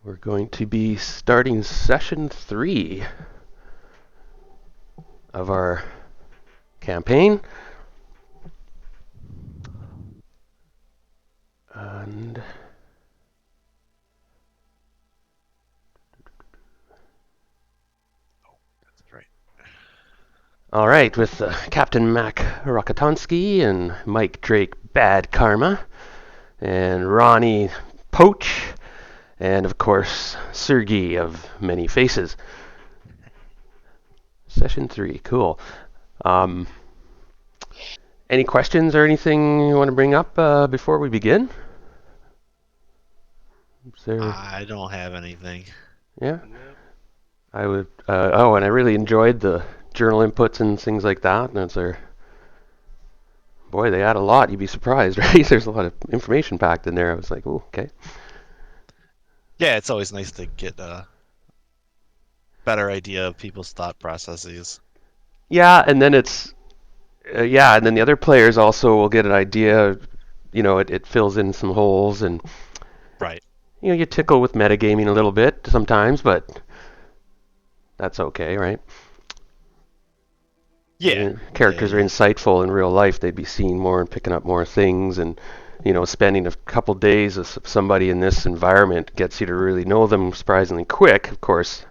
We're going to be starting session 3 of our campaign. And That's right. all right, with Captain Mac Rokatansky and Mike Drake Bad Karma and Ronnie Poach and of course Sergey of Many Faces. Session 3, cool. Um, any questions or anything you want to bring up before we begin? Is there? I don't have anything. Yeah, No. I would. Oh, and I really enjoyed the journal inputs and things like that. And it's there. Boy, they add a lot. You'd be surprised, right? There's a lot of information packed in there. I was like, oh, okay. Yeah, it's always nice to get a better idea of people's thought processes. Yeah, and then and then the other players also will get an idea. You know, it fills in some holes, and Right. you tickle with metagaming a little bit sometimes, but that's okay, right? Yeah. Yeah, Characters are yeah. insightful in real life. They'd be seeing more and picking up more things, and spending a couple days with somebody in this environment gets you to really know them surprisingly quick. Of course,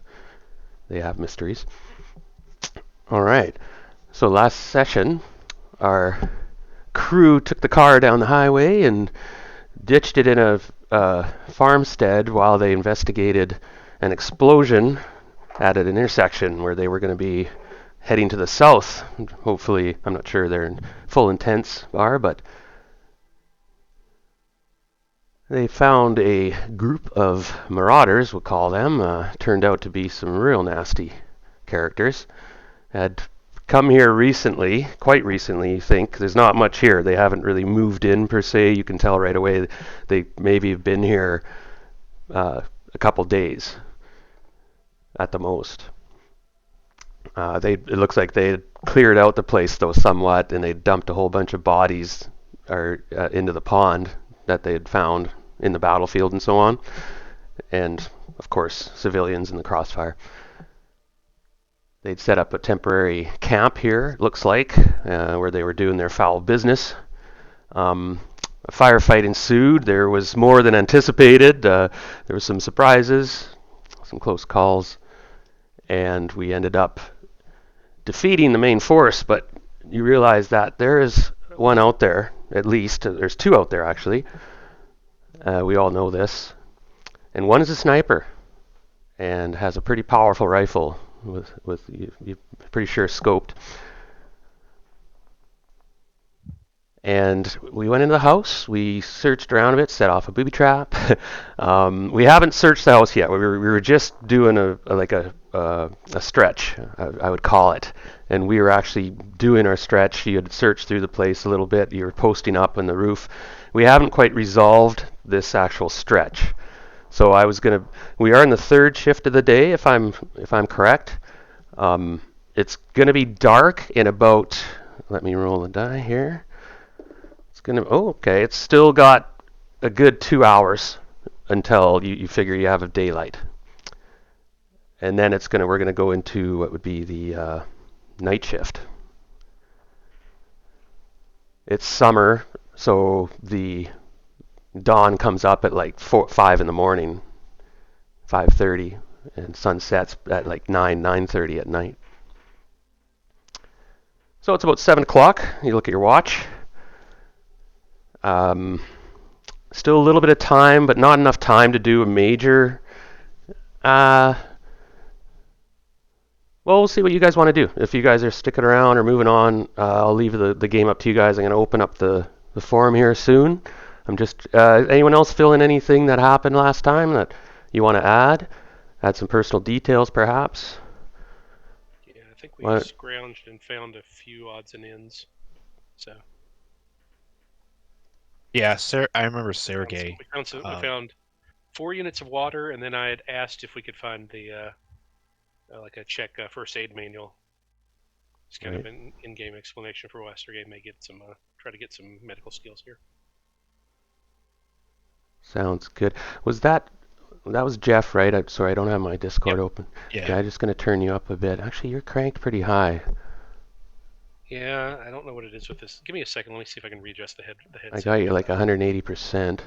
they have mysteries. All right. So last session, our crew took the car down the highway and ditched it in a farmstead while they investigated an explosion at an intersection where they were going to be heading to the south. Hopefully, I'm not sure their full intents are, but they found a group of marauders, we'll call them. Turned out to be some real nasty characters. Had come here recently, quite recently, you think. There's not much here. They haven't really moved in per se. You can tell right away they maybe have been here a couple days at the most. It looks like they had cleared out the place though somewhat, and they dumped a whole bunch of bodies into the pond that they had found in the battlefield and so on, and of course civilians in the crossfire. They'd set up a temporary camp here, it looks like, where they were doing their foul business. Um, a firefight ensued. There was more than anticipated. There were some surprises, some close calls, and we ended up defeating the main force. But you realize that there is one out there, at least. There's two out there, actually. We all know this. And one is a sniper and has a pretty powerful rifle with you pretty sure scoped. And we went into the house. We searched around a bit, set off a booby trap. We haven't searched the house yet. We were just doing a stretch, I would call it. And we were actually doing our stretch. You had searched through the place a little bit. You were posting up on the roof. We haven't quite resolved this actual stretch. So we are in the third shift of the day, if I'm correct. It's gonna be dark in about. Let me roll the die here. Okay. It's still got a good 2 hours until you figure you have a daylight, and then we're gonna go into what would be the night shift. It's summer, so the dawn comes up at like 5 in the morning, 5:30, and sun sets at like 9:30 at night. So it's about 7 o'clock. You look at your watch. Um, Still a little bit of time, but not enough time to do a major. Uh, well, we'll see what you guys want to do. If you guys are sticking around or moving on, I'll leave the game up to you guys. I'm going to open up the forum here soon. I'm just. Anyone else fill in anything that happened last time that you want to add? Add some personal details, perhaps. Yeah, I think we What? scrounged and found a few odds and ends. So Yeah, I remember found some, Sergey. we Um, found 4 units of water, and then I had asked if we could find the like a check first aid manual. It's kind Right. of an in-game explanation for why Sergey may get some try to get some medical skills here. Sounds good. Was that That was Jeff, right? I'm sorry, I don't have my Discord Yep. open. Yeah. Okay, I'm just gonna turn you up a bit. Actually, you're cranked pretty high. Yeah, I don't know what it is with this. Give me a second. Let me see if I can readjust the headset. I got you like 180%.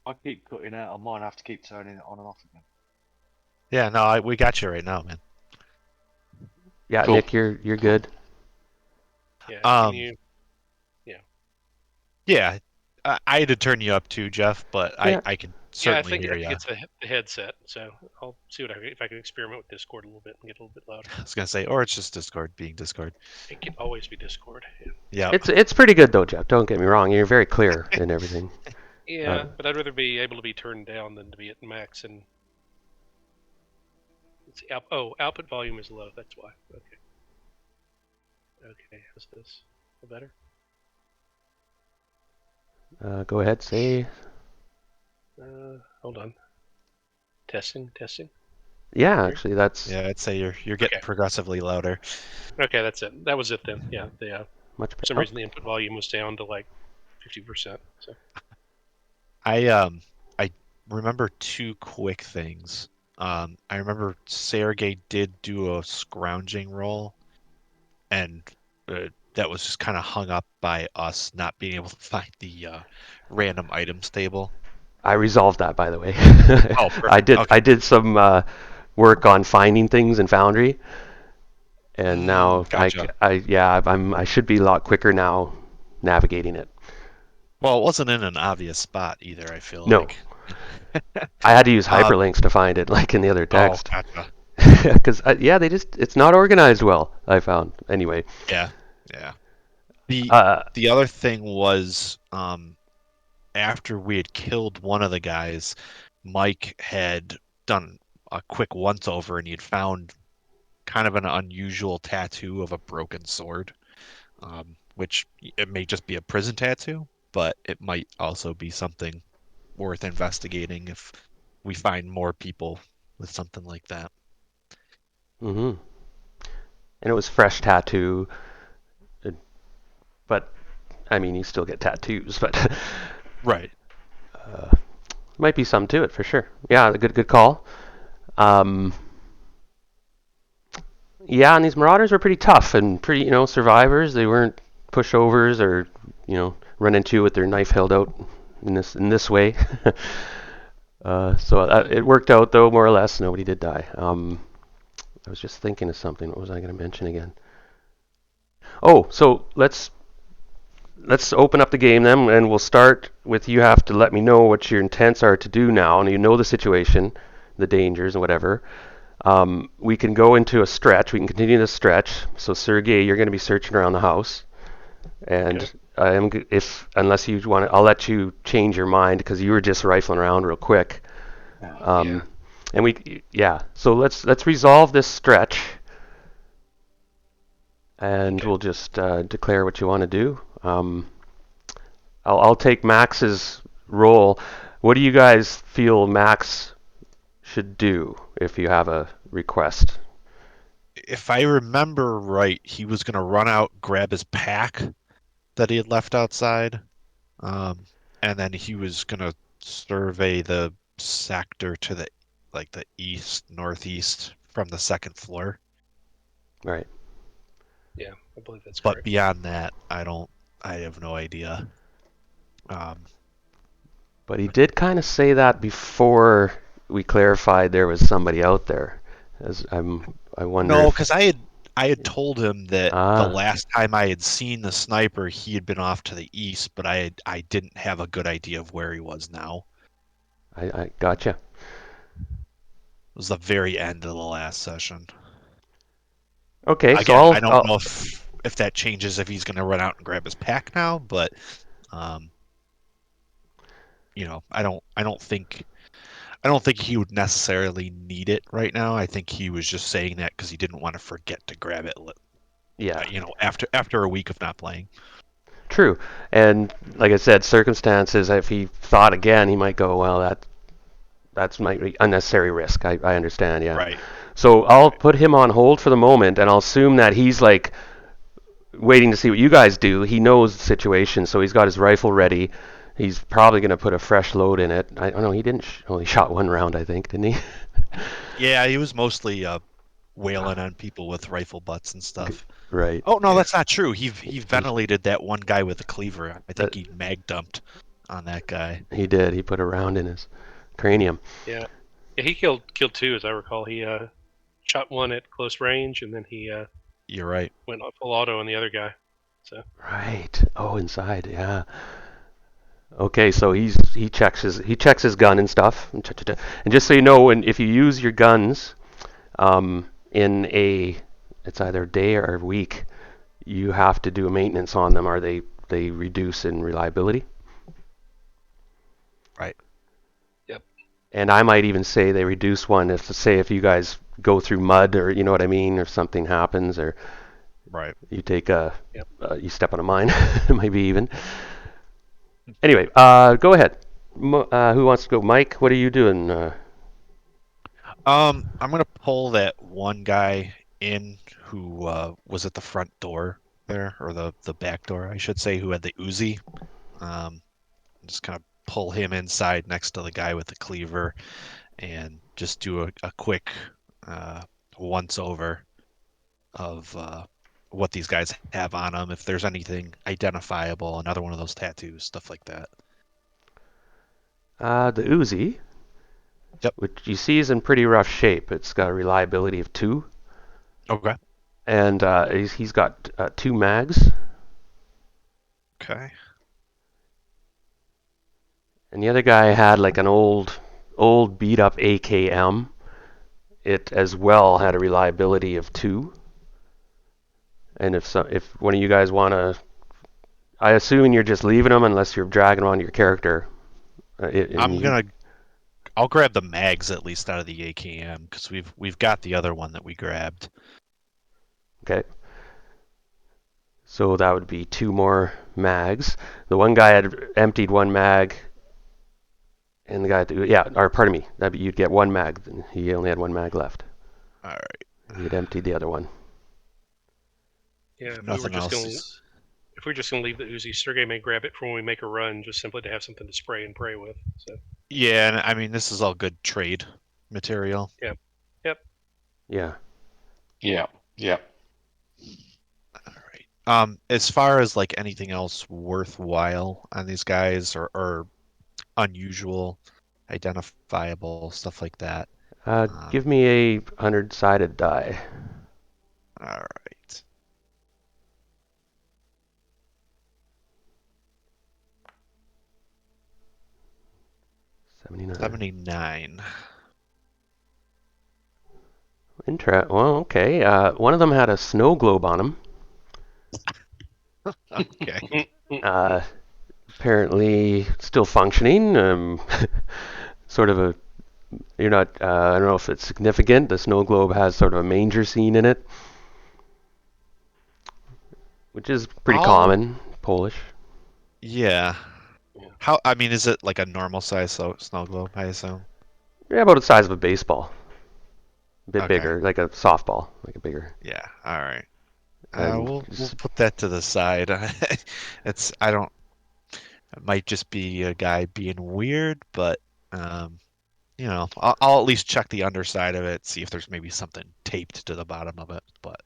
I keep cutting out. I might have to keep turning it on and off again. Yeah, no, we got you right now, man. Yeah, Cool. Nick, you're good. Yeah. Can you? Yeah, I had to turn you up too, Jeff, but Yeah. I can Yeah, I certainly think hear you. it's the headset. So I'll see if I can experiment with Discord a little bit and get a little bit louder. I was gonna say, or it's just Discord being Discord. It can always be Discord. Yeah. It's pretty good though, Jeff. Don't get me wrong. You're very clear in everything. Yeah, but I'd rather be able to be turned down than to be at max. And let's see, output volume is low. That's why. Okay. Okay. How's this? A better? Go ahead, say. Hold on. Testing. Yeah, actually, that's Yeah, I'd say you're getting Okay. progressively louder. Okay, that's it. That was it then. Yeah. much For better. some reason the input volume was down to like 50%. So I remember two quick things. I remember Sergey did do a scrounging roll, and that was just kind of hung up by us not being able to find the random items table. I resolved that, by the way. Oh, perfect. I did some work on finding things in Foundry, and now Gotcha. I should be a lot quicker now navigating it. Well, it wasn't in an obvious spot either, I feel No. like. I had to use Um, hyperlinks to find it, like in the other text. Oh, gotcha. Because it's not organized well. I found anyway. Yeah. The Uh, the other thing was after we had killed one of the guys, Mike had done a quick once over and he had found kind of an unusual tattoo of a broken sword, which it may just be a prison tattoo, but it might also be something worth investigating if we find more people with something like that. And it was fresh tattoo, but I mean, you still get tattoos, but Right. might be some to it for sure. Yeah, good call. Yeah, and these marauders were pretty tough and pretty, survivors. They weren't pushovers or, run into you with their knife held out in this way. So it worked out though, more or less. Nobody did die. I was just thinking of something. What was I going to mention again? Oh, so let's open up the game then, and we'll start with you have to let me know what your intents are to do now, and you know the situation, the dangers and whatever. We can go into a stretch. We can continue the stretch. So Sergey, you're going to be searching around the house, and Okay. unless you want, I'll let you change your mind because you were just rifling around real quick. Yeah. And so let's resolve this stretch, and Okay. we'll just declare what you want to do. I'll take Max's role. What do you guys feel Max should do if you have a request? If I remember right, he was going to run out, grab his pack that he had left outside, and then he was going to survey the sector to the east, northeast from the second floor. Right. Yeah, I believe that's But correct. beyond that, I have no idea. But he did kind of say that before we clarified there was somebody out there. I wonder. No, if, because I had told him that the Ah, last time I had seen the sniper, he had been off to the east, but I didn't have a good idea of where he was now. I gotcha. It was the very end of the last session. Okay, so Again, I don't know if that changes if he's going to run out and grab his pack now, but um, I don't think he would necessarily need it right now. I think he was just saying that because he didn't want to forget to grab it. Yeah, After a week of not playing. true. And like I said, circumstances. If he thought again, he might go, well, that's might be unnecessary risk. I understand. Yeah. Right. So I'll put him on hold for the moment, and I'll assume that he's like waiting to see what you guys do. He knows the situation, so he's got his rifle ready. He's probably going to put a fresh load in it. I don't know. He didn't only shot one round, I think, didn't he? Yeah, he was mostly wailing on people with rifle butts and stuff. Right. Oh no, Yeah. that's not true. He ventilated that one guy with a cleaver. I think That- he mag dumped on that guy. He did. He put a round in his cranium. Yeah, he killed two, as I recall. He shot one at close range, and then he You're right. went full auto on the other guy. So Right. Oh, inside. Yeah. Okay, so he checks his gun and stuff. And just so you know, if you use your guns in it's either a day or a week, you have to do a maintenance on them, or they reduce in reliability. Right. Yep. And I might even say they reduce one if you guys go through mud, or you know what I mean, or something happens, or Right. you take Yep. you step on a mine, maybe even. Anyway, go ahead. Who wants to go? Mike, what are you doing? I'm gonna pull that one guy in who was at the front door there, or the back door, I should say, who had the Uzi. Just kind of pull him inside next to the guy with the cleaver, and just do a quick once over of what these guys have on them, if there's anything identifiable, another one of those tattoos, stuff like that. The Uzi, Yep. which you see is in pretty rough shape. It's got a reliability of 2, Okay. and he's got 2 mags. Okay. And the other guy had like an old beat up AKM. It as well had a reliability of 2. And if one of you guys want to, I assume you're just leaving them unless you're dragging them on your character. I'll grab the mags at least out of the AKM, because we've got the other one that we grabbed. Okay. So that would be 2 more mags. The one guy had emptied 1 mag, and the guy, or pardon me, you'd get 1 mag. He only had 1 mag left. All right. He had emptied the other one. yeah, Nothing else. if we're just gonna leave the Uzi, Sergey may grab it for when we make a run, just simply to have something to spray and pray with. So Yeah, and I mean, this is all good trade material. yep. Yeah. Yeah. Yeah. All right. As far as like anything else worthwhile on these guys, or unusual, identifiable stuff like that. Give me a 100-sided die. All right. $79. 79. Well, okay. One of them had a snow globe on him. Okay. Apparently still functioning. Sort of a, you're not, I don't know if it's significant. The snow globe has sort of a manger scene in it, which is pretty common, Polish. Yeah. Yeah. I mean, is it like a normal size snow globe, I assume? Yeah, about the size of a baseball. A bit Okay. bigger, like a softball, like a bigger. Yeah. All right. And We'll put that to the side. It might just be a guy being weird, but I'll at least check the underside of it, see if there's maybe something taped to the bottom of it. But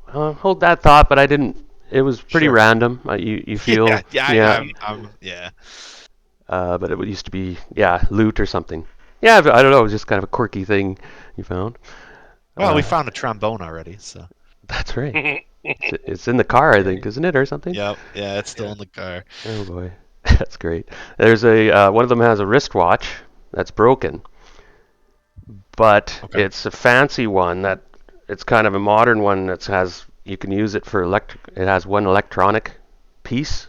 hold that thought, but I didn't. It was pretty Sure. random. You feel? Yeah. But it used to be loot or something. Yeah, I don't know. It was just kind of a quirky thing you found. Well, we found a trombone already, so. That's right. It's in the car, I think, isn't it, or something? Yep. Yeah, it's still in the car. Oh boy, that's great. There's one of them has a wristwatch that's broken, but Okay. it's a fancy one that it's kind of a modern one that has you can use it for It has one electronic piece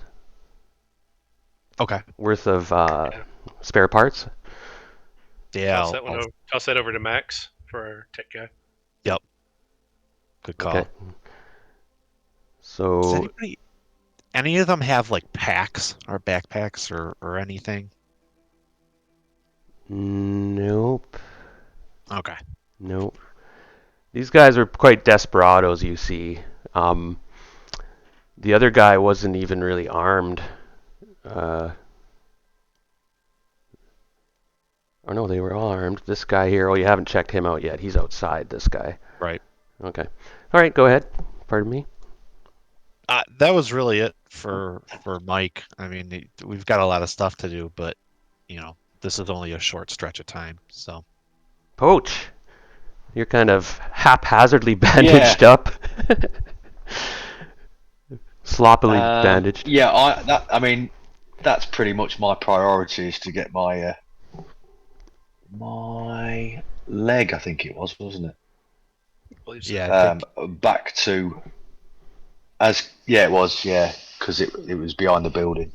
Okay. worth of spare parts. Yeah. Toss that over to Max for our tech guy. Yep. Good call. Okay. Does So any of them have like packs or backpacks or anything? nope. Okay. Nope. These guys are quite desperados, you see. The other guy wasn't even really armed. Oh no, they were all armed. This guy here. Oh, you haven't checked him out yet. He's outside. This guy. Right. Okay. All right. Go ahead. Pardon me. That was really it for Mike. I mean, we've got a lot of stuff to do, but this is only a short stretch of time. So Poach. You're kind of haphazardly Yeah. bandaged up. Sloppily bandaged. Yeah, I mean, that's pretty much my priority is to get my my leg, I think it was, wasn't it? I believe so. yeah, I think Back to it was, yeah, because it was behind the building.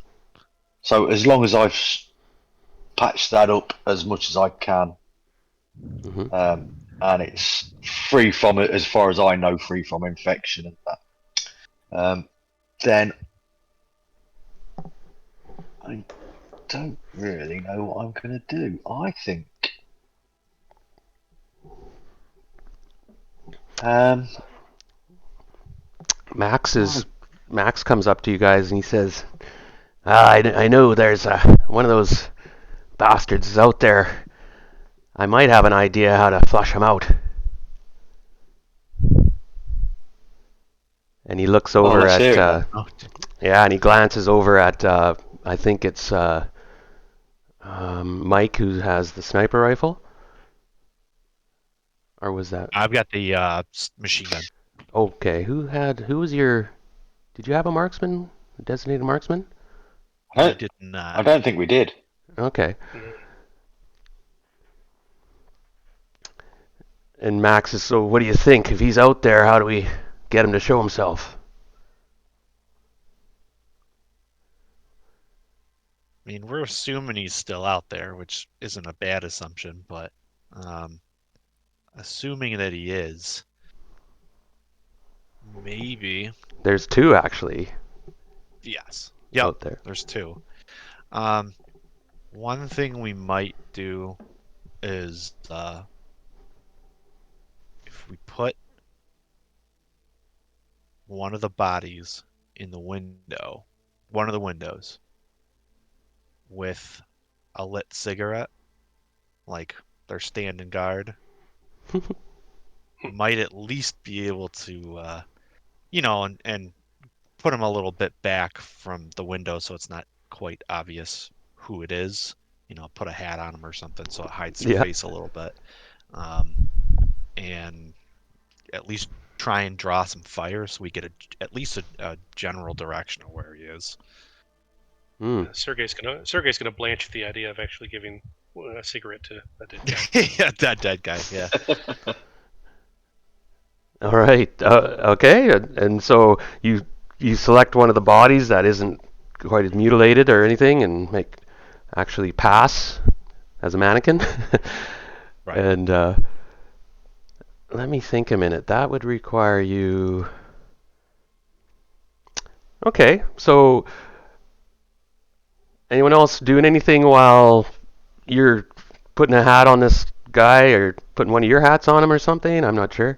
So as long as I've patched that up as much as I can, Hmm. and it's free from it, as far as I know, free from infection and that, then I don't really know what I'm going to do. I think Max comes up to you guys and he says, I know there's one of those bastards is out there. I might have an idea how to flush him out. And he looks well, over let's hear at it then. yeah, and he glances over at I think it's Mike who has the sniper rifle, or was that? I've got the machine gun. Okay, who was your? Did you have a marksman, a designated marksman? I did I not. don't think we did. Okay. Yeah. And Max is, so what do you think? If he's out there, how do we get him to show himself? I mean, we're assuming he's still out there, which isn't a bad assumption, but assuming that he is, maybe. There's two actually Yes. Yep. out there. There's two. One thing we might do is if we put one of the bodies in the window, one of the windows, with a lit cigarette, like they're standing guard, might at least be able to, and put them a little bit back from the window so it's not quite obvious who it is. Put a hat on them or something so it hides their Yeah. face a little bit. And at least try and draw some fire so we get at least a general direction of where he is. Sergey's gonna blanch at the idea of actually giving a cigarette to a dead guy. Yeah, that dead guy. Yeah. All right. Okay. And so you select one of the bodies that isn't quite as mutilated or anything, and actually pass as a mannequin. Right. And let me think a minute. That would require you. Okay. So anyone else doing anything while you're putting a hat on this guy, or putting one of your hats on him or something? I'm not sure.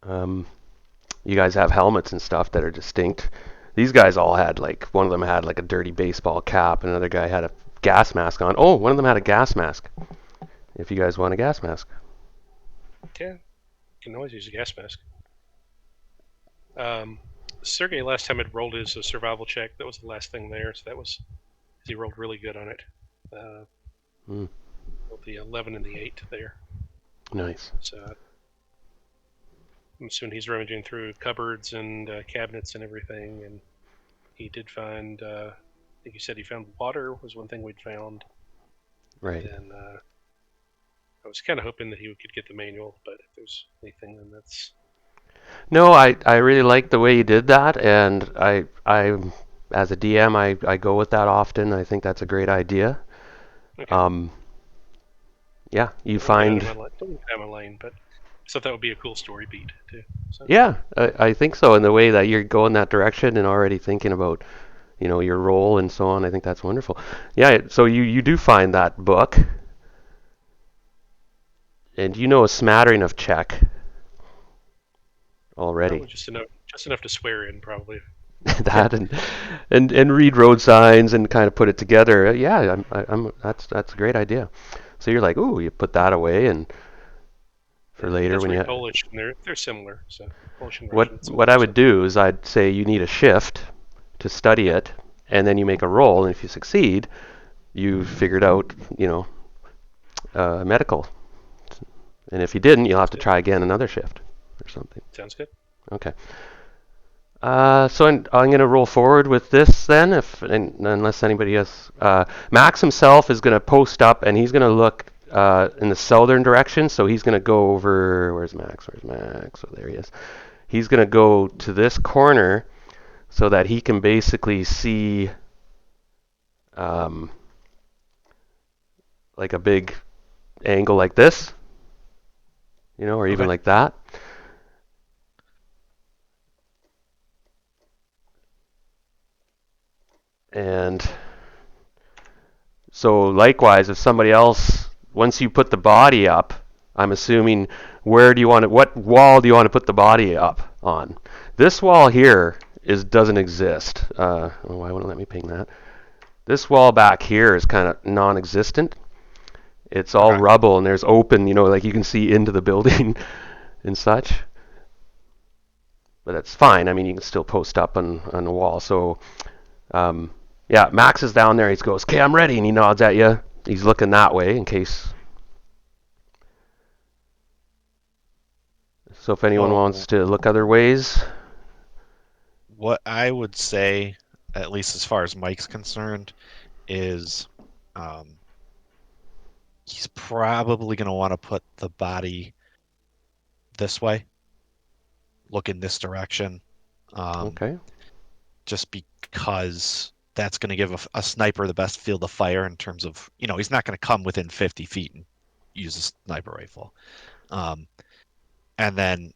You guys have helmets and stuff that are distinct. These guys all had, like, one of them had like a dirty baseball cap, and another guy had a gas mask on. Oh, one of them had a gas mask. If you guys want a gas mask. Yeah, you can always use a gas mask. Sergey last time had rolled his survival check. That was the last thing there, so he rolled really good on it. Rolled the 11 and the 8 there. Nice. So I'm assuming he's rummaging through cupboards and cabinets and everything, and he did find. I think you said he found water was one thing we'd found. Right. And I was kind of hoping that he could get the manual, but if there's anything, then that's. No, I really like the way you did that, and I as a DM I go with that often. I think that's a great idea. Okay. Yeah, you find. Don't have a lane, but I thought that would be a cool story beat too. So. Yeah, I think so. In the way that you're going that direction and already thinking about, your role and so on. I think that's wonderful. Yeah, so you do find that book, and you know a smattering of Czech already. Probably just enough to swear in, probably. that and read road signs and kind of put it together. Yeah, that's a great idea. So you're like, ooh, you put that away and for later That's when you. Polish, and they're similar. So Polish and Russian, What similar. I So would do is I'd say you need a shift to study it, and then you make a roll, and if you succeed, you figured out, medical. And if you didn't, you'll have to try again another shift or something. sounds good. Okay. So I'm going to roll forward with this then, unless anybody else. Max himself is going to post up, and he's going to look in the southern direction. So he's going to go over. Where's Max? Where's Max? Oh, there he is. He's going to go to this corner so that he can basically see like a big angle like this, or even Okay. like that. And so likewise, if somebody else, once you put the body up, I'm assuming, what wall do you want to put the body up on? This wall here doesn't exist. Why wouldn't it let me ping that? This wall back here is kind of non-existent. It's all Okay. rubble and there's open, like you can see into the building and such. But that's fine. I mean, you can still post up on the wall. So, yeah, Max is down there. He goes, "Okay, I'm ready," and he nods at you. He's looking that way in case. So if anyone wants to look other ways. What I would say, at least as far as Mike's concerned, is he's probably going to want to put the body this way, look in this direction, Okay. just because that's going to give a sniper the best field of fire in terms of, he's not going to come within 50 feet and use a sniper rifle. And then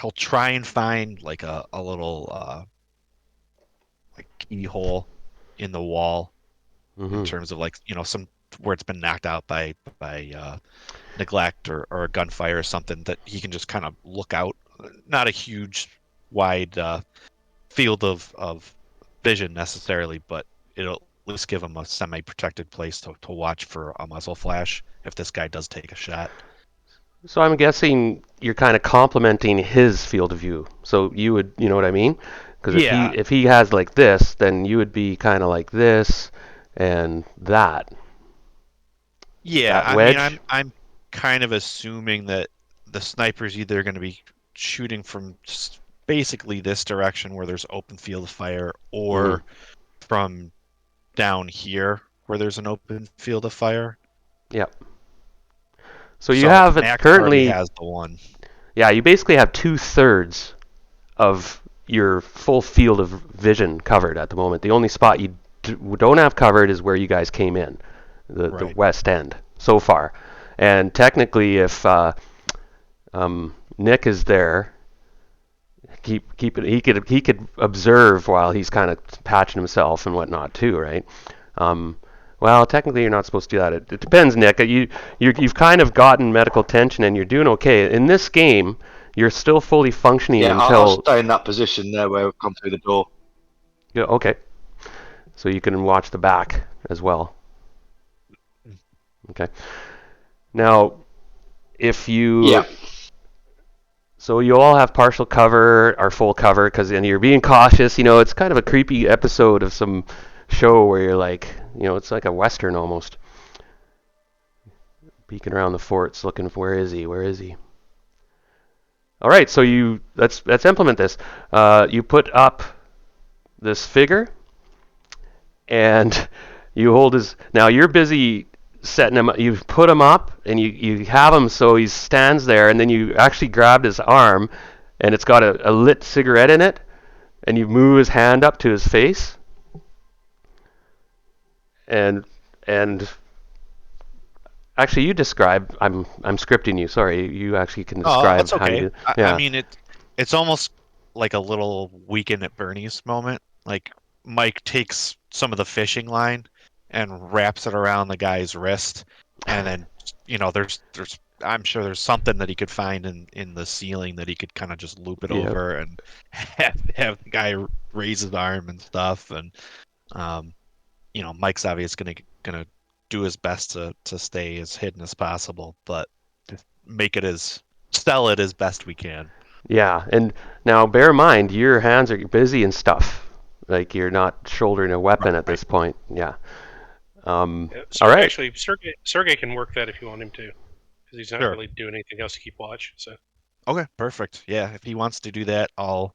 he'll try and find like a little like keyhole in the wall in terms of like, some where it's been knocked out by neglect or a gunfire or something that he can just kind of look out. Not a huge, wide field of vision necessarily, but it'll at least give him a semi-protected place to watch for a muzzle flash if this guy does take a shot. So I'm guessing you're kind of complementing his field of view. So you would, you know what I mean? Because Yeah. if he has like this, then you would be kind of like this and that. Yeah, That I mean, wedge. I'm kind of assuming that the sniper's either going to be shooting from basically this direction where there's open field of fire, or from down here where there's an open field of fire. Yep. So you So have it Max already currently. has the one. Yeah, you basically have 2/3 of your full field of vision covered at the moment. The only spot you don't have covered is where you guys came in, the Right. west end so far. And technically, if Nick is there, keep it. He could observe while he's kind of patching himself and whatnot too, right? Well, technically, you're not supposed to do that. It depends, Nick. You've kind of gotten medical attention and you're doing okay in this game. You're still fully functioning Yeah, I'll until. stay in that position there where I've come through the door. Yeah, okay. So you can watch the back as well. Okay. Now, if you. Yeah. So you all have partial cover or full cover because you're being cautious. It's kind of a creepy episode of some show where you're like, it's like a western almost. Peeking around the forts, looking for where is he? Where is he? All right, so let's implement this. You put up this figure, and you hold his. Now you're busy setting him. You put him up, and you have him so he stands there, and then you actually grabbed his arm, and it's got a lit cigarette in it, and you move his hand up to his face, and actually you describe. I'm scripting you. Sorry, you actually can Oh, describe that's how you okay. do. I Yeah. mean, it's almost like a little Weekend at Bernie's moment. Like Mike takes some of the fishing line and wraps it around the guy's wrist, and then there's I'm sure there's something that he could find in the ceiling that he could kind of just loop it Yep. over and have the guy raise his arm and stuff. And Mike's obviously gonna do his best to stay as hidden as possible, but just sell it as best we can. Yeah, and now bear in mind your hands are busy and stuff. Like you're not shouldering a weapon at this point. Yeah. So all right. actually, Sergey can work that if you want him to, because he's not Sure. really doing anything else to keep watch. So Okay, perfect. Yeah, if he wants to do that, I'll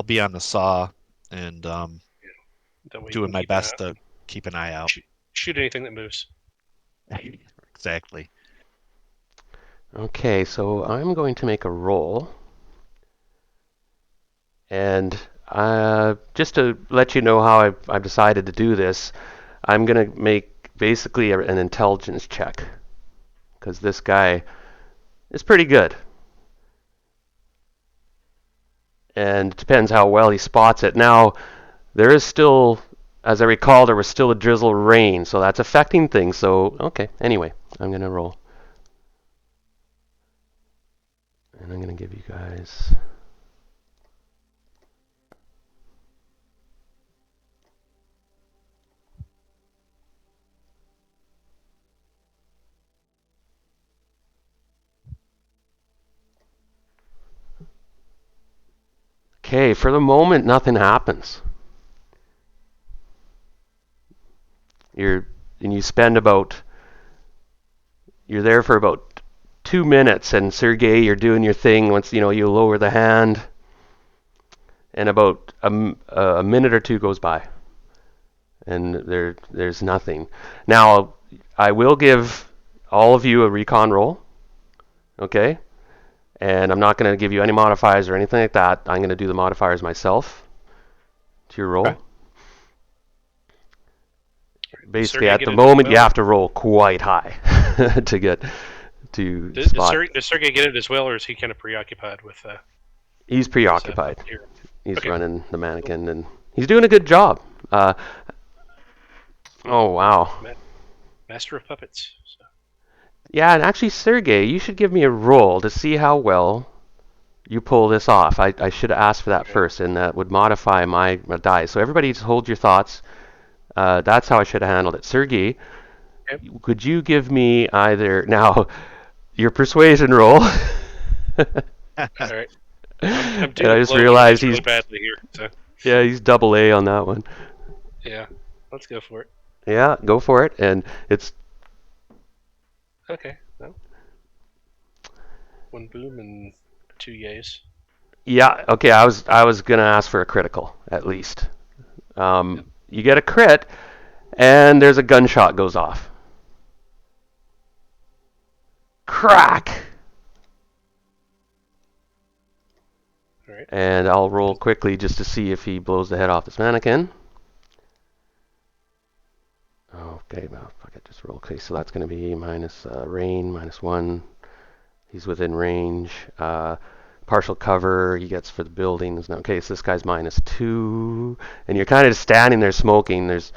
be on the saw and that way you doing can my keep an eye best out. to keep an eye out. Shoot anything that moves. Exactly. Okay, so I'm going to make a roll. And just to let you know how I've decided to do this, I'm going to make basically an intelligence check. Because this guy is pretty good. And it depends how well he spots it. Now, there is still, as I recall, there was still a drizzle rain, so that's affecting things. So, okay, anyway, I'm going to roll. And I'm going to give you guys... Okay, for the moment, nothing happens. You're there for about 2 minutes, and Sergey, you're doing your thing. Once you lower the hand, and about a minute or two goes by, and there's nothing. Now, I will give all of you a recon roll, okay? And I'm not going to give you any modifiers or anything like that. I'm going to do the modifiers myself to your roll. Okay. Basically, Sergey at get the it as moment, you well? have to roll quite high to get to Does spot. Sergey get it as well, or is he kind of preoccupied with He's his, preoccupied. puppeteer? He's Okay. running the mannequin, and he's doing a good job. Oh, wow. Master of puppets. So. Yeah, and actually, Sergey, you should give me a roll to see how well you pull this off. I should have asked for that Okay. first, and that would modify my die. So everybody just hold your thoughts. That's how I should have handled it. Sergey, Okay. could you give me either... Now, your persuasion roll. All right. I'm And doing I just low realized really he's... badly here. So Yeah, he's double A on that one. yeah, let's go for it. Yeah, go for it. And it's... Okay. No. One boom and 2 yays. Yeah, okay, I was gonna ask for a critical, at least. You get a crit, and there's a gunshot goes off. Crack! All right. And I'll roll quickly just to see if he blows the head off this mannequin. Okay, well, fuck it, just roll. Okay, so that's going to be minus rain, -1. He's within range. Partial cover he gets for the buildings. Now, okay, so this guy's -2. And you're kind of just standing there smoking. There's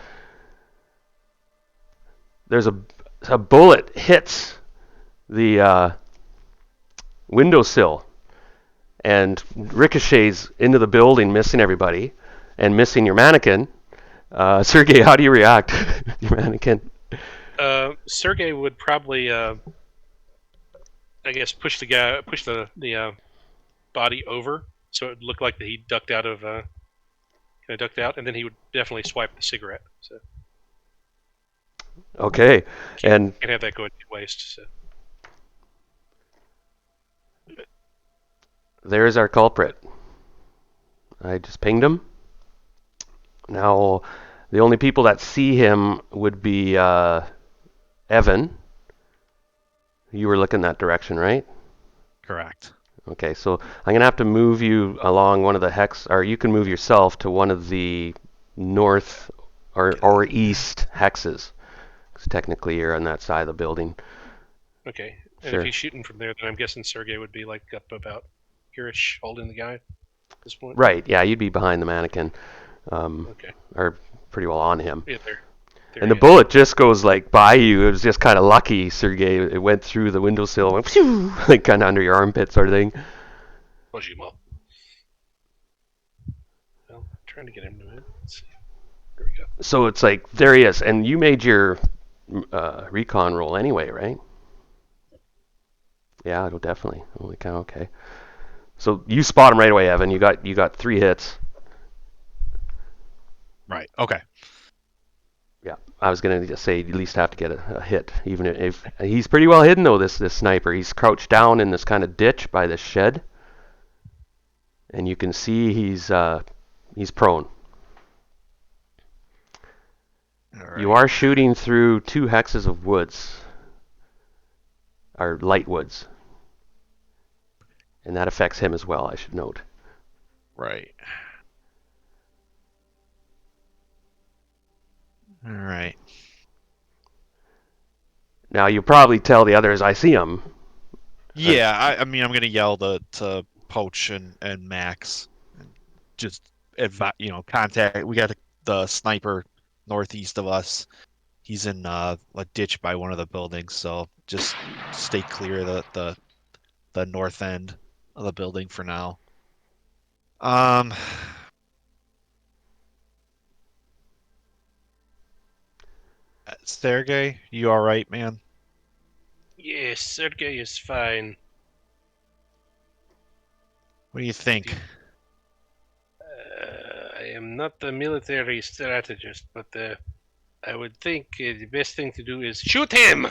a bullet hits the windowsill and ricochets into the building, missing everybody and missing your mannequin. Sergey, how do you react? Your mannequin. Sergey would probably, I guess, push the body over so it looked like that he ducked out of, kind of ducked out, and then he would definitely swipe the cigarette. So Okay, and can't have that go into waste. So. there's our culprit. I just pinged him. Now, the only people that see him would be Evan. You were looking that direction, right? Correct. Okay, so I'm gonna have to move you along one of the hex, or you can move yourself to one of the north or east hexes. Because technically you're on that side of the building. Okay. And Sure. if he's shooting from there, then I'm guessing Sergey would be like up about here-ish, holding the guy at this point. Right, yeah, you'd be behind the mannequin. Okay. Or pretty well on him. Yeah, there. There And he the is. bullet just goes like by you. It was just kind of lucky, Sergey. It went through the windowsill, went phew, like kind of under your armpit, sort of thing. Push him up. Well, trying to get him to move. Let's see. There we go. So it's like there he is, and you made your recon roll anyway, right? Yeah, definitely. Holy cow! Okay. So you spot him right away, Evan. You got 3 hits. Right. Okay. Yeah, I was gonna just say you at least have to get a hit, even if he's pretty well hidden though. This sniper, he's crouched down in this kind of ditch by this shed, and you can see he's prone. All right. You are shooting through 2 hexes of woods, or light woods, and that affects him as well. I should note. Right. All right. Now you probably tell the others, I see him. Yeah, I mean, I'm gonna yell to Poach and Max, and just contact. We got the sniper northeast of us. He's in a ditch by one of the buildings, so just stay clear of the north end of the building for now. Um, Sergey, you all right, man? Yes, Sergey is fine. What do you think? I am not a military strategist, but I would think the best thing to do is shoot him!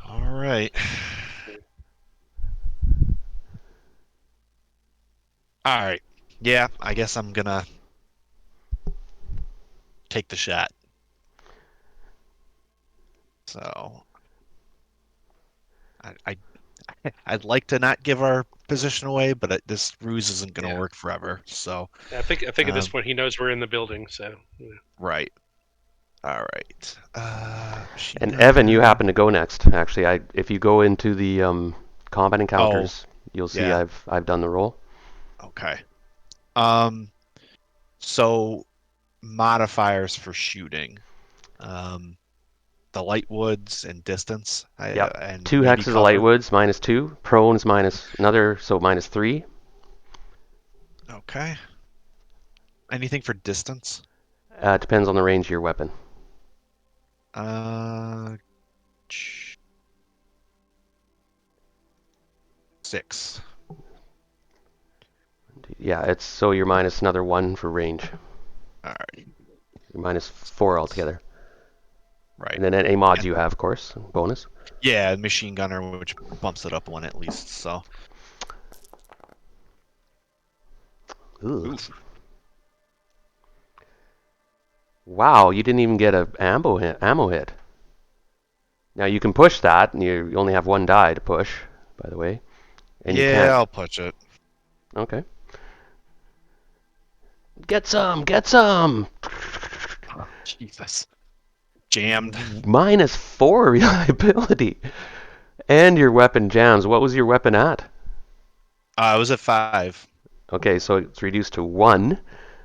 All right. All right. Yeah, I guess I'm gonna take the shot. So, I I'd like to not give our position away, but this ruse isn't gonna Yeah. work forever. So, I think at this point he knows we're in the building, so. Yeah. right. All right. Machine And gun Evan, you there. happen to go next. Actually, if you go into the combat encounters, you'll see yeah. I've done the roll. Okay. So modifiers for shooting. The light woods and distance. Yep. And 2 maybe hexes of light cover. woods -2. Prone's minus another, so -3. Okay. Anything for distance? Depends on the range of your weapon. Uh, 6. Yeah, it's so you're minus another 1 for range. All right. You're -4 altogether. Right. And then any mods you have, of course, bonus. Yeah, machine gunner, which bumps it up 1 at least. So. Oof. Wow, you didn't even get a ammo hit. Now you can push that, and you only have 1 die to push, by the way. And you Yeah, can't. I'll push it. Okay. Get some! Get some! Jesus. Jammed. -4 reliability. And your weapon jams. What was your weapon at? I was at 5. Okay, so it's reduced to 1.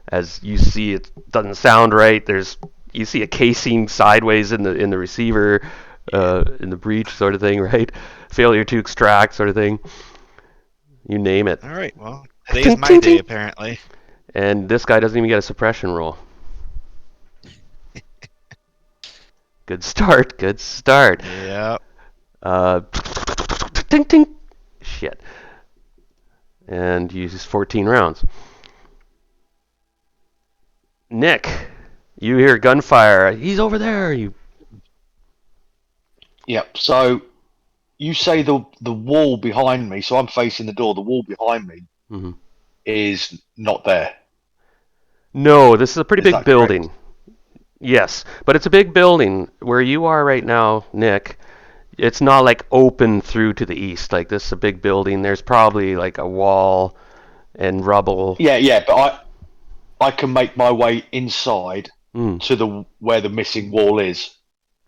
As you see, it doesn't sound right. You see a casing sideways in the receiver, in the breech, sort of thing, right? Failure to extract, sort of thing. You name it. All right. Well, today's my day apparently. And this guy doesn't even get a suppression roll. Good start. Good start. Yep. Tink tink. Shit. And uses 14 rounds. Nick, you hear gunfire. He's over there. Yep. So you say the wall behind me. So I'm facing the door. The wall behind me is not there. No, this is a pretty Is big that building. correct? Yes, but it's a big building. Where you are right now, Nick, it's not like open through to the east. Like this is a big building. There's probably like a wall and rubble. Yeah. But I can make my way inside to where the missing wall is.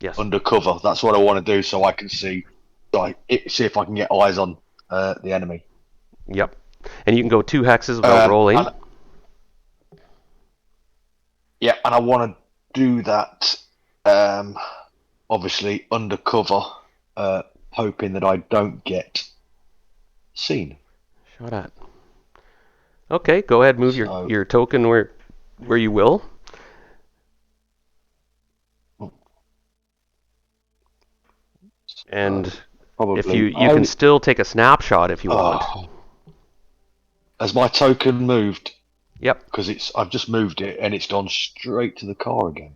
Yes. Undercover. That's what I want to do, so I can see if I can get eyes on the enemy. Yep. And you can go 2 hexes without rolling. Yeah, and I want to do that. Obviously undercover, hoping that I don't get seen. Shot at. Okay, go ahead. Move So, your token where you will. And probably if you can still take a snapshot if you want. Has my token moved? Yep. Because I've just moved it and it's gone straight to the car again.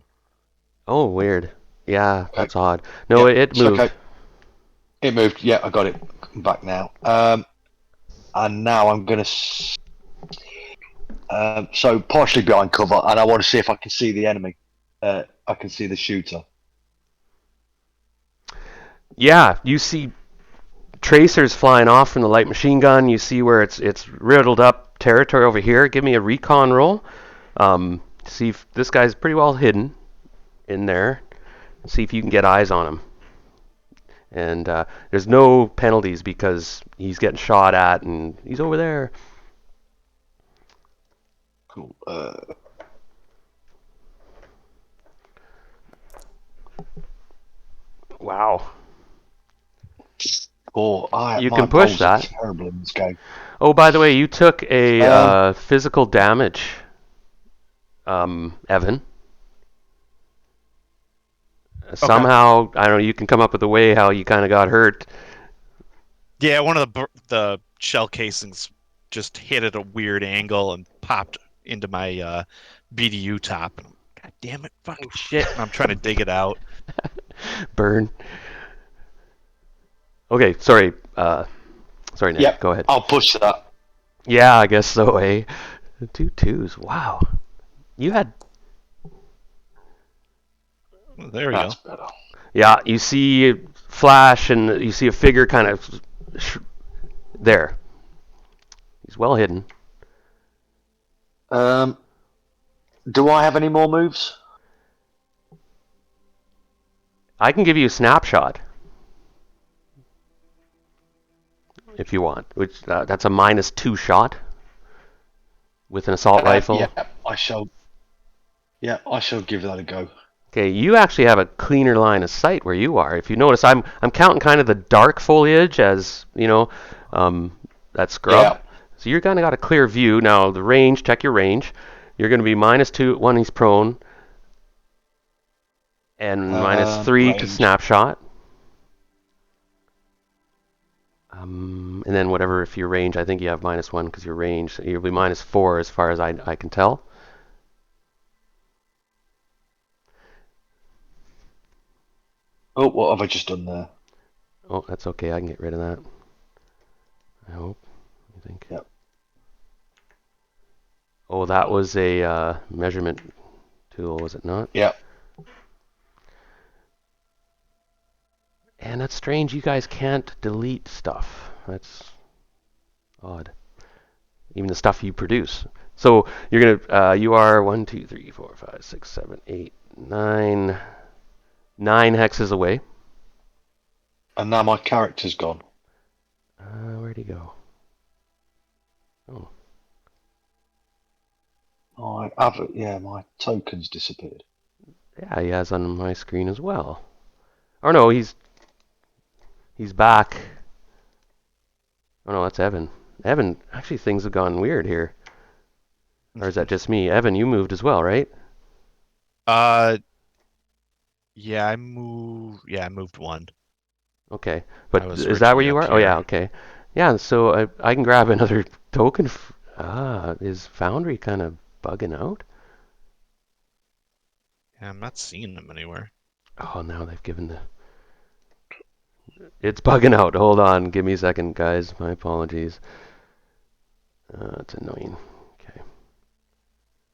Oh, weird. Yeah, Okay. that's odd. No, it moved. Okay. It moved. Yeah, I got it back now. And now I'm gonna. So partially behind cover, and I want to see if I can see the enemy. I can see the shooter. Yeah, you see tracers flying off from the light machine gun. You see where it's riddled up territory over here. Give me a recon roll. See if this guy's pretty well hidden in there. See if you can get eyes on him. And there's no penalties because he's getting shot at and he's over there. Cool. Wow. You my can push rolls are that. terrible in this game. Oh, by the way, you took a physical damage, Evan. Somehow, I don't know, you can come up with a way how you kind of got hurt. Yeah, one of the shell casings just hit at a weird angle and popped into my BDU top. God damn it, fucking shit. And I'm trying to dig it out. Burn. Okay, sorry. Sorry, Nick. Yep, Go ahead. I'll push that. Yeah, I guess so, eh? 2 2s. Wow. You had... Well, there we That's go. better. Yeah, you see flash and you see a figure kind of... there. He's well hidden. Do I have any more moves? I can give you a snapshot. If you want. Which that's a -2 shot. With an assault rifle. Yeah, I shall. Yeah, I shall give that a go. Okay, you actually have a cleaner line of sight where you are. If you notice, I'm counting kind of the dark foliage as, that scrub. Yeah. So you're kind of got a clear view. Now, the range, check your range. You're going to be -2 when he's prone. And -3 to range. snapshot. And then whatever, if your range, I think you have -1 because your range. So you'll be -4 as far as I can tell. Oh, what have I just done there? Oh, that's okay. I can get rid of that. I hope. I think. Yep. Oh, that was a measurement tool, was it not? Yeah. And that's strange. You guys can't delete stuff. That's odd. Even the stuff you produce. So you're gonna. You are 1, 2, 3, 4, 5, 6, 7, 8, 9. 9 hexes away. And now my character's gone. Where'd he go? Oh. My token's disappeared. Yeah, he has on my screen as well. Or no, he's back. Oh no, that's Evan. Evan, actually things have gone weird here. Or is that just me? Evan, you moved as well, right? Yeah, I moved one. Okay, but I was is that where you originally are? Oh yeah, up okay. Yeah, so I can grab another token. Is Foundry kind of bugging out? Yeah, I'm not seeing them anywhere. Oh, now they've given the... It's bugging out. Hold on. Give me a second, guys. My apologies. It's annoying. Okay.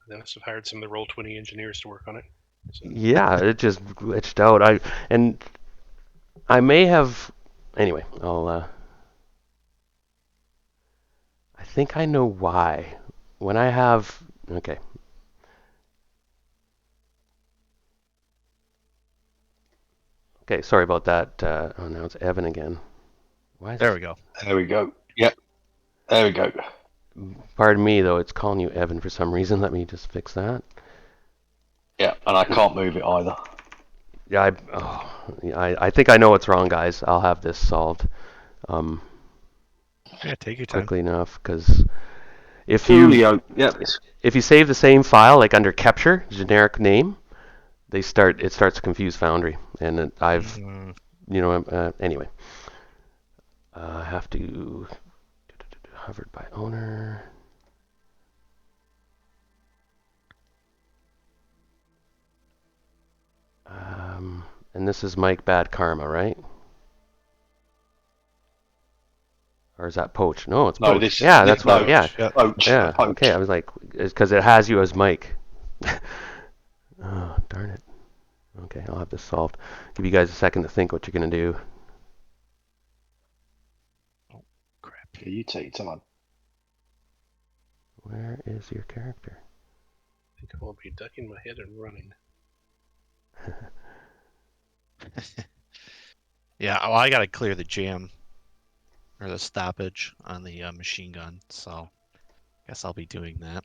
They must have hired some of the Roll20 engineers to work on it. So. Yeah, it just glitched out. I may have... Anyway, I think I know why. When I have... Okay. Okay, sorry about that. Oh, now it's Evan again. Why is There we go. There we go. Yep. There we go. Pardon me, though. It's calling you Evan for some reason. Let me just fix that. and I can't move it either. Yeah, I think I know what's wrong, guys. I'll have this solved Yeah, take your time. quickly enough, because if you Coolio. Yep. if you save the same file, like under capture, generic name, it starts to confuse Foundry, and I've anyway. I have to hovered by owner. And this is Mike Bad Karma, right? Or is that Poach? No, it's No, Poach. Yeah, that's what. no, Yeah, Poach. yeah. Poach. Okay, I was like, it's because it has you as Mike. Oh, darn it. Okay, I'll have this solved. Give you guys a second to think what you're gonna do. Crap. Yeah, you take your time. Where is your character? I think I will be ducking my head and running. Yeah, well, I gotta clear the jam or the stoppage on the machine gun, so guess I'll be doing that.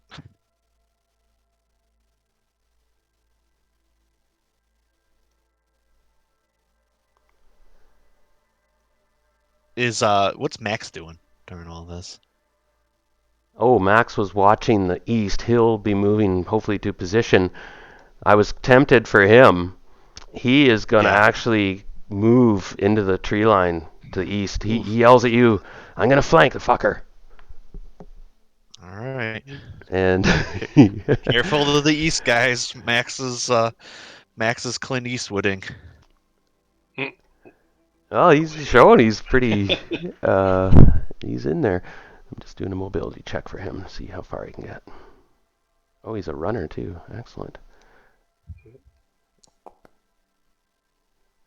What's Max doing during all this? Oh, Max was watching the east. He'll be moving hopefully to position. I was tempted for him. He is gonna Yeah. actually move into the tree line to the east. He yells at you, "I'm gonna flank the fucker." All right. And Careful to the east, guys. Max is Clint Eastwooding. oh, he's showing he's pretty. He's in there. I'm just doing a mobility check for him to see how far he can get. Oh, he's a runner too. Excellent.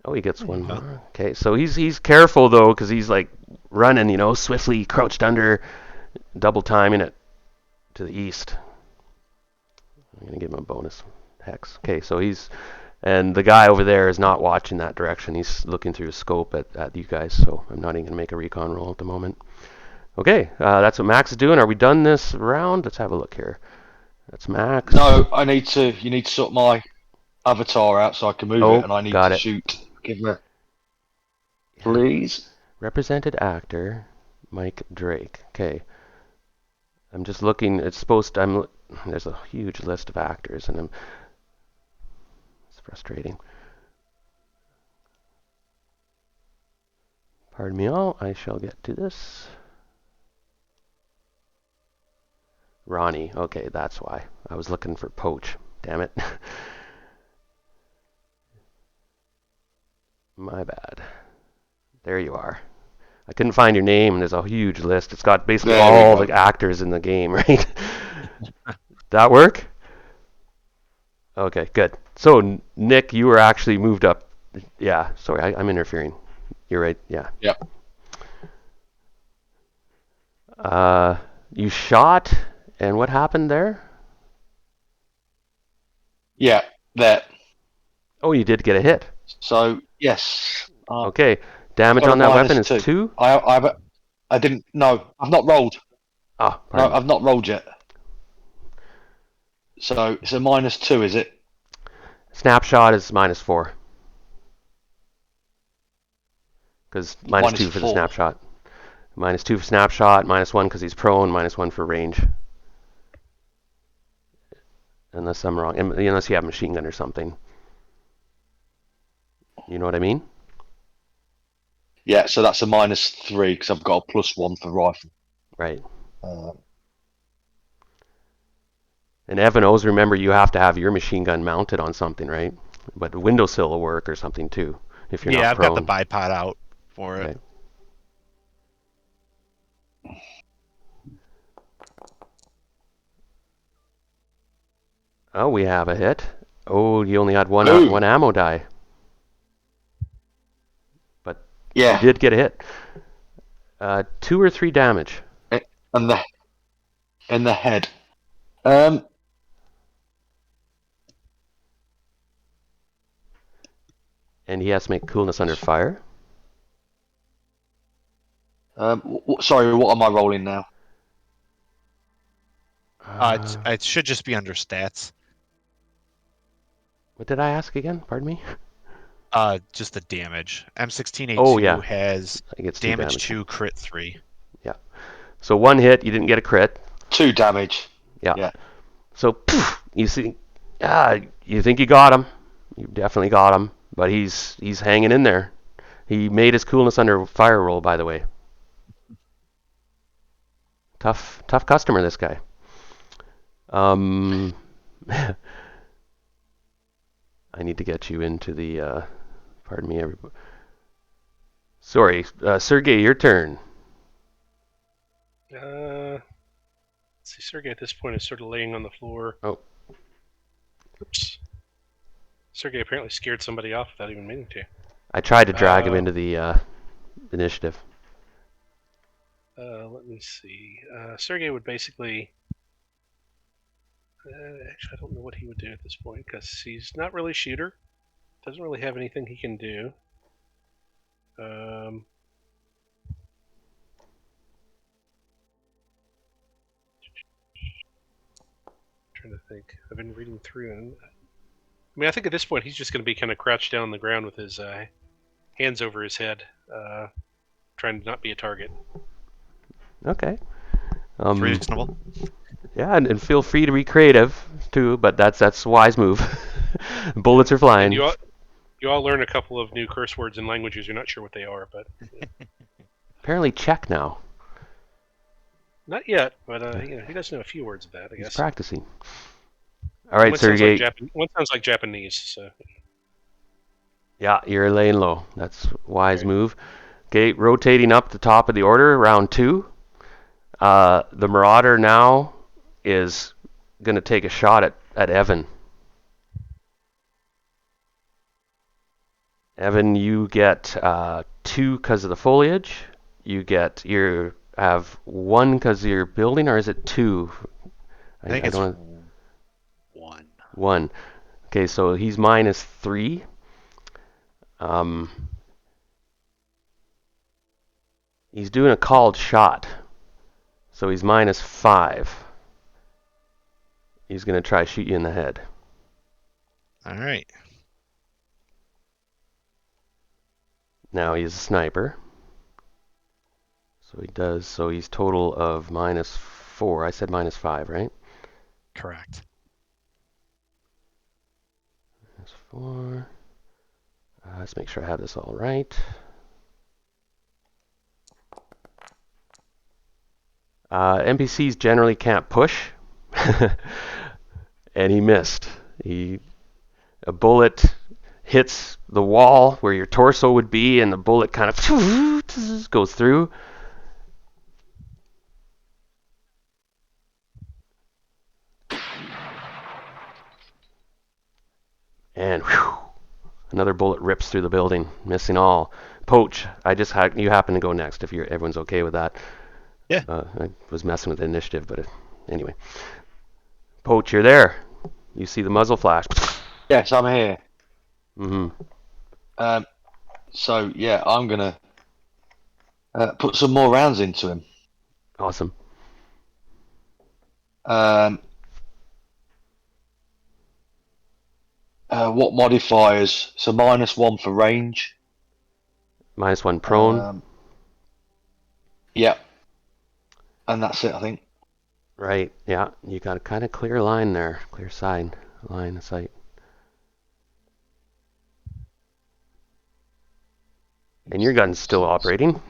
Oh, he gets one more. Okay, so he's careful though, because he's like running, swiftly crouched under, double timing it to the east. I'm gonna give him a bonus hex. Okay, so and the guy over there is not watching that direction. He's looking through his scope at you guys, so I'm not even gonna make a recon roll at the moment. Okay, that's what Max is doing. Are we done this round? Let's have a look here. That's Max. No, you need to sort my avatar out so I can move it, and I need got to it. shoot. Give me, please. Represented actor, Mike Drake. Okay. I'm just looking. It's supposed to. There's a huge list of actors, and it's frustrating. Pardon me all. I shall get to this. Ronnie. Okay, that's why. I was looking for Poach. Damn it. My bad. There you are. I couldn't find your name, and there's a huge list. It's got basically all the actors in the game, right? That work? Okay, good. So, Nick, you were actually moved up. Yeah, sorry, I'm interfering. You're right, yeah. Yep. You shot, and what happened there? Yeah, that. Oh, you did get a hit. So yes. Okay, damage on that weapon is 2. I didn't. No, I've not rolled. Ah, No, I've not rolled yet. So it's a -2, is it? Snapshot is -4. Because -2 for the -4. snapshot. -2 for snapshot, -1 because he's prone, -1 for range. Unless I'm wrong. Unless you have machine gun or something. You know what I mean? Yeah, so that's a -3 because I've got a +1 for rifle. Right. And Evan O's, remember, you have to have your machine gun mounted on something, right? But the windowsill will work or something too, if you're not I've prone. got the bipod out for it. Okay. Oh, we have a hit. Oh, you only had one ammo die. But yeah, you did get a hit. 2 or 3 damage. And in the head. And he has to make coolness under fire. Sorry, what am I rolling now? It should just be under stats. What did I ask again? Pardon me? Just the damage. M16A2 Oh, yeah. has I think it's 2 damage damage. 2, crit 3. So 1 hit, you didn't get a crit. 2 damage. Yeah. Yeah. So you see, you think you got him. You definitely got him, but he's hanging in there. He made his coolness under fire roll, by the way. Tough customer, this guy. I need to get you into the. Pardon me, everybody. Sorry, Sergey, your turn. Let's see, Sergey at this point is sort of laying on the floor. Oh. Oops. Sergey apparently scared somebody off without even meaning to. I tried to drag him into the initiative. Let me see. Sergey would basically. Actually, I don't know what he would do at this point because he's not really a shooter. Doesn't really have anything he can do. Trying to think. I've been reading through, and I mean, I think at this point he's just going to be kind of crouched down on the ground with his hands over his head, trying to not be a target. Okay. It's reasonable. Yeah, and feel free to be creative too, but that's a wise move. Bullets are flying. And you all learn a couple of new curse words and languages. You're not sure what they are, but Apparently Czech now. not yet. But he does know a few words of that, I He's guess. practicing. All right, One Sergey. one sounds like Japanese. So Yeah, you're laying low. That's a wise Right. move. Okay, rotating up the top of the order, round 2. The Marauder now is going to take a shot at Evan. Evan, you get 2 because of the foliage. You have 1 because of your building, or is it 2? I think it's don't 1. 1. Okay, so he's minus 3. He's doing a called shot, so he's minus 5. He's going to try to shoot you in the head. All right. Now he's a sniper. So he does. So he's total of minus 4. I said minus 5, right? Correct. Minus 4. Let's make sure I have this all right. NPCs generally can't push. And he missed. A bullet hits the wall where your torso would be, and the bullet kind of goes through. And another bullet rips through the building, missing all. Poach, you happen to go next if everyone's okay with that. Yeah. I was messing with the initiative, but anyway. Poach, you're there. You see the muzzle flash. Yes, I'm here. Mm-hmm. So yeah, I'm gonna put some more rounds into him. Awesome. What modifiers? So -1 for range. -1 prone. Yeah. And that's it, I think. Right, yeah. You got a kind of clear line there. Clear line of sight. And your gun's still operating.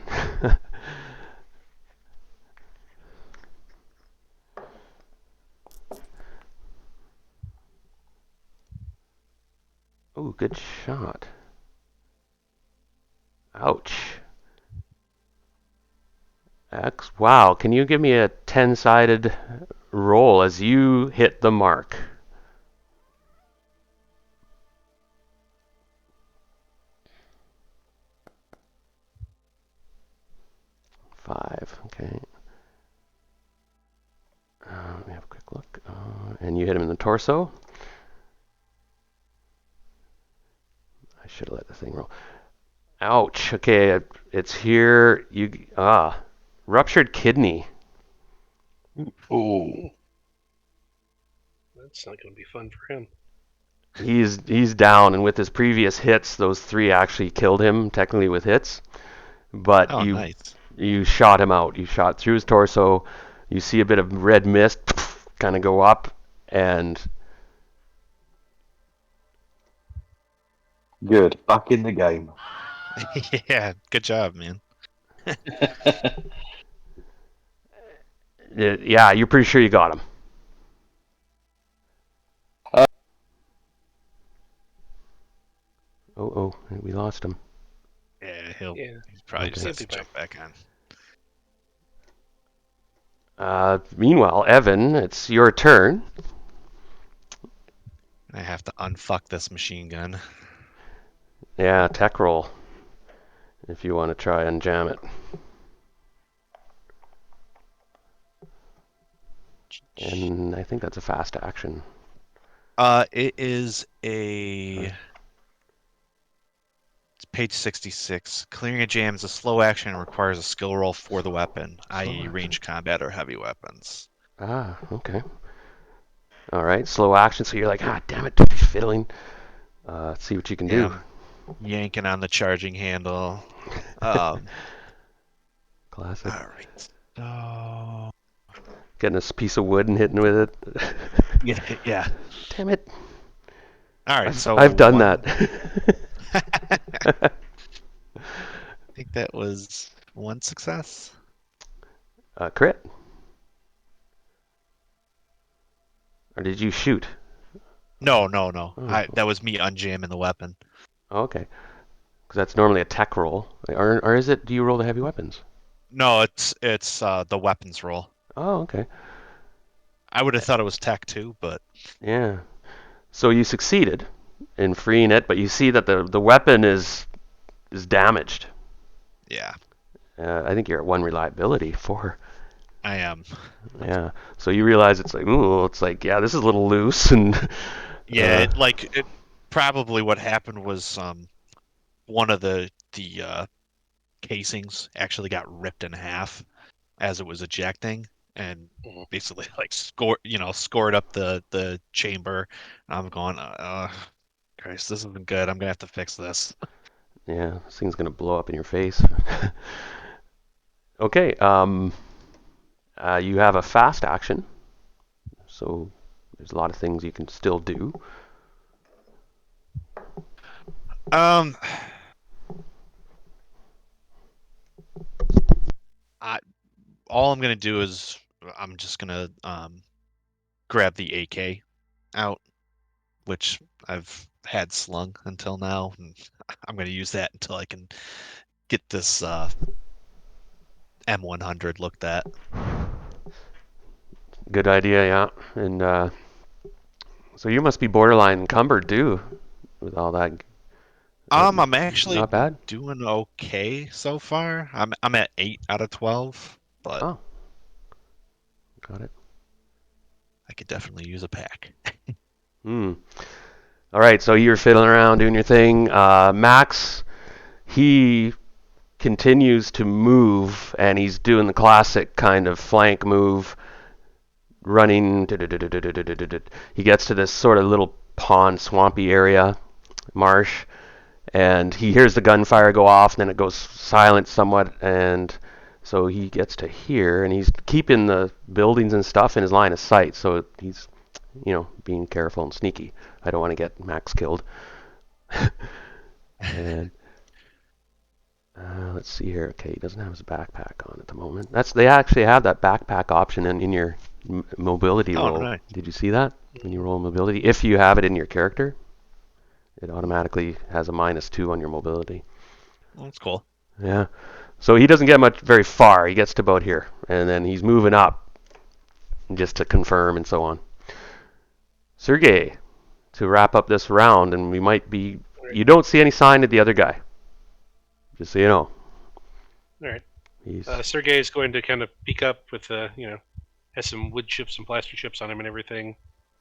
Ooh, good shot. Ouch. Wow, can you give me a 10-sided roll as you hit the mark? Five, okay. Let me have a quick look. And you hit him in the torso. I should have let the thing roll. Ouch. Okay, it's here. Ruptured kidney. Ooh. that's not going to be fun for him. he's down, and with his previous hits, those 3 actually killed him technically with hits. But Oh, you nice. you shot him out. You shot through his torso. You see a bit of red mist kind of go up, and Good. Back in the game. Yeah, good job, man. yeah, you're pretty sure you got him. Oh, we lost him. Yeah, Yeah. he's probably Okay. just has He'll to be jump back on. Meanwhile, Evan, it's your turn. I have to unfuck this machine gun. Yeah, tech roll. If you want to try and jam it. And I think that's a fast action. It is a. It's page 66. Clearing a jam is a slow action and requires a skill roll for the weapon, i.e., action. range combat or heavy weapons. Okay. All right, slow action. So you're like, damn it, he's fiddling. Let's see what you can Yeah, do. I'm yanking on the charging handle. All Classic. right. So. Getting a piece of wood and hitting with it. Yeah. Damn it. All right. So I've done one. that. I think that was one success. Crit. Or did you shoot? No. Oh. That was me unjamming the weapon. Okay. Because that's normally a tech roll. Or is it, do you roll the heavy weapons? No, it's the weapons roll. Oh, okay. I would have thought it was tech too, but Yeah. So you succeeded in freeing it, but you see that the weapon is damaged. yeah, I think you're at 1 reliability. 4. I am. Yeah. So you realize it's like, yeah, this is a little loose, and Yeah, it probably what happened was one of the casings actually got ripped in half as it was ejecting, and Mhm. basically like scored up the chamber. I'm going, Christ, this isn't good. I'm gonna have to fix this. yeah, this thing's gonna blow up in your face. Okay. You have a fast action, so there's a lot of things you can still do. Um, I all I'm gonna do is I'm just gonna grab the AK out, which I've had slung until now, and I'm gonna use that until I can get this M100 looked at. Good idea, yeah. And so you must be borderline encumbered too, with all that. I'm actually Not bad. doing okay so far. I'm at 8 out of 12, but Oh, got it. I could definitely use a pack. Hmm. All right, so you're fiddling around doing your thing. Max, he continues to move, and he's doing the classic kind of flank move, running. He gets to this sort of little pond, swampy area, marsh, and he hears the gunfire go off, and then it goes silent somewhat, and so he gets to here, and he's keeping the buildings and stuff in his line of sight, so he's, being careful and sneaky. I don't want to get Max killed. And let's see here. Okay, he doesn't have his backpack on at the moment. They actually have that backpack option in your mobility Oh, roll. nice. Did you see that when you roll mobility? If you have it in your character, it automatically has a -2 on your mobility. Well, that's cool. Yeah. So he doesn't get very far. He gets to about here, and then he's moving up just to confirm and so on. Sergey, to wrap up this round, and we might be. You don't see any sign of the other guy. Just so you know. All right. He's Sergey is going to kind of peek up with, has some wood chips and plaster chips on him and everything.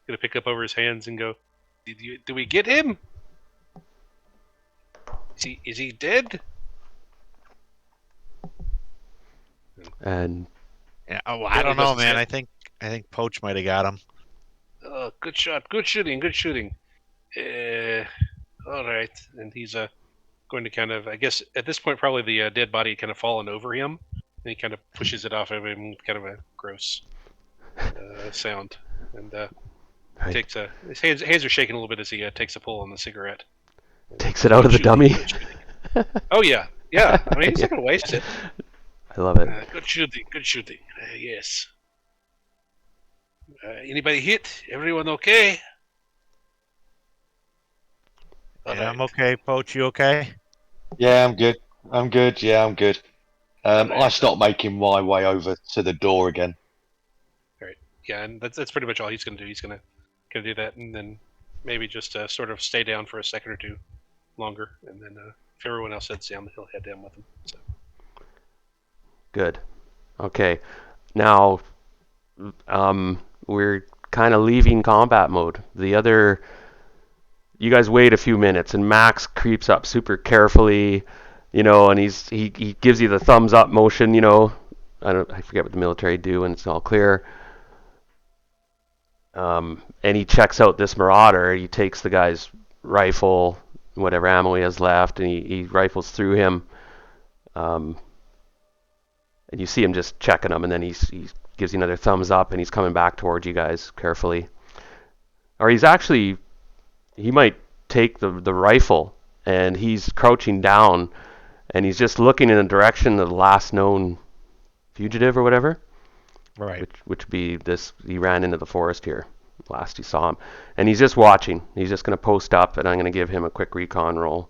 Going to pick up over his hands and go, "Do we get him? Is he dead?" and Yeah. Oh, I Really don't know, doesn't man. say- I think Poach might have got him. Good shot. Good shooting. Good shooting. All right. And he's going to kind of, I guess, at this point, probably the dead body had kind of fallen over him, and he kind of pushes it off of him, kind of a gross sound, and Right. takes a his hands are shaking a little bit as he takes a pull on the cigarette. Takes it out of the dummy. Good shooting. Oh yeah, yeah. I mean, he's not going to waste it. I love it. Good shooting. Good shooting. Yes. Anybody hit? Everyone okay? All Yeah, right. I'm okay. Poach, you okay? Yeah, I'm good. I'm good. Yeah, I'm good. I Alright. start making my way over to the door again. All right. Yeah, and that's pretty much all he's going to do. He's going to do that, and then maybe just sort of stay down for a second or two longer, and then if everyone else heads down, he'll head down with them. So. Good. Okay. Now, we're kind of leaving combat mode. You guys wait a few minutes, and Max creeps up super carefully, and he gives you the thumbs up motion, I forget what the military do when it's all clear. And he checks out this marauder. He takes the guy's rifle, whatever ammo he has left, and he rifles through him. And you see him just checking him, and then he gives you another thumbs up, and he's coming back towards you guys carefully. Or he might take the rifle, and he's crouching down, and he's just looking in the direction of the last known fugitive or whatever. Right. Which would be this. He ran into the forest here last you saw him, and he's just watching. He's just going to post up, and I'm going to give him a quick recon roll,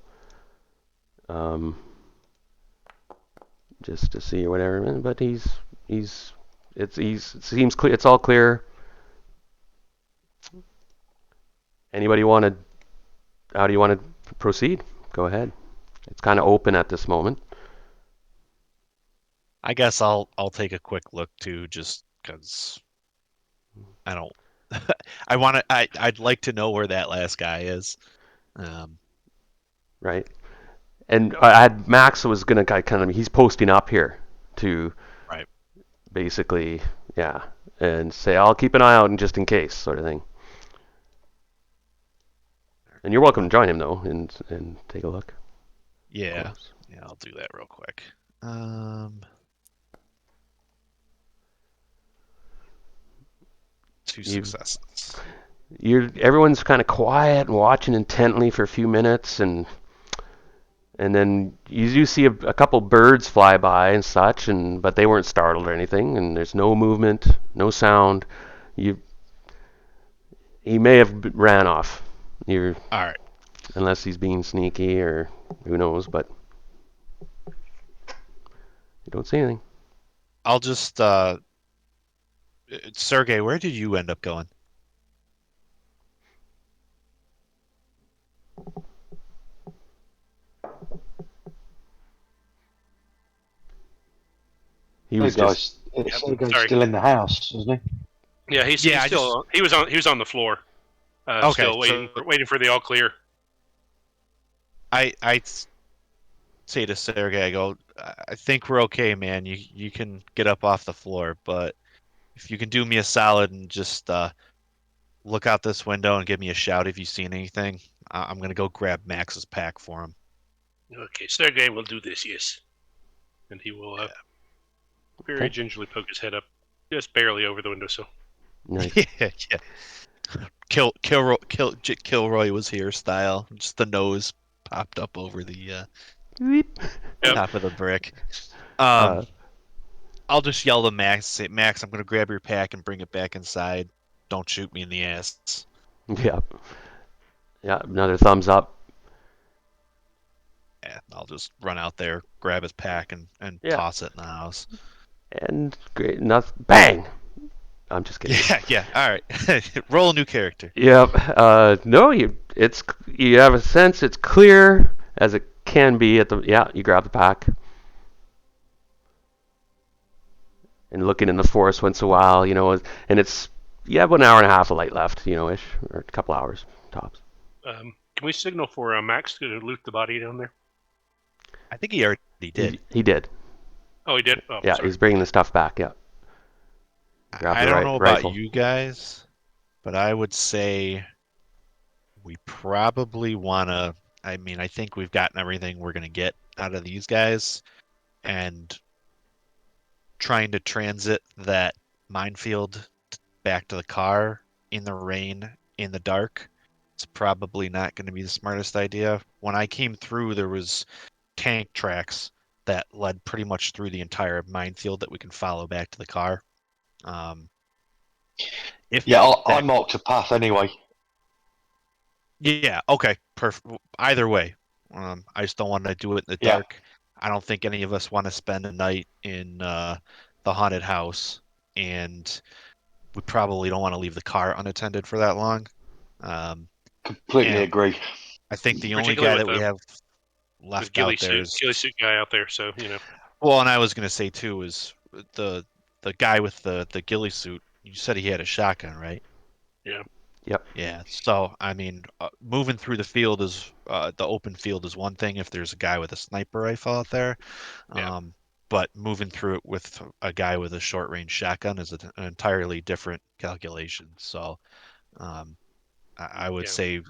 just to see or whatever. But it seems clear. It's all clear. Anybody want to? How do you want to proceed? Go ahead. It's kind of open at this moment. I guess I'll take a quick look too, just because I don't. I'd like to know where that last guy is. Right. And I had Max was gonna kind of he's posting up here to Right. basically and say I'll keep an eye out and just in case sort of thing. And you're welcome to join him though and take a look. Yeah. Yeah, I'll do that real quick. Two successes. Everyone's kind of quiet and watching intently for a few minutes, and then you do see a couple birds fly by and such, but they weren't startled or anything, and there's no movement, no sound. He may have ran off. All right. Unless he's being sneaky or who knows, but you don't see anything. I'll just Sergey, where did you end up going? He was just sorry. Still in the house, isn't he? Yeah, he's still he was on the floor, Okay, still waiting for the all clear. I say to Sergey, I go, I think we're okay, man. You can get up off the floor, but if you can do me a solid and just look out this window and give me a shout if you seen anything, I'm gonna go grab Max's pack for him. Okay, Sergey will do this, yes, and he will very gingerly poke his head up, just barely over the windowsill. nice. Yeah. Kilroy was here style. Just the nose popped up over the top of the brick. I'll just yell to Max, say, Max, I'm gonna grab your pack and bring it back inside. Don't shoot me in the ass. Yeah. Another thumbs up. Yeah, I'll just run out there, grab his pack, and toss it in the house. And great enough. Bang! I'm just kidding. Yeah. All right, roll a new character. Yep. No, you have a sense it's clear as it can be you grab the pack. And looking in the forest once in a while, and it's you have 1 hour and a half of light left, ish, or a couple hours tops. Can we signal for Max to loot the body down there? I think he already did. He did. Oh, he did? Oh, Yeah, sorry. he's bringing the stuff back, yeah. I don't know about you guys, but I would say we probably want to. I mean, I think we've gotten everything we're going to get out of these guys, and trying to transit that minefield back to the car in the rain, in the dark, it's probably not going to be the smartest idea. When I came through, there was tank tracks that led pretty much through the entire minefield that we can follow back to the car. If Yeah, I that, marked a path anyway. yeah, okay, perfect. Either way, I just don't want to do it in the Yeah. dark. I don't think any of us want to spend a night in the haunted house, and we probably don't want to leave the car unattended for that long. Completely And agree. I think the only Particularly guy with that we have with left out there is ghillie suit guy out there. So well, and I was gonna say too is the guy with the ghillie suit. You said he had a shotgun, right? yeah, Yep. Yeah. So I mean, moving through the field is the open field is one thing if there's a guy with a sniper rifle out there. Yeah. But moving through it with a guy with a short range shotgun is an entirely different calculation. So um, I would yeah, say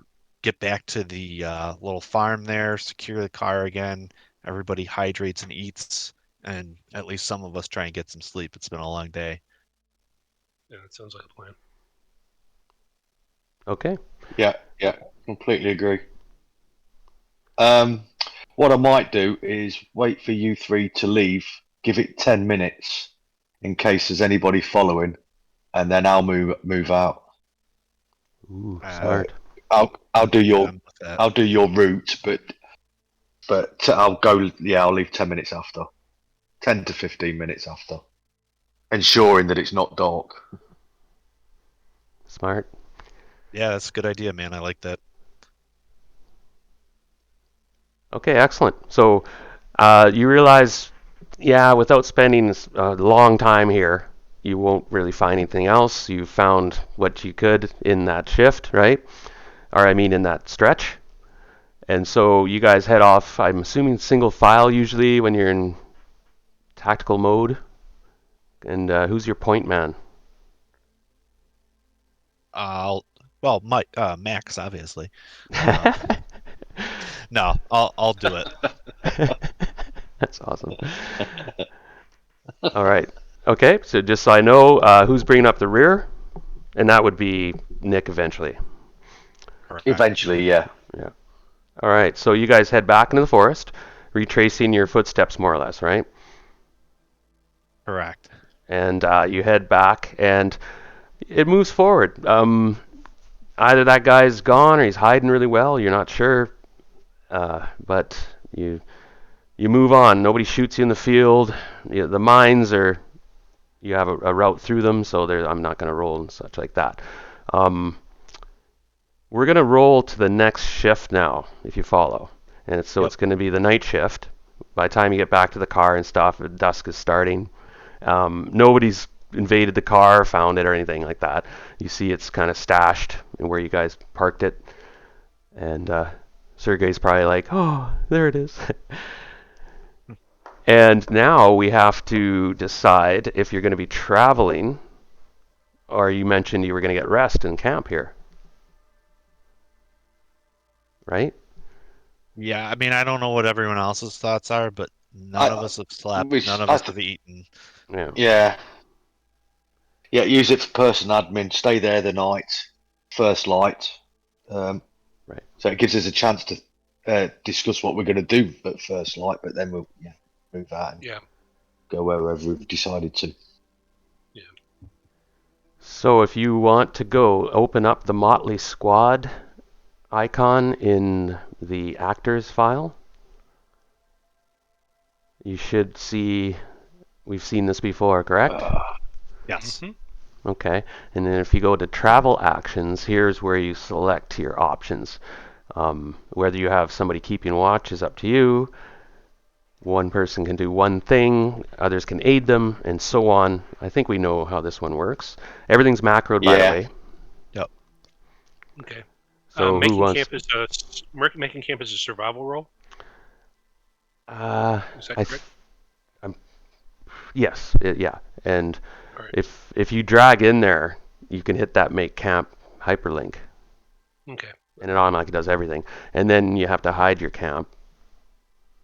get back to the little farm there, secure the car again. Everybody hydrates and eats, and at least some of us try and get some sleep. It's been a long day. yeah. That sounds like a plan. Okay. Yeah, completely agree. What I might do is wait for you three to leave, give it 10 minutes in case there's anybody following, and then I'll move out. Ooh, Uh, smart. I'll do your I'm with that. I'll do your route, but I'll go. Yeah, I'll leave 10 minutes after, 10 to 15 minutes after, ensuring that it's not dark. Smart. Yeah, that's a good idea, man. I like that. Okay, excellent. So you realize, yeah, without spending a long time here, you won't really find anything else. You found what you could in that shift, right? Or I mean in that stretch. And so you guys head off, I'm assuming single file usually when you're in tactical mode. And who's your point man? I'll well, Max, obviously. Um, no, I'll do it. That's awesome. All right. Okay, so just so I know, who's bringing up the rear? And that would be Nick eventually. Correct. Eventually, yeah. Yeah. All right, so you guys head back into the forest, retracing your footsteps more or less, right? Correct. And you head back, and it moves forward. Either that guy's gone or he's hiding really well. You're not sure, but you move on. Nobody shoots you in the field. The mines are you have a route through them, so I'm not going to roll and such like that. We're going to roll to the next shift now, if you follow. And so it's going to be the night shift. By the time you get back to the car and stuff, dusk is starting. Nobody's invaded the car, found it, or anything like that. You see it's kind of stashed in where you guys parked it. And Sergey's probably like, oh, there it is. And now we have to decide if you're going to be traveling, or you mentioned you were going to get rest and camp here. Right? Yeah, I mean, I don't know what everyone else's thoughts are, but none of us have slept. None of us have eaten. Yeah. Yeah, use it for person admin. Stay there the night, first light. Right. So it gives us a chance to discuss what we're going to do at first light, but then we'll move out and Yeah, go wherever we've decided to. yeah. So if you want to go, open up the Motley Squad icon in the actors file. You should see, we've seen this before, correct? Yes. Mhm. Okay, and then if you go to travel actions, here's where you select your options. Whether you have somebody keeping watch is up to you. One person can do one thing, others can aid them, and so on. I think we know how this one works. Everything's macroed, by the Yeah. way. Yep. Okay. So who wants? Making camp is a survival role. Uh, Is that I correct? yes, yeah. And All right. if you drag in there, you can hit that make camp hyperlink. Okay. and it automatically does everything. And then you have to hide your camp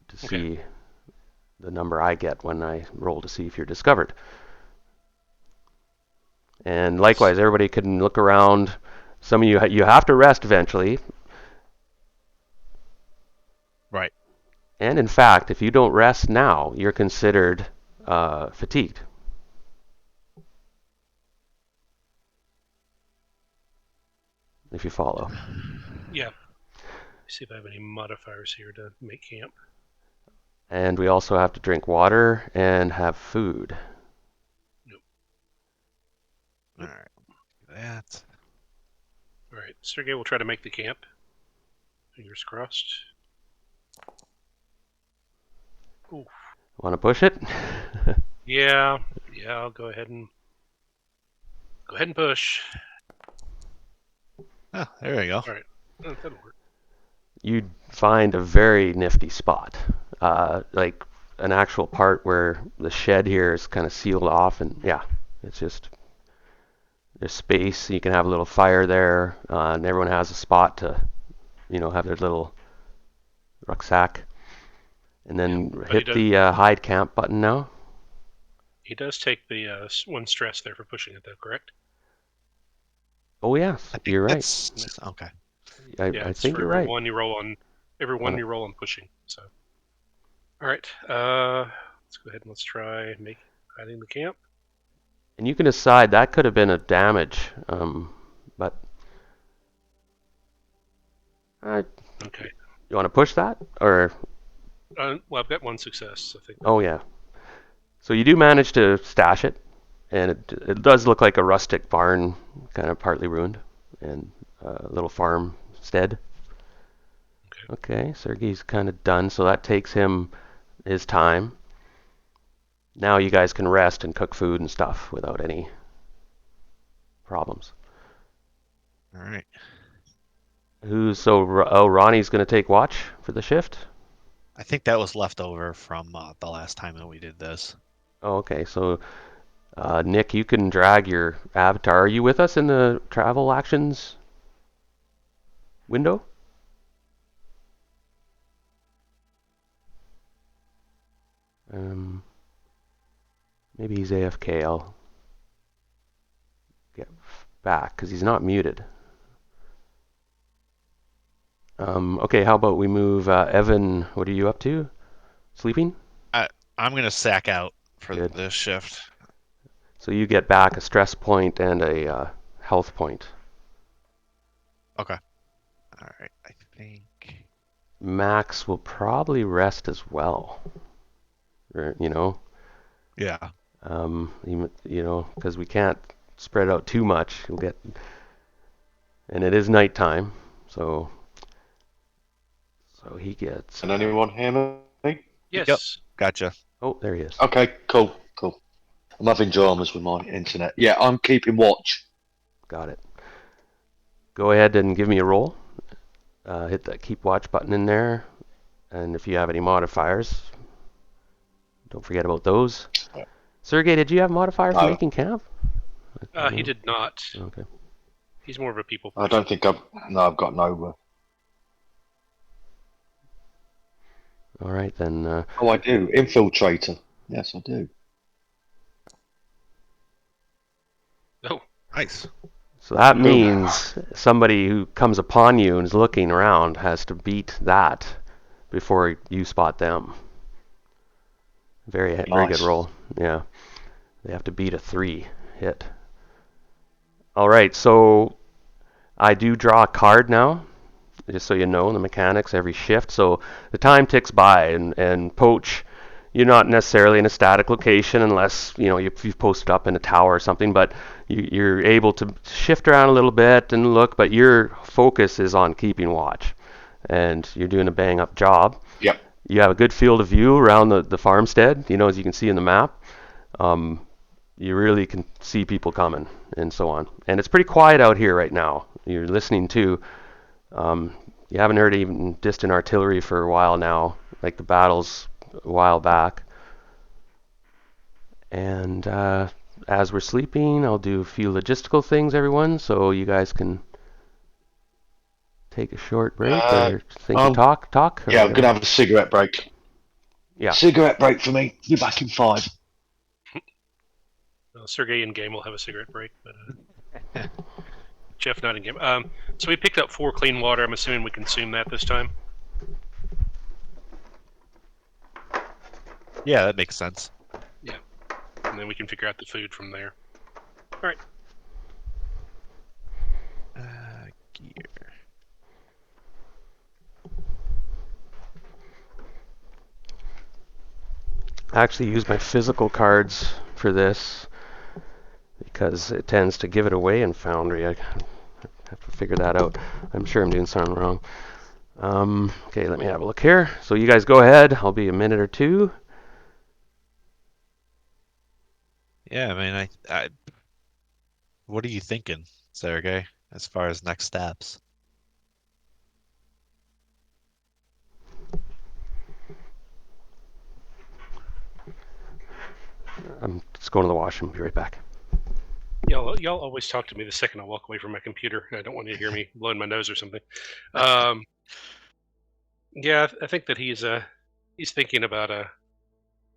to see the number I get when I roll to see if you're discovered. And likewise, everybody can look around. Some of you have to rest eventually. Right. And in fact, if you don't rest now, you're considered fatigued. If you follow. Yeah. See if I have any modifiers here to make camp. And we also have to drink water and have food. All right. That. All right, Sergey will try to make the camp. Fingers crossed. Ooh. Want to push it? Yeah, I'll go ahead and push. Oh, there we go. All right, that'll work. You'd find a very nifty spot, like an actual part where the shed here is kind of sealed off, and yeah, it's just there's space. You can have a little fire there, and everyone has a spot to, have their little rucksack, and then hit the hide camp button now. He does take the 1 stress there for pushing it, though, correct? Oh yes, you're right. Okay. I think you're right. Every one you roll on pushing. So, all right. Let's go ahead and let's try hiding the camp. And you can decide that could have been a damage, but okay. You want to push that, or? Well, I've got 1 success, I think. Oh yeah. So you do manage to stash it, and it does look like a rustic barn, kind of partly ruined, and a little farmstead. Okay, Sergey's kind of done, so that takes him his time. Now you guys can rest and cook food and stuff without any problems. All right. Ronnie's going to take watch for the shift? I think that was left over from the last time that we did this. Oh, okay. So, Nick, you can drag your avatar. Are you with us in the travel actions window? Maybe he's AFK. I'll get back because he's not muted. Okay, how about we move Evan? What are you up to? Sleeping? I'm gonna sack out for Good. this shift. So you get back a stress point and a health point. Okay. All right. I think Max will probably rest as well. Yeah. Because we can't spread out too much. And it is nighttime, so he gets. Can anyone hear me? Yes. Yep. Gotcha. Oh, there he is. Okay, cool. I'm having dramas with my internet. Yeah, I'm keeping watch. Got it. Go ahead and give me a roll. Hit that keep watch button in there, and if you have any modifiers, don't forget about those. Sergey, did you have modifiers for making camp? He did not. Okay. He's more of a people person. I don't think I've got no. All right then. Oh, I do. Infiltrator. Yes, I do. Oh, Nice. So that means somebody who comes upon you and is looking around has to beat that before you spot them. Very good roll. Yeah. They have to beat a 3 hit. All right, so I do draw a card now, just so you know the mechanics every shift. So the time ticks by, and Poach, you're not necessarily in a static location unless you've posted up in a tower or something, but you're able to shift around a little bit and look, but your focus is on keeping watch, and you're doing a bang up job. Yep. You have a good field of view around the farmstead, as you can see in the map. You really can see people coming and so on. And it's pretty quiet out here right now. You're listening to, you haven't heard even distant artillery for a while now, like the battles a while back. And as we're sleeping, I'll do a few logistical things, everyone, so you guys can take a short break Uh, or think um, talk? Or yeah, I'm whatever? gonna have a cigarette break. Yeah. Cigarette break for me. Be back in 5. Well, Sergey in game will have a cigarette break, but Jeff not in game. So we picked up 4 clean water. I'm assuming we consume that this time. Yeah, that makes sense. And then we can figure out the food from there. All right. Gear. I actually use my physical cards for this because it tends to give it away in Foundry. I have to figure that out. I'm sure I'm doing something wrong. Okay, let me have a look here. So you guys go ahead. I'll be a minute or two. Yeah, I mean, what are you thinking, Sergey, as far as next steps? I'm just going to the washroom. Be right back. Y'all always talk to me the second I walk away from my computer. I don't want you to hear me blowing my nose or something. Yeah, I think that he's thinking about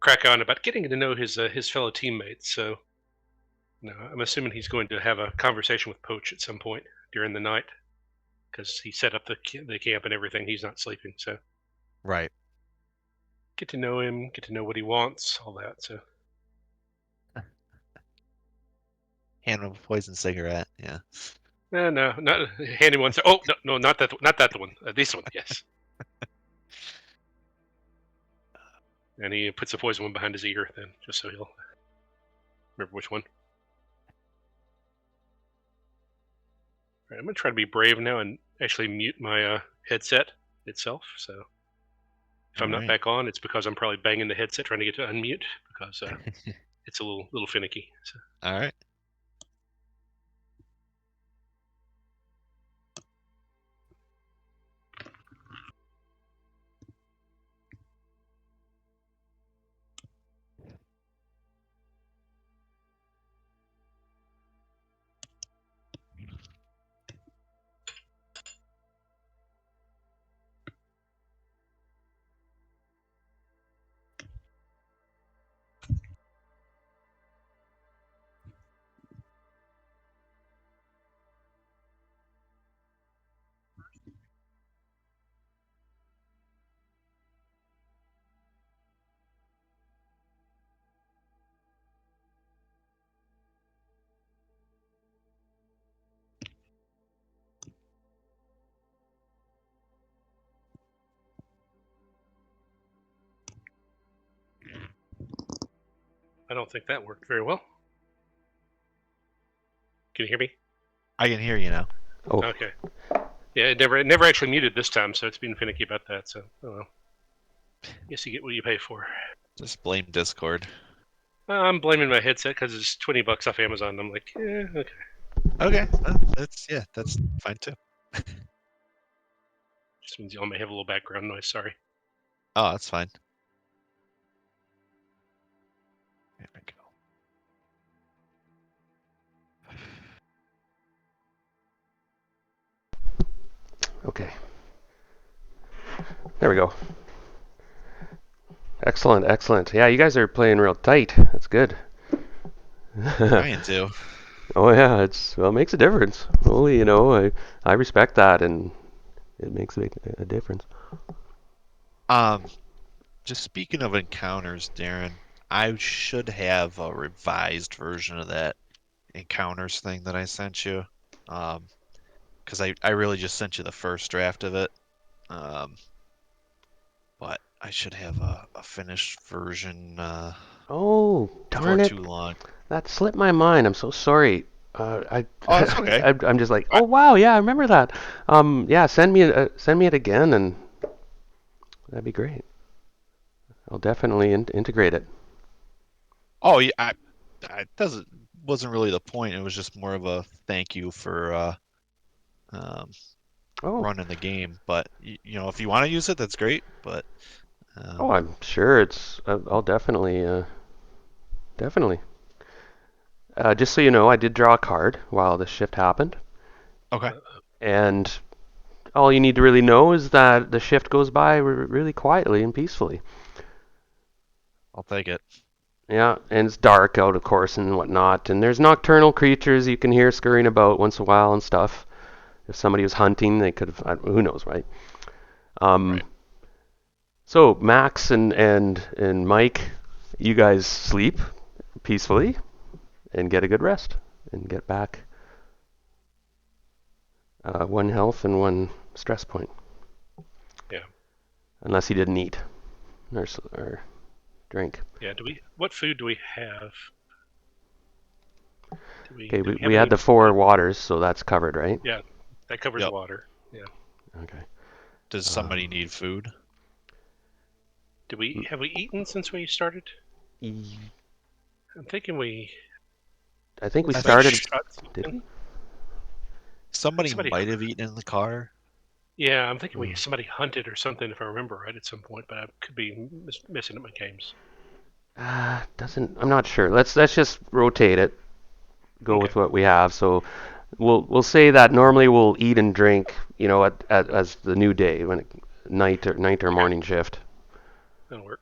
crack on about getting to know his fellow teammates. So, I'm assuming he's going to have a conversation with Poach at some point during the night because he set up the camp and everything. He's not sleeping, so Right. get to know him, get to know what he wants, all that. So, Hand him a poison cigarette. Yeah. no, not hand him one. Oh, no, not that one. This one, yes. And he puts the poison one behind his ear, then, just so he'll remember which one. All right, I'm gonna try to be brave now and actually mute my headset itself. So if I'm not Alright. back on, it's because I'm probably banging the headset trying to get to unmute because it's a little finicky. So. All right. I don't think that worked very well. Can you hear me? I can hear you now. Oh, Okay. Yeah, it never actually muted this time, so it's been finicky about that. So, oh well. Guess you get what you pay for. Just blame Discord. I'm blaming my headset because it's $20 off Amazon. I'm like, yeah, okay. Okay. That's fine too. Just means y'all may have a little background noise. Sorry. Oh, that's fine. There we go. okay. There we go. Excellent. Yeah, you guys are playing real tight. That's good. Trying to. Oh yeah, it makes a difference. Only I respect that, and it makes a difference. Just speaking of encounters, Darren, I should have a revised version of that encounters thing that I sent you. Because I really just sent you the first draft of it. But I should have a finished version Oh, before darn it! too long. That slipped my mind. I'm so sorry. Oh, that's okay. I'm just like, oh wow, yeah, I remember that. Yeah, send me it again, and that'd be great. I'll definitely integrate it. Oh yeah, I wasn't really the point. It was just more of a thank you for um, Oh, running the game. But if you want to use it, that's great. But oh, I'm sure it's. I'll definitely. Just so you know, I did draw a card while the shift happened, okay. and all you need to really know is that the shift goes by really quietly and peacefully. I'll take it. Yeah, and it's dark out, of course, and whatnot. And there's nocturnal creatures you can hear scurrying about once in a while and stuff. If somebody was hunting, they could have. Who knows, right? Right. So Max and Mike, you guys sleep peacefully and get a good rest and get back one health and one stress point. Yeah. Unless he didn't eat or drink. Yeah. What food do we have? Okay, do we have had any? the 4 waters, so that's covered, right? Yeah, that covers Yep. water. Yeah. Okay. Does somebody need food? Have we eaten since we started? E- I'm thinking we. I think we I think started. shot Did something. Somebody Somebody- might have eaten in the car. Yeah, I'm thinking somebody hunted or something, if I remember right, at some point. But I could be missing at my games. Doesn't. I'm not sure. Let's just rotate it. Go with Okay. what we have. So we'll say that normally we'll eat and drink, as the new day when night or morning shift. That'll work.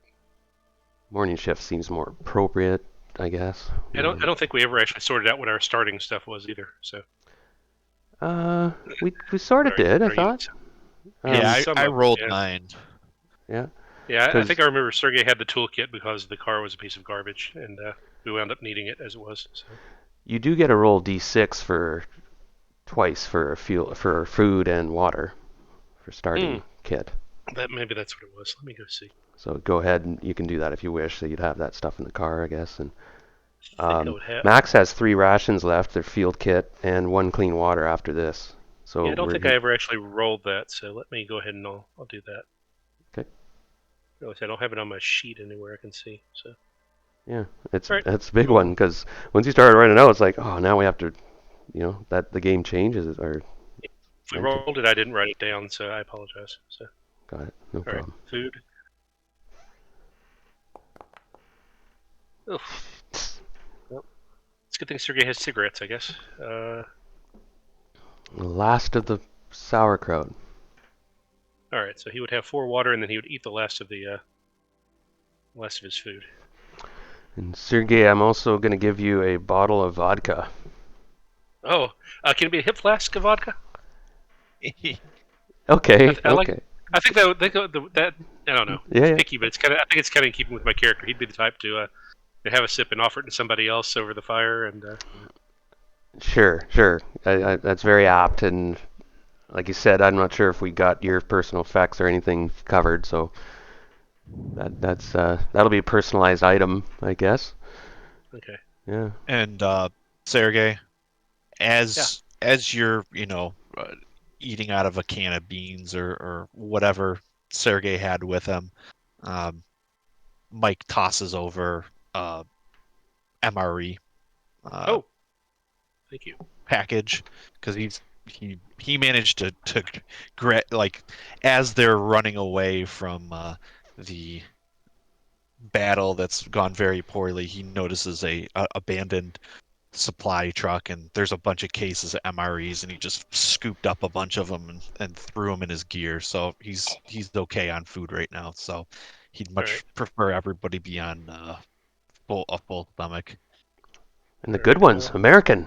Morning shift seems more appropriate, I guess. I don't think we ever actually sorted out what our starting stuff was either. So. We sort of Our- did, I our thought. units. Yeah, some I of them, rolled yeah. 9. Yeah. Yeah, I 'Cause- think I remember Sergey had the toolkit because the car was a piece of garbage, and we wound up needing it as it was. So. You do get a roll d6 for twice for fuel for food and water for starting kit. Maybe that's what it was. Let me go see. So go ahead and you can do that if you wish. So you'd have that stuff in the car, I guess. And I think I would have. Max has 3 rations left, their field kit, and 1 clean water after this. So Yeah, I don't think I ever actually rolled that, so let me go ahead and I'll do that. Okay. Realize I don't have it on my sheet anywhere I can see. So Yeah, it's Right. that's a big one because once you start writing it out, it's like, oh, now we have to, that the game changes or if we Right. rolled it, I didn't write it down, so I apologize. So got it, no all right, problem. food. Oof. Well, it's a good thing Sergey has cigarettes, I guess. The last of the sauerkraut. All right, so he would have 4 water, and then he would eat the last of his food. And Sergey, I'm also going to give you a bottle of vodka. Oh, can it be a hip flask of vodka? Okay, I like- okay. I think that I don't know. Yeah, It's yeah. picky, but I think it's kind of in keeping with my character. He'd be the type to have a sip and offer it to somebody else over the fire, and Sure. That's very apt, and like you said, I'm not sure if we got your personal effects or anything covered, so that'll be a personalized item, I guess. okay. Yeah. And Sergey, as you're, eating out of a can of beans or whatever Sergey had with him, Mike tosses over MRE Oh, thank you. package because he managed to like as they're running away from the battle that's gone very poorly, he notices a abandoned supply truck and there's a bunch of cases of MREs and he just scooped up a bunch of them and threw them in his gear. So he's okay on food right now. So he'd much Alright. prefer everybody be on a full stomach. And the All good right, ones, well- American.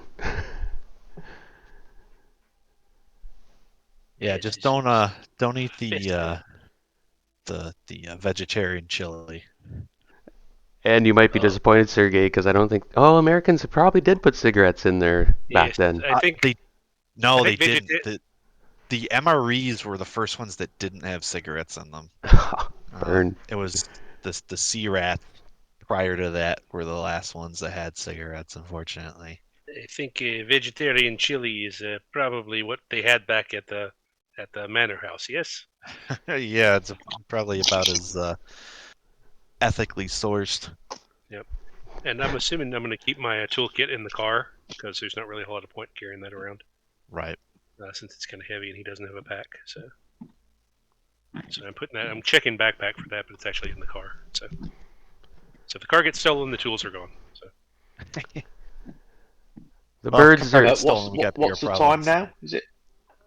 Yeah, Yes, just it's- don't eat Yes. the vegetarian chili. And you might be Oh. disappointed, Sergey, because I don't think. Oh, Americans probably did put cigarettes in there back Yes, then. I think they think they didn't. did. The MREs were the first ones that didn't have cigarettes in them. Burn. It was the sea rat prior to that were the last ones that had cigarettes, unfortunately. I think vegetarian chili is probably what they had back at the manor house. Yes. Yeah, it's probably about as ethically sourced. And I'm assuming I'm going to keep my toolkit in the car because there's not really a whole lot of point carrying that around Right. since it's kind of heavy and he doesn't have a pack. So I'm putting that. I'm checking backpack for that, but it's actually in the car. So if the car gets stolen, the tools are gone. So The Well, birds compared are. to stolen, we got bigger what's the time problems. now? Is it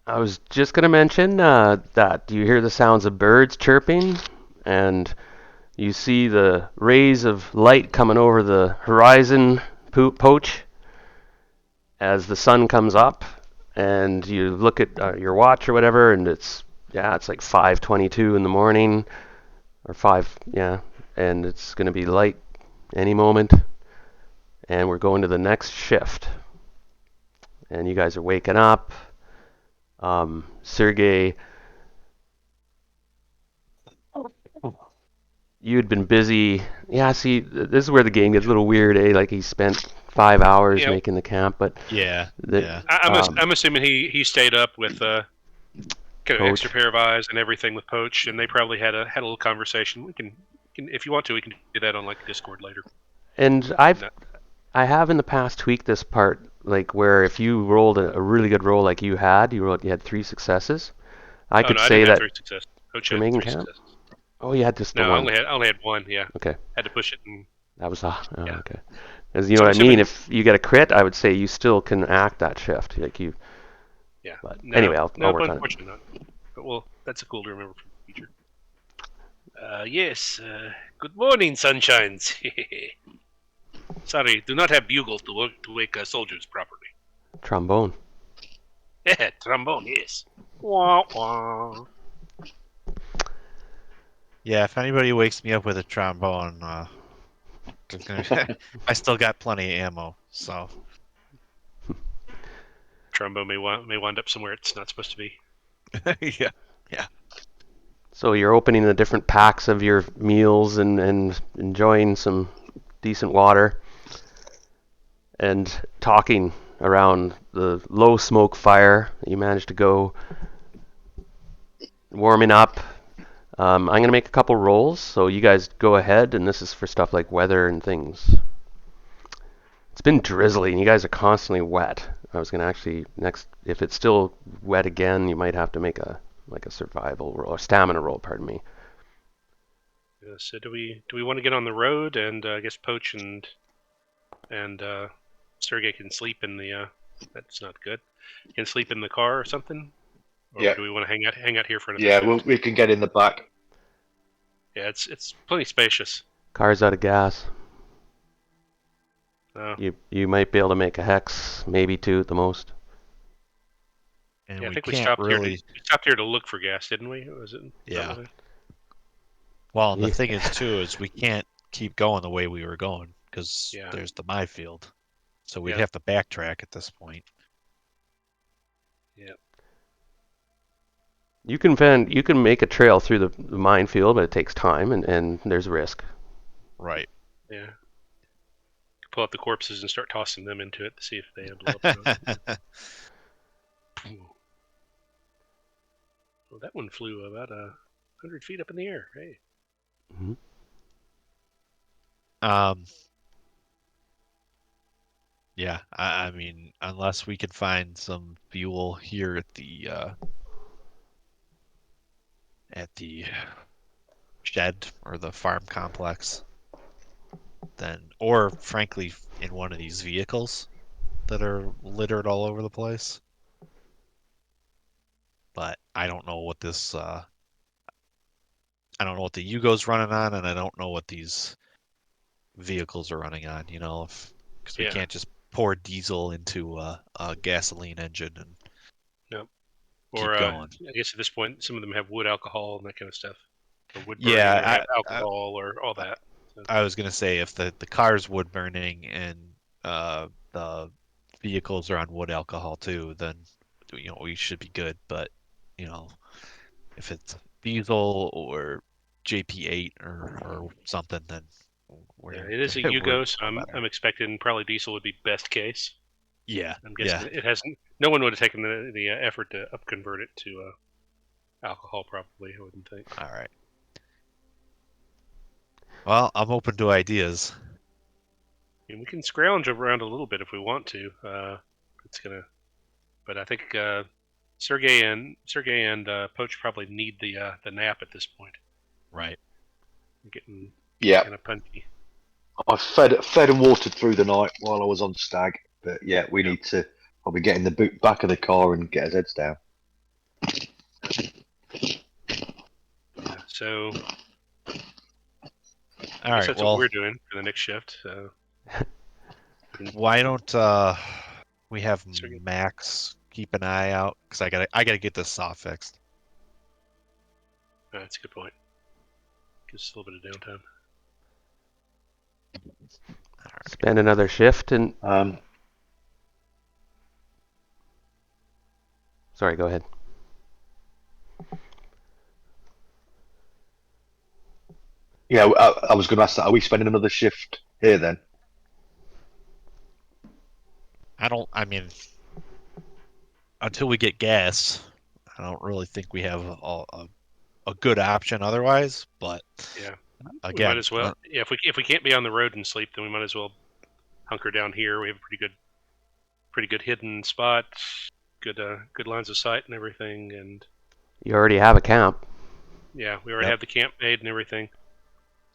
I was just gonna mention that you hear the sounds of birds chirping, and you see the rays of light coming over the horizon, Poach, as the sun comes up, and you look at your watch or whatever, and it's like 5:22 in the morning, or and it's gonna be light any moment, and we're going to the next shift, and you guys are waking up. Sergey, you had been busy. Yeah, see, this is where the game gets a little weird, eh? Like he spent 5 hours Yeah. making the camp, but Yeah. I'm assuming he stayed up with kind of Poach. extra pair of eyes and everything with Poach, and they probably had a little conversation. We can if you want to, we can do that on like Discord later. And I have in the past tweaked this part, like where if you rolled a really good roll like you had, you had 3 successes. I could No, I say didn't have that 3 successes. Coach for had making 3 camp. successes. Oh, you had just the No, one. I only had 1. Yeah. Okay, Had to push it. And, that was Yeah. okay. As you know So what I mean. assuming- If you get a crit, I would say you still can act that shift. Like you. yeah. But No, anyway, I'll work on it. unfortunately not. But well, that's cool to remember from the future. Yes. Good morning, sunshines. Sorry, do not have bugles to wake soldiers properly. Trombone. Trombone, yes. Wah, wah. Yeah, if anybody wakes me up with a trombone, I still got plenty of ammo. So Trombone may wind up somewhere it's not supposed to be. yeah. So you're opening the different packs of your meals and enjoying some decent water and talking around the low smoke fire. You managed to go warming up. I'm going to make a couple rolls, so you guys go ahead, and this is for stuff like weather and things. It's been drizzly, and you guys are constantly wet. I was going to actually, if it's still wet again, you might have to make a survival roll, or stamina roll, pardon me. So do we want to get on the road and I guess Poach and Sergey can sleep in the that's not good. Can sleep in the car or something? Or Yeah. do we want to hang out here for another Yeah, shift? we can get in the back. Yeah, it's plenty spacious. Car's out of gas. Oh. You might be able to make a hex, maybe 2 at the most. And Yeah, I we think we can't stopped really. here. We stopped here to look for gas, didn't we? Was it? Yeah. That? Well, and the Yeah. thing is too is we can't keep going the way we were going because Yeah. there's the minefield, so we'd Yeah. have to backtrack at this point. Yeah. You can make a trail through the minefield, but it takes time and there's risk. Right. Yeah. Pull out the corpses and start tossing them into it to see if they blow up. Or not. Well, that one flew about 100 feet up in the air. Hey. Mm-hmm. Yeah, I mean, unless we could find some fuel here at the shed or the farm complex, then, or frankly, in one of these vehicles that are littered all over the place. But I don't know what this. I don't know what the Yugo's running on, and I don't know what these vehicles are running on. You know, because we Yeah. can't just pour diesel into a gasoline engine and keep Or going. I guess at this point, some of them have wood alcohol and that kind of stuff. Or wood burning Yeah, or have alcohol or all that. So, I was gonna say if the car's wood burning and the vehicles are on wood alcohol too, then we should be good. But if it's diesel or JP8 or something, then yeah, it is a we're Yugo, so better. I'm expecting probably diesel would be best case. Yeah, I'm guessing it hasn't. No one would have taken the effort to upconvert it to alcohol. Probably, I wouldn't think. All right. Well, I'm open to ideas. I mean, we can scrounge around a little bit if we want to. But I think Sergey and Poach probably need the nap at this point. Right. They're getting Yeah, kind of punchy. I fed and watered through the night while I was on stag. But yeah, we need to probably get in the back of the car and get our heads down. So All I guess right. that's what Well, we're doing for the next shift. So why don't we have So we can- Max keep an eye out? Because I gotta get this saw fixed. that's a good point. Gives us a little bit of downtime. All right. Spend another shift and. Sorry, go ahead. Yeah, I was going to ask that. Are we spending another shift here then? I mean, until we get gas, I don't really think we have a good option otherwise. But Yeah, we might again, as well. Yeah, if we can't be on the road and sleep, then we might as well hunker down here. We have a pretty good hidden spot, good lines of sight and everything. And You already have a camp. yeah, we already Yep. have the camp made and everything.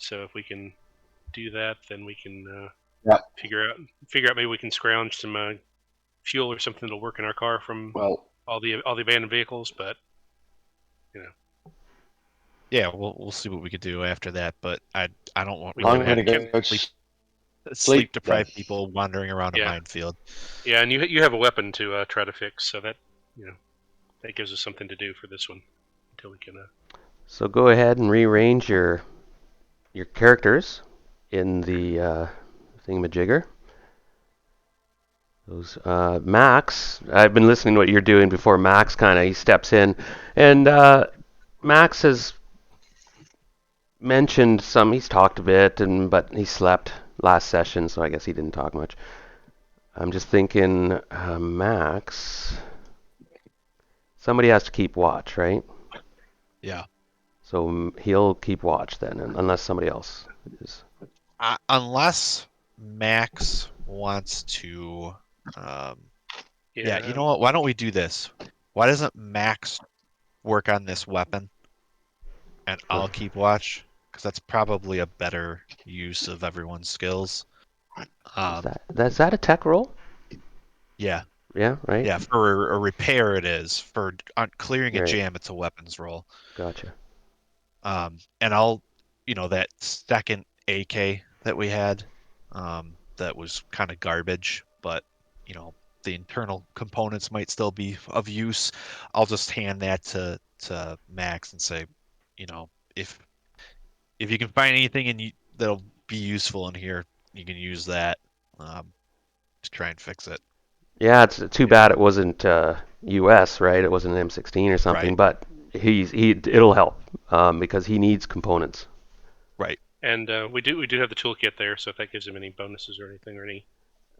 So if we can do that, then we can Yeah. figure out maybe we can scrounge some fuel or something to work in our car from Well, all the abandoned vehicles. But yeah, we'll see what we could do after that. But I don't want we really I'm can want going to can go sleep sleep then. deprived people wandering around a Yeah. minefield. yeah, and you have a weapon to try to fix, so that that gives us something to do for this one until we can. So go ahead and rearrange your characters in the thingamajigger. Those Max, I've been listening to what you're doing before. Max he steps in, and Max has mentioned some. He's talked a bit, but he slept last session, so I guess he didn't talk much. I'm just thinking, Max. Somebody has to keep watch, right? Yeah. So he'll keep watch then, unless somebody else is. Unless Max wants to. Yeah, you know what? Why don't we do this? Why doesn't Max work on this weapon and I'll keep watch? Because that's probably a better use of everyone's skills. Is that a tech roll? Yeah, Yeah, right? yeah. For a repair, it is. For clearing a Right. jam, it's a weapons roll. Gotcha. And I'll, that second AK that we had, that was kind of garbage, but the internal components might still be of use. I'll just hand that to Max and say, if you can find anything that'll be useful in here, you can use that to try and fix it. Yeah, it's too bad it wasn't US, right? It wasn't an M16 or something, Right. but it'll help because he needs components. Right. And we do have the toolkit there, so if that gives him any bonuses or anything or any.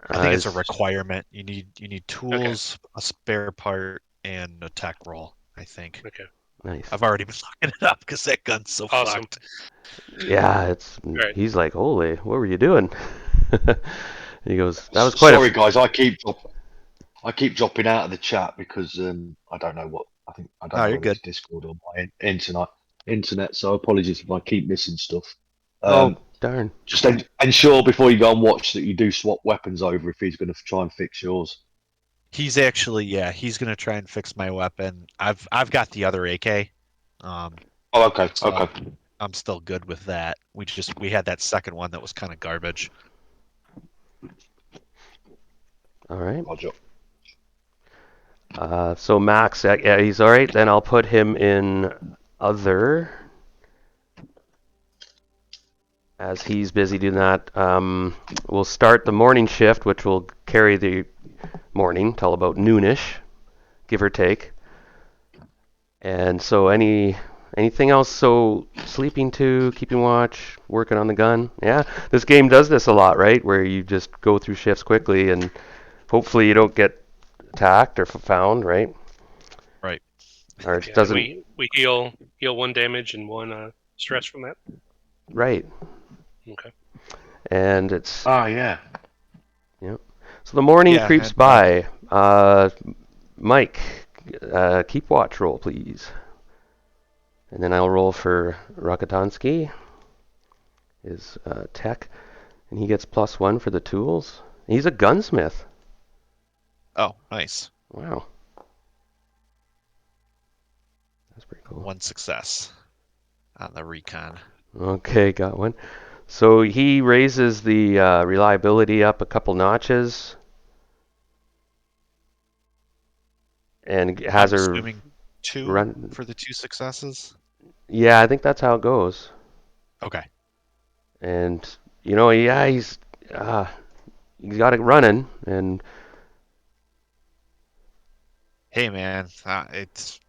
I think it's a requirement. You need tools, Okay. a spare part, and a tech roll, I think. Okay. Nice. I've already been looking it up because that gun's so Awesome. fucked. Yeah, Right. he's like, holy, what were you doing? He goes, that was quite Sorry, guys. I keep dropping out of the chat because I don't know what I don't No, know you're whether it's good. Discord or my internet. So apologies if I keep missing stuff. Oh, darn. Just ensure before you go and watch that you do swap weapons over if he's going to try and fix yours. He's gonna try and fix my weapon. I've got the other AK. Oh, okay, So okay. I'm still good with that. We had that second one that was kind of garbage. All right. Roger. So Max, yeah, he's all right. Then I'll put him in other, as he's busy doing that. We'll start the morning shift, which will carry the morning till about noonish, give or take. And so anything else? So sleeping too, keeping watch, working on the gun. Yeah, this game does this a lot, right? Where you just go through shifts quickly and hopefully you don't get attacked or found, right? Right. Or it Yeah, doesn't. we heal one damage and one stress from that. Right. Okay. And it's Ah, yeah. so the morning Yeah, creeps and, by. Mike, keep watch roll, please. And then I'll roll for Rakatansky, his tech, and he gets +1 for the tools. He's a gunsmith. Oh, nice. Wow. That's pretty cool. One success. on the recon. Okay, got one. So he raises the reliability up a couple notches and has I'm her assuming 2 run. for the 2 successes. Yeah, I think that's how it goes. Okay. And yeah, he's got it running, and Hey man, it's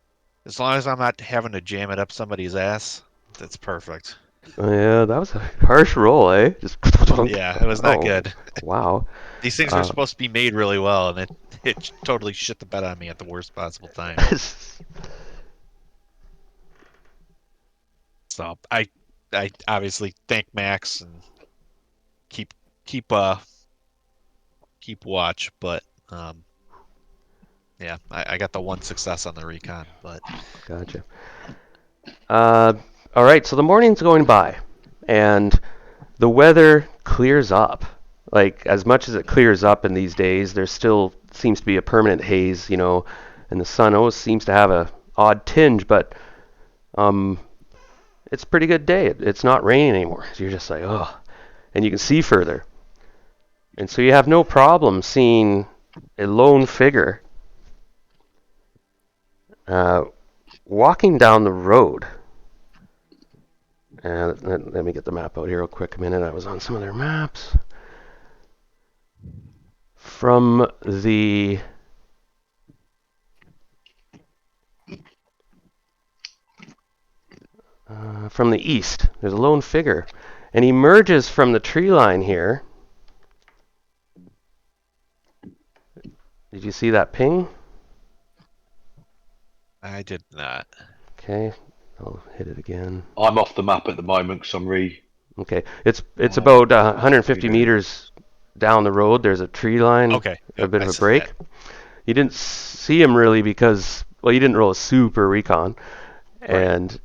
as long as I'm not having to jam it up somebody's ass, that's perfect. yeah, that was a harsh roll, eh? Just Yeah, it was not oh, good. wow. These things are Uh, supposed to be made really well, and it totally shit the bed on me at the worst possible time. So I obviously thank Max and keep keep uh keep watch, but yeah, I got the 1 success on the recon, but Gotcha. Uh, all right, so the morning's going by, and the weather clears up. Like, as much as it clears up in these days, there still seems to be a permanent haze, and the sun always seems to have a odd tinge, but um, it's a pretty good day. It's not raining anymore. So you're just like, oh, and you can see further. And so you have no problem seeing a lone figure uh, walking down the road. Let me get the map out here real quick a minute. I was on some of their maps. From the east, there's a lone figure, and he emerges from the tree line here. Did you see that ping? I did not. Okay, I'll hit it again. I'm off the map at the moment because I'm Okay, it's about 150 redoing it. meters down the road. There's a tree line, Okay, a yep, bit I of a see break. that. You didn't see him really because, well, you didn't roll a super recon, Right.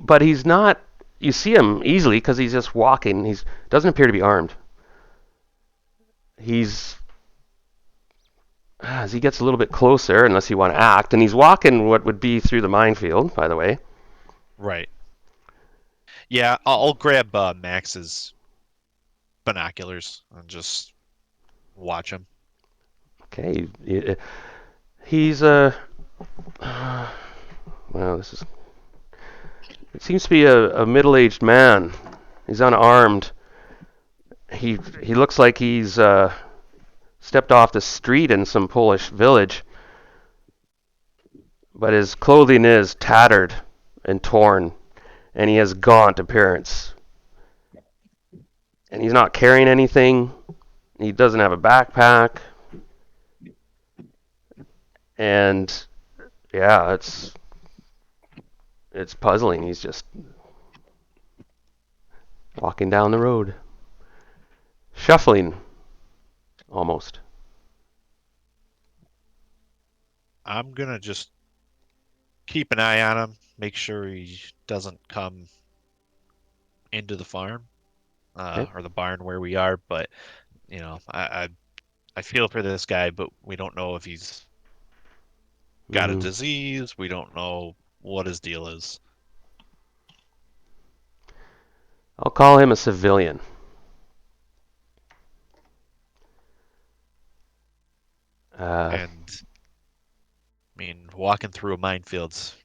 but he's not. You see him easily because he's just walking. He doesn't appear to be armed. He's as he gets a little bit closer, unless you want to act, and he's walking what would be through the minefield, by the way. Right. Yeah, I'll grab Max's binoculars and just watch him. Okay, he's well, this is. It seems to be a middle-aged man. He's unarmed. He looks like he's stepped off the street in some Polish village, but his clothing is tattered and torn, and he has gaunt appearance. And he's not carrying anything. He doesn't have a backpack. And yeah, it's puzzling. He's just walking down the road, shuffling almost. I'm gonna just keep an eye on him, make sure he doesn't come into the farm Okay. or the barn where we are. But I feel for this guy, but we don't know if he's got a Mm. disease. We don't know what his deal is. I'll call him a civilian. And I mean, walking through a minefield's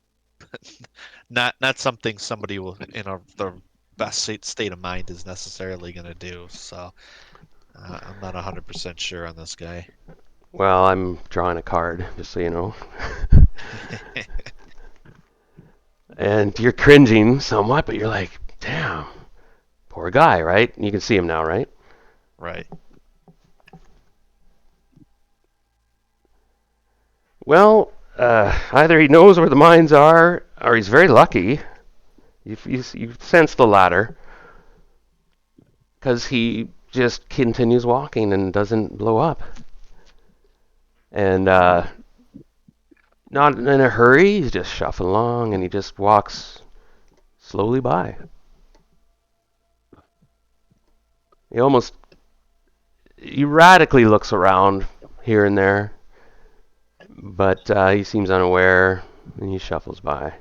not something somebody will the best state of mind is necessarily going to do. So I'm not 100% sure on this guy. Well, I'm drawing a card, just so you know. And you're cringing somewhat, but you're like, damn, poor guy, right? You can see him now, right? Right. Well, either he knows where the mines are, or he's very lucky. You sense the latter, because he just continues walking and doesn't blow up. And not in a hurry, he's just shuffling along, and he just walks slowly by. He almost erratically looks around here and there, but he seems unaware, and he shuffles by.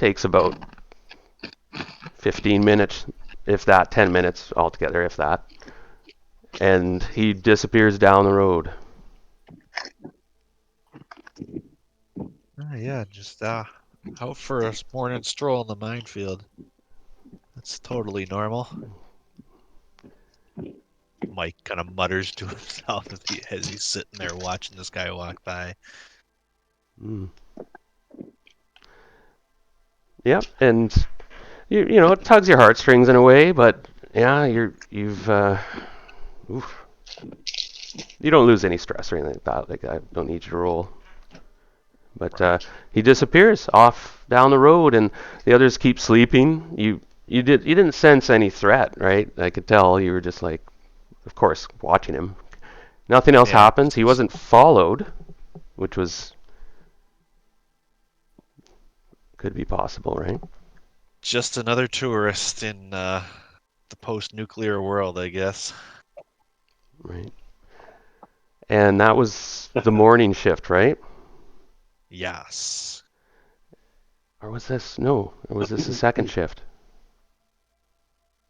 takes about 15 minutes, if that, 10 minutes altogether, if that. And he disappears down the road. Yeah, just out for a morning stroll in the minefield. That's totally normal. Mike kind of mutters to himself as he's sitting there watching this guy walk by. Mm. Yep, and you know, it tugs your heartstrings in a way, but yeah, oof. You don't lose any stress or anything like that. Like, I don't need you to roll. But he disappears off down the road, and the others keep sleeping. You didn't sense any threat, right? I could tell you were just like, of course, watching him. Nothing else Yeah. happens. He wasn't followed, which could be possible, right? Just another tourist in the post-nuclear world, I guess. Right. And that was the morning shift, right? Yes. Or was this no? Or was this the second shift?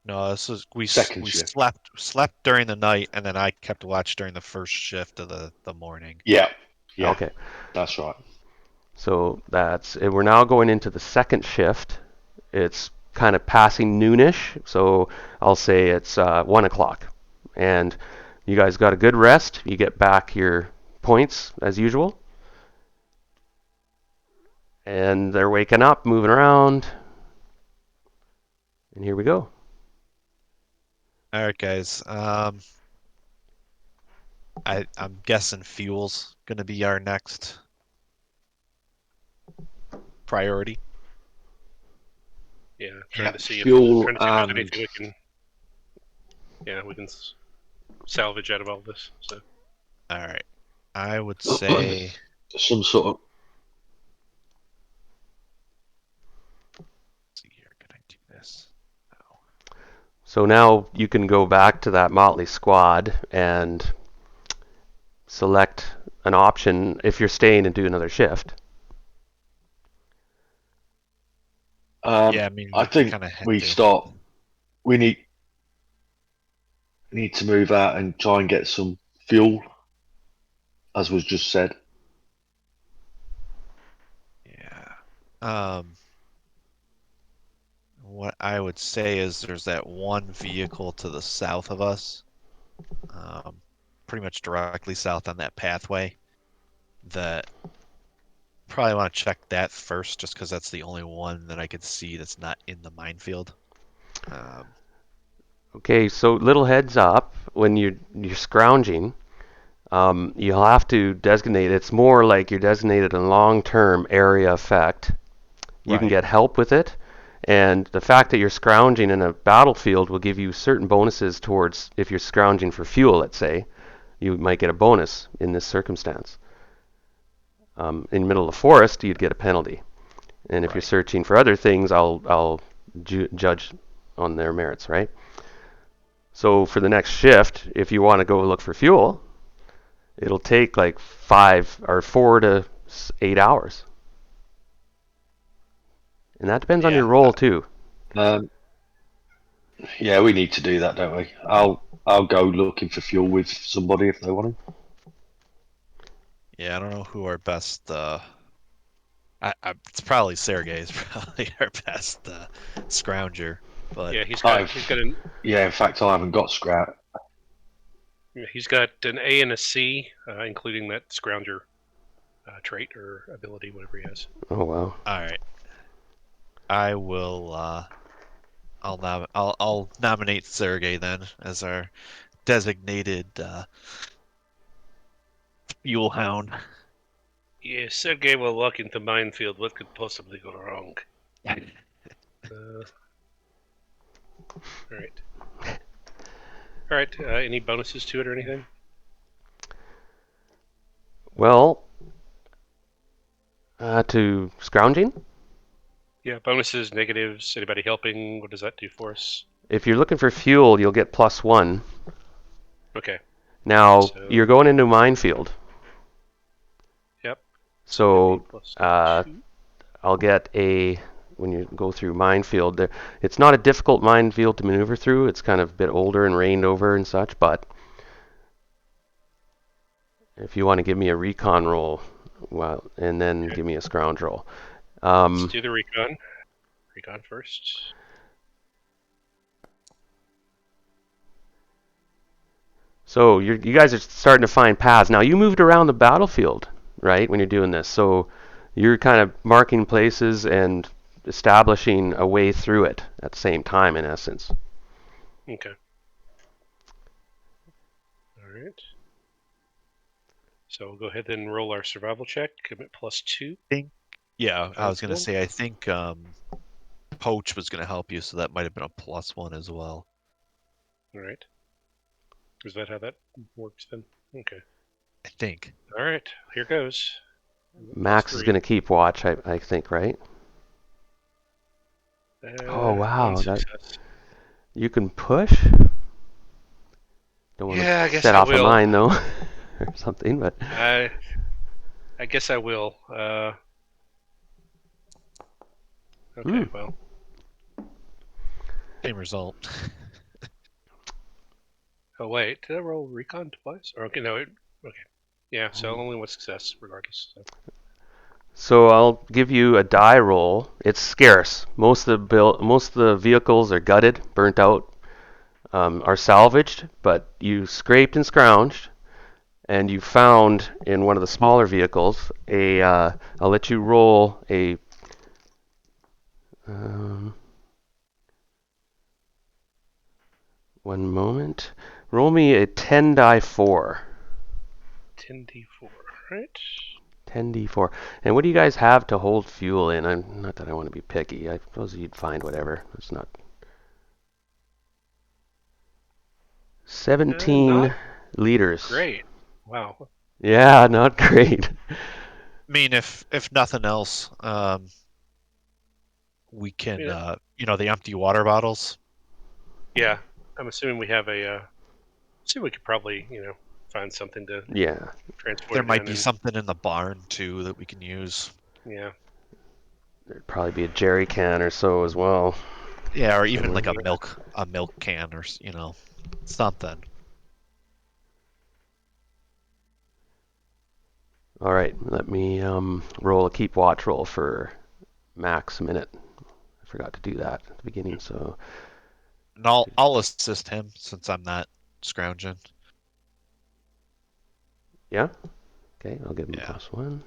No, this was we Second shift. slept during the night, and then I kept watch during the first shift of the morning. Yeah. Yeah. Okay. That's right. So we're now going into the second shift. It's kind of passing noonish, so I'll say it's 1 o'clock. And you guys got a good rest. You get back your points as usual. And they're waking up, moving around. And here we go. All right, guys. I'm guessing fuel's gonna be our next priority. Yeah, trying to see if fuel trying to see if there's and anything we can. Yeah, we can salvage out of all this. So All right. I would say some sort of. let's see here. Can I do this? No. So now you can go back to that Motley Squad and select an option if you're staying and do another shift. Yeah, I mean, I think kind of had we to. start. We need to move out and try and get some fuel, as was just said. Yeah. What I would say is there's that one vehicle to the south of us, pretty much directly south on that pathway, that probably want to check that first, just because that's the only one that I could see that's not in the minefield. Okay, so little heads up when you're scrounging, you'll have to designate. It's more like you're designated a long-term area effect. You can Right. get help with it, and the fact that you're scrounging in a battlefield will give you certain bonuses towards if you're scrounging for fuel. Let's say you might get a bonus in this circumstance. In the middle of the forest, you'd get a penalty, and if you're Right. searching for other things, I'll judge on their merits, right? So for the next shift, if you want to go look for fuel, it'll take like 4 to 8 hours. And that depends on Yeah. your role too. Yeah, we need to do that, don't we? I'll go looking for fuel with somebody if they want to. Yeah, I don't know who our best. It's probably Sergey's probably our best scrounger, but yeah, he's got Yeah, in fact, I haven't got scrap. he's got an A and a C, including that scrounger trait or ability, whatever he has. Oh wow. all right. I will. I'll nominate Sergey then as our designated fuel hound. Yeah, Sergey will walk into minefield. What could possibly go wrong? All right. All right. Any bonuses to it or anything? Well, to scrounging, Yeah, bonuses, negatives. Anybody helping? What does that do for us? if you're looking for fuel, you'll get +1. Okay. Now So- you're going into a minefield. Yep. So plus uh, two. I'll get a when you go through minefield. It's not a difficult minefield to maneuver through. It's kind of a bit older and rained over and such, but if you want to give me a recon roll, well, and then give me a scrounge roll. Let's do the recon. Recon first. So you guys are starting to find paths. Now, you moved around the battlefield, right, when you're doing this. So you're kind of marking places and establishing a way through it at the same time, in essence. Okay. All right. So we'll go ahead and roll our survival check. Commit +2. Yeah, I was gonna Cool. say I think Poach was gonna help you, so that might have been a +1 as well. All right. Is that how that works then? Okay. I think. All right. Here goes. Max is going to keep watch, I think, right? Oh, wow. One success. You can push? Don't want Yeah, I to guess set I off a will. mine, though, or something, but... I guess I will. Okay, well. Same result. Oh, wait. Did I roll recon twice? Or, okay, no. Okay. Yeah, so only one success, regardless. So I'll give you a die roll. It's scarce. Most of the vehicles are gutted, burnt out, are salvaged, but you scraped and scrounged, and you found in one of the smaller vehicles a. I'll let you roll a. One moment. Roll me a 10 die 4. 10d4, right? 10d4. And what do you guys have to hold fuel in? I'm not that I want to be picky. I suppose you'd find whatever. It's not. 17 liters. Great. Wow. Yeah, not great. I mean, if nothing else, we can, the empty water bottles. Yeah, I'm assuming we have a. See, we could probably, find something to transport. There might be something in the barn too that we can use. Yeah. There'd probably be a jerry can or so as well. Yeah, or even like a milk can or something. All right, let me roll a keep watch roll for Max a minute. I forgot to do that at the beginning, so. And I'll assist him since I'm not scrounging. Yeah? Okay, I'll give him +1.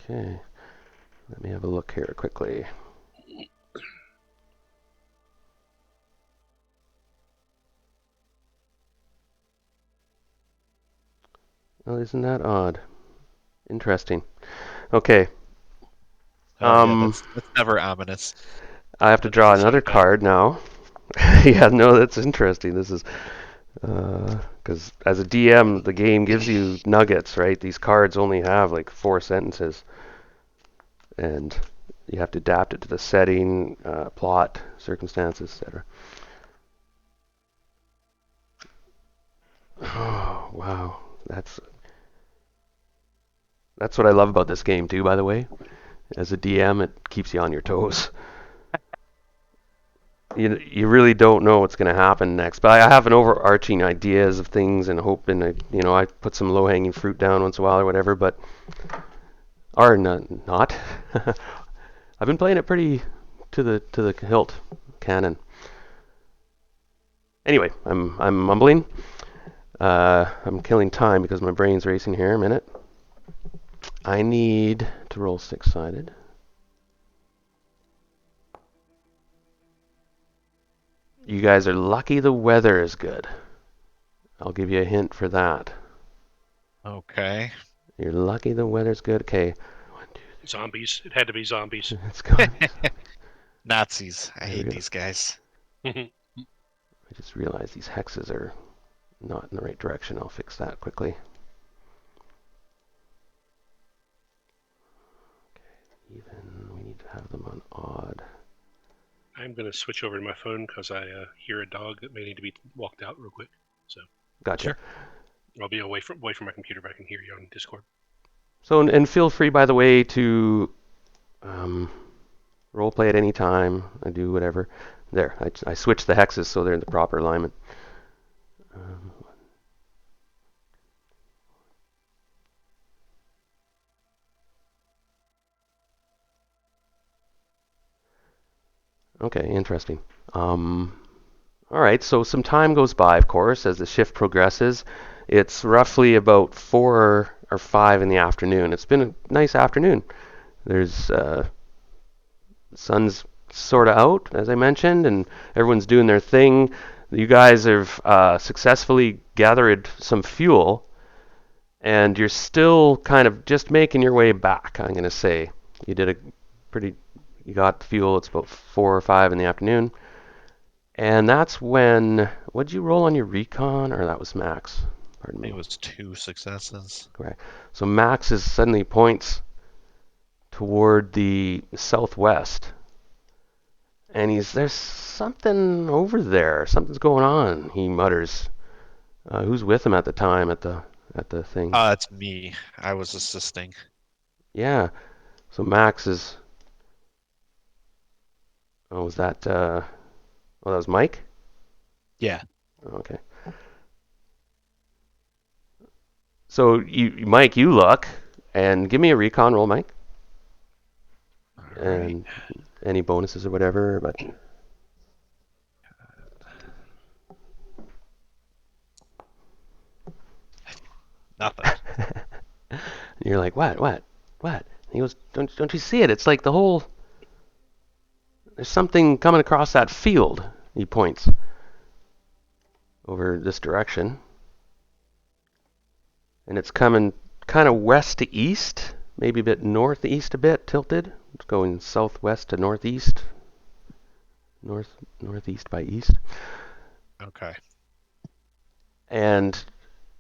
Okay, let me have a look here quickly. Well, isn't that odd? Interesting. Okay. That's never ominous. I have to draw another card now. Yeah, no, that's interesting. This is because as a DM, the game gives you nuggets, right? These cards only have like 4 sentences, and you have to adapt it to the setting, plot, circumstances, etc. Oh, wow, that's what I love about this game too. By the way, as a DM, it keeps you on your toes. You really don't know what's going to happen next, but I have an overarching ideas of things and hoping I put some low hanging fruit down once in a while or whatever, but not. I've been playing it pretty to the hilt canon. Anyway, I'm mumbling. I'm killing time because my brain's racing here. A minute. I need to roll 6-sided. You guys are lucky the weather is good. I'll give you a hint for that. Okay. You're lucky the weather's good. Okay. Zombies. It had to be zombies. Let's go. Nazis. I hate these guys. I just realized these hexes are not in the right direction. I'll fix that quickly. Okay. Even. We need to have them on odd. I'm going to switch over to my phone because I hear a dog that may need to be walked out real quick. So. Gotcha. Sure. I'll be away from my computer, but I can hear you on Discord. So, and feel free, by the way, to role play at any time. I do whatever. There, I switched the hexes so they're in the proper alignment. Um, okay, interesting. All right, so some time goes by, of course, as the shift progresses. It's roughly about 4 or 5 in the afternoon. It's been a nice afternoon. There's sun's sort of out, as I mentioned, and everyone's doing their thing. You guys have successfully gathered some fuel, and you're still kind of just making your way back. I'm going to say you did a pretty. You got fuel. It's about 4 or 5 in the afternoon. And that's when, what'd you roll on your recon? Or that was Max? Pardon me. It was 2 successes. Correct. So Max is suddenly points toward the southwest. And there's something over there. Something's going on, he mutters. Who's with him at the time at the thing? It's me. I was assisting. Yeah. So Max is. Oh, was that? Oh, that was Mike? Yeah. Okay. So Mike, you look, and give me a recon roll, Mike. All right. And any bonuses or whatever, but Nothing. you're like, what? He goes, don't you see it? It's like the whole. There's something coming across that field. He points over this direction, and it's coming kind of west to east, maybe a bit northeast, a bit tilted. It's going southwest to northeast, northeast by east. Okay. And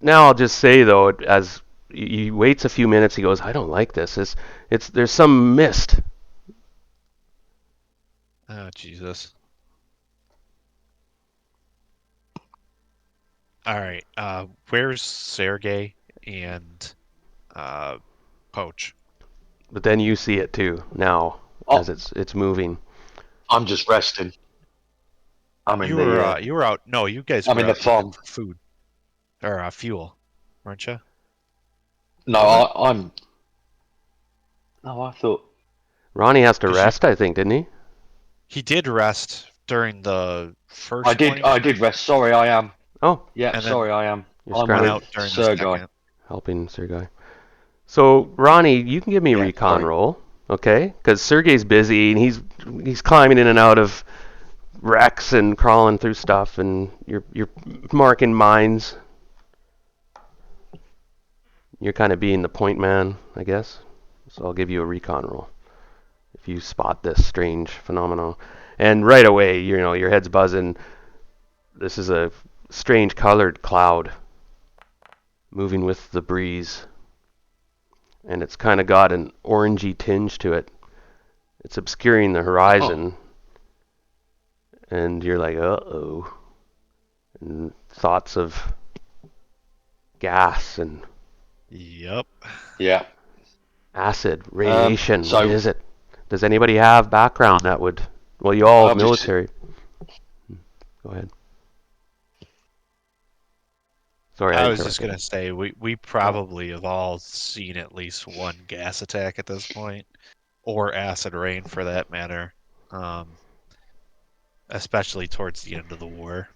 now I'll just say though, as he waits a few minutes, he goes, "I don't like this. There's some mist." Oh, Jesus. All right. Where's Sergey and Poach? But then you see it too now Oh. as it's moving. I'm just resting. I'm in You the. were you were out. No, you guys I'm were in the out looking farm. for food or fuel, weren't you? No, I'm. No, I thought. Ronnie has to 'Cause you- rest, I think, didn't he? He did rest during the first. I did. 20 I did rest. Sorry, I am. Oh, Yeah, And then sorry, I am. you're I'm scrounging. out with during the Sergei. second. helping Sergei. So Ronnie, you can give me a Yeah, recon sorry. roll, okay? Because Sergei's busy and he's climbing in and out of wrecks and crawling through stuff, and you're marking mines. You're kind of being the point man, I guess. So I'll give you a recon roll if you spot this strange phenomenon. And right away, your head's buzzing. This is a strange colored cloud moving with the breeze. And it's kind of got an orangey tinge to it. It's obscuring the horizon. And you're like, uh-oh. And thoughts of gas and Yep. Yeah. acid, radiation. so- What is it? Does anybody have background that would... Well, you all Obviously- military. Go ahead. Sorry, I was just interrupted. gonna say we probably have all seen at least one gas attack at this point, or acid rain for that matter. Especially towards the end of the war.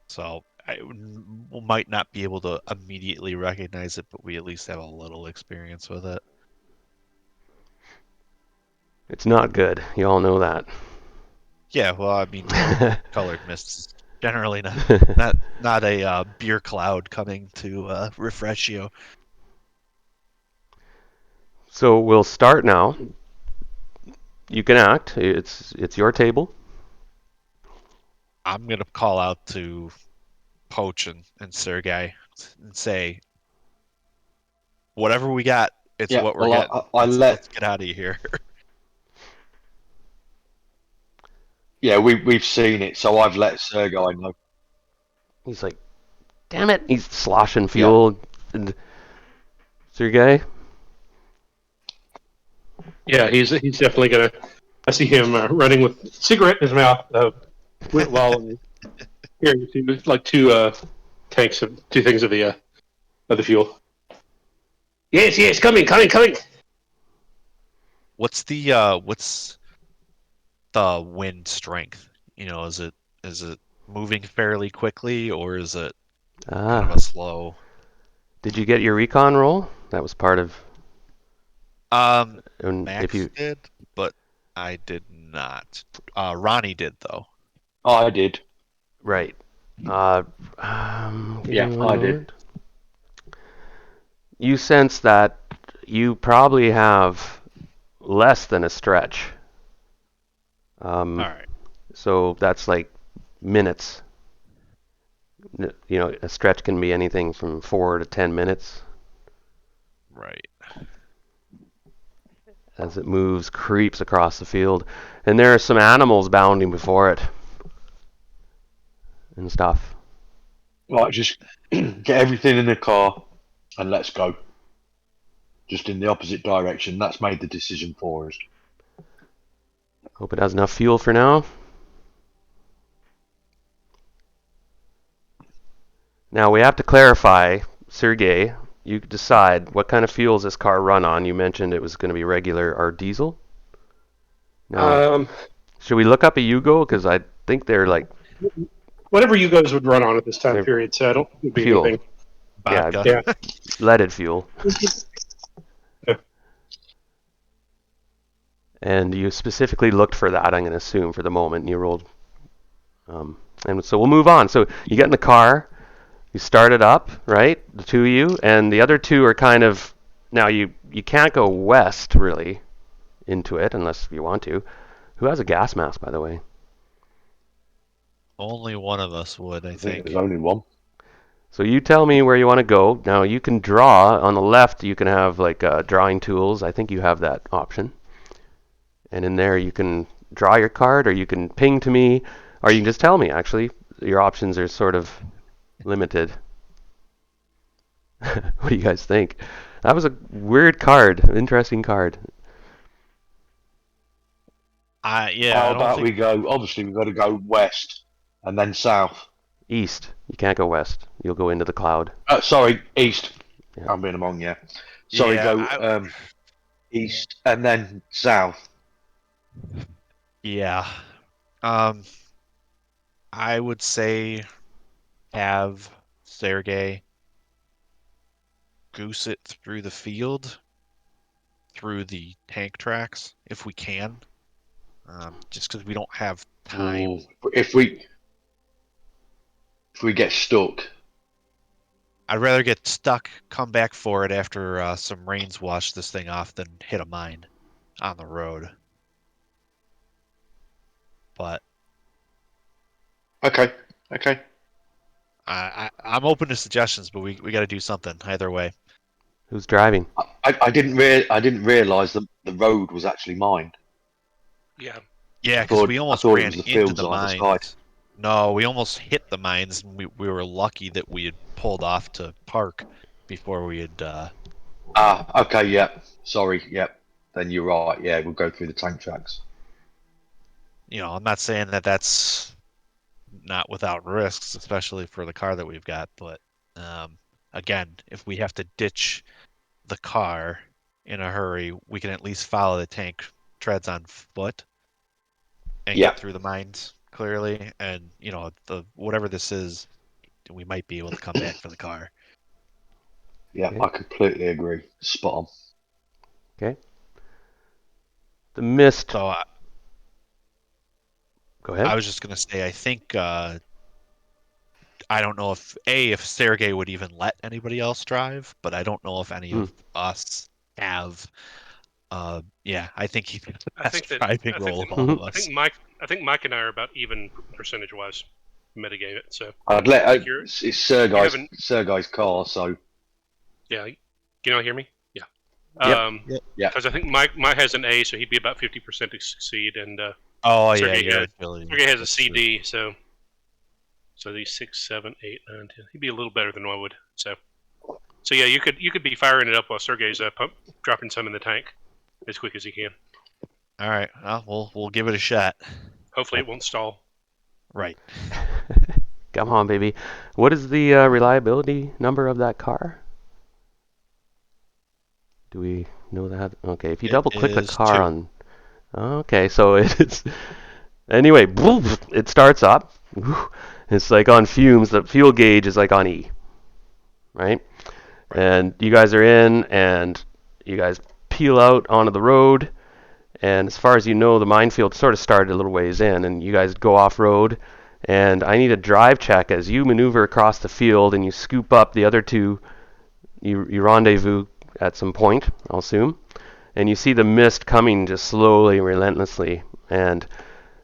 So we might not be able to immediately recognize it, but we at least have a little experience with it. It's not good. You all know that. Yeah, well, I mean, colored mist is generally not a beer cloud coming to refresh you. So we'll start now. You can act. It's your table. I'm gonna call out to Poach and Sergei and say, whatever we got, it's Yeah, what we're well, getting. Let's get out of here. Yeah, we've seen it, so I've let Sergei know. He's like, damn it. He's sloshing fuel. And Sergey? Yeah, he's definitely gonna. I see him running with a cigarette in his mouth while carrying two tanks of two things of the fuel. Yes, coming. What's the wind strength? Is it moving fairly quickly, or is it kind of Ah, a slow? did you get your recon roll? That was part of. And if Max you did, but I did not. Ronnie did though. Oh, I did. right, give Yeah, me one I did. moment. You sense that you probably have less than a stretch. All right. So that's like minutes. A stretch can be anything from 4 to 10 minutes Right. as it moves, creeps across the field, and there are some animals bounding before it and stuff. Right, just get everything in the car and let's go. Just in the opposite direction. That's made the decision for us. Hope it has enough fuel for now. Now we have to clarify, Sergey, you decide what kind of fuels this car run on. You mentioned it was going to be regular or diesel. Now, should we look up a Yugo? Because I think they're like Whatever you guys would run on at this time they're period, so I don't think it'd be fuel. anything. Vodka. Yeah. Leaded fuel. Yeah. And you specifically looked for that, I'm going to assume, for the moment. And you rolled. And so we'll move on. So you get in the car, you start it up, right? The two of you, and the other two are kind of. Now you can't go west really into it unless you want to. Who has a gas mask, by the way? Only one of us would, I I think think. there's only one. So you tell me where you want to go. Now you can draw on the left. You can have like drawing tools. I think you have that option. And in there you can draw your card, or you can ping to me, or you can just tell me. Actually, your options are sort of limited. What do you guys think? That was a weird card, interesting card. Yeah, How I don't about think we go? Obviously, we've got to go west and then south. East. You can't go west. You'll go into the cloud. Sorry, east. Yeah. I'm being among you. Sorry, Yeah, go east and then south. yeah. Um, I would say have Sergey goose it through the field, through the tank tracks, if we can. Just because we don't have time. Ooh, if we get stuck, I'd rather get stuck, come back for it after some rains wash this thing off than hit a mine on the road. But okay. I'm open to suggestions, but we got to do something either way. Who's driving? I didn't realise that the road was actually mined. Yeah. Yeah, because we I almost thought it ran was the into fields the either side. mines. No, we almost hit the mines, and we were lucky that we had pulled off to park before we had. Okay, yeah. Sorry, yeah. Then you're right. Yeah, we'll go through the tank tracks. I'm not saying that that's not without risks, especially for the car that we've got. But again, if we have to ditch the car in a hurry, we can at least follow the tank treads on foot and Yeah. get through the mines clearly. And the whatever this is, we might be able to come back for the car. Yeah, Okay. I completely agree. Spot on. Okay. The mist. So Go ahead. I was just gonna say, I think I don't know if Sergey would even let anybody else drive, but I don't know if any of us have. Yeah, I think he's the I best think that driving I think role that, of all of I us. think Mike and I are about even percentage wise mitigate it. So I'd let. I think you're It's Sergey's having car, so yeah. Can you hear me? Yeah. Yep. Yeah. Because I think Mike has an A, so he'd be about 50% to succeed, and Oh Sergey yeah, your has ability. Sergey has a That's true. CD, so these 6, 7, 8, 9, 10. He'd be a little better than I would. So So yeah, you could be firing it up while Sergey's dropping some in the tank as quick as he can. All right. Well, we'll give it a shot. Hopefully, it won't stall. Right. Come on, baby. What is the reliability number of that car? Do we know that? Okay, if you It double click the is car 2. on. Okay, so it's. Anyway, it starts up. It's like on fumes. The fuel gauge is like on E. Right? And you guys are in, and you guys peel out onto the road. And as far as you know, the minefield sort of started a little ways in, and you guys go off road. And I need a drive check as you maneuver across the field and you scoop up the other two. You rendezvous at some point, I'll assume. And you see the mist coming just slowly, relentlessly. And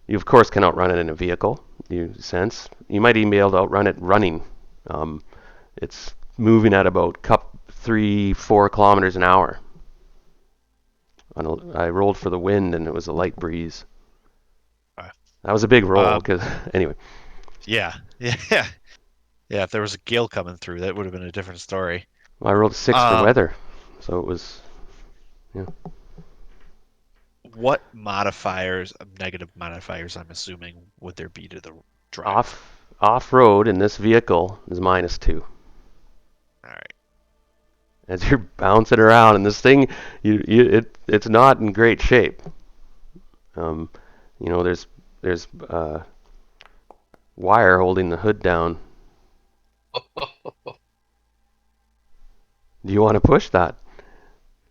you, of course, can outrun it in a vehicle, you sense. You might even be able to outrun it running. It's moving at about 3-4 kilometers an hour. I rolled for the wind, and it was a light breeze. That was a big roll, because anyway. Yeah. Yeah. Yeah, if there was a gale coming through, that would have been a different story. Well, I rolled a 6 for weather, so it was, yeah. What modifiers, negative modifiers, I'm assuming, would there be to the drive? Off-road in this vehicle is -2. All right. As you're bouncing around, and this thing, it's not in great shape. There's wire holding the hood down. Do you want to push that?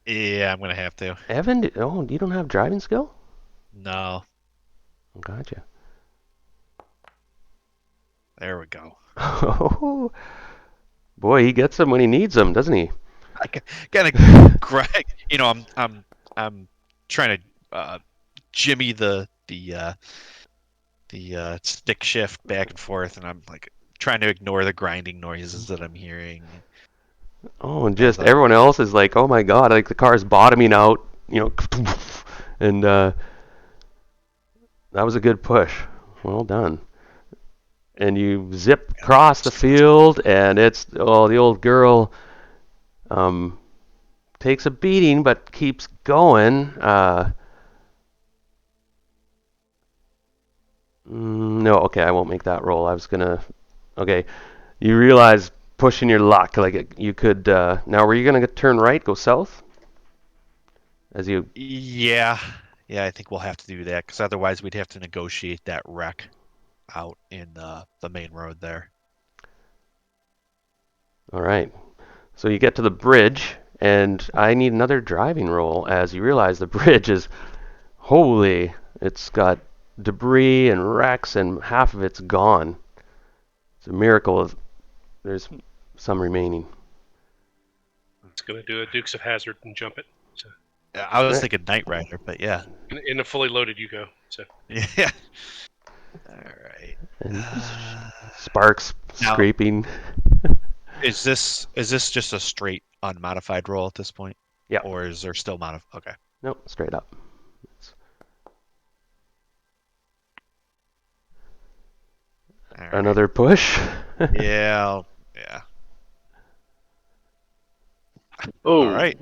Yeah, I'm gonna have to. Evan, you don't have driving skill? No. Oh, gotcha. There we go. Oh, boy, he gets them when he needs them, doesn't he? I kind of grind. I'm trying to jimmy the stick shift back and forth, and I'm like trying to ignore the grinding noises that I'm hearing. Oh, and just everyone else is like, oh my god, like the car's bottoming out, and that was a good push. Well done. And you zip across the field, and the old girl takes a beating but keeps going. No, okay, I won't make that roll. I was gonna. Okay, you realize pushing your luck, like you could. Now, were you gonna turn right, go south? As you. Yeah, I think we'll have to do that because otherwise we'd have to negotiate that wreck out in the main road there. All right. So you get to the bridge, and I need another driving roll as you realize the bridge is, holy, it's got debris and wrecks, and half of it's gone. It's a miracle there's some remaining. It's going to do a Dukes of Hazzard and jump it. So I was thinking Knight Rider, but yeah. in a fully loaded Yugo. So Yeah. All right. And sparks scraping. Is this just a straight unmodified roll at this point? Yeah. Or is there still modified? Okay. Nope, straight up. Right. Another push. Yeah. Oh, all right.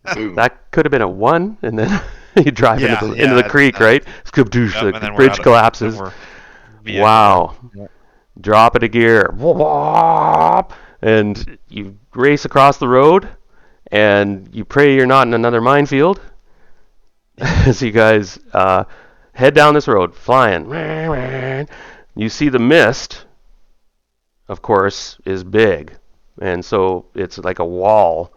That could have been a 1, and then you drive into the creek, right? The bridge collapses. Wow. Yep. Drop it a gear. And you race across the road, and you pray you're not in another minefield. As you guys head down this road, flying. You see the mist, of course, is big. And so it's like a wall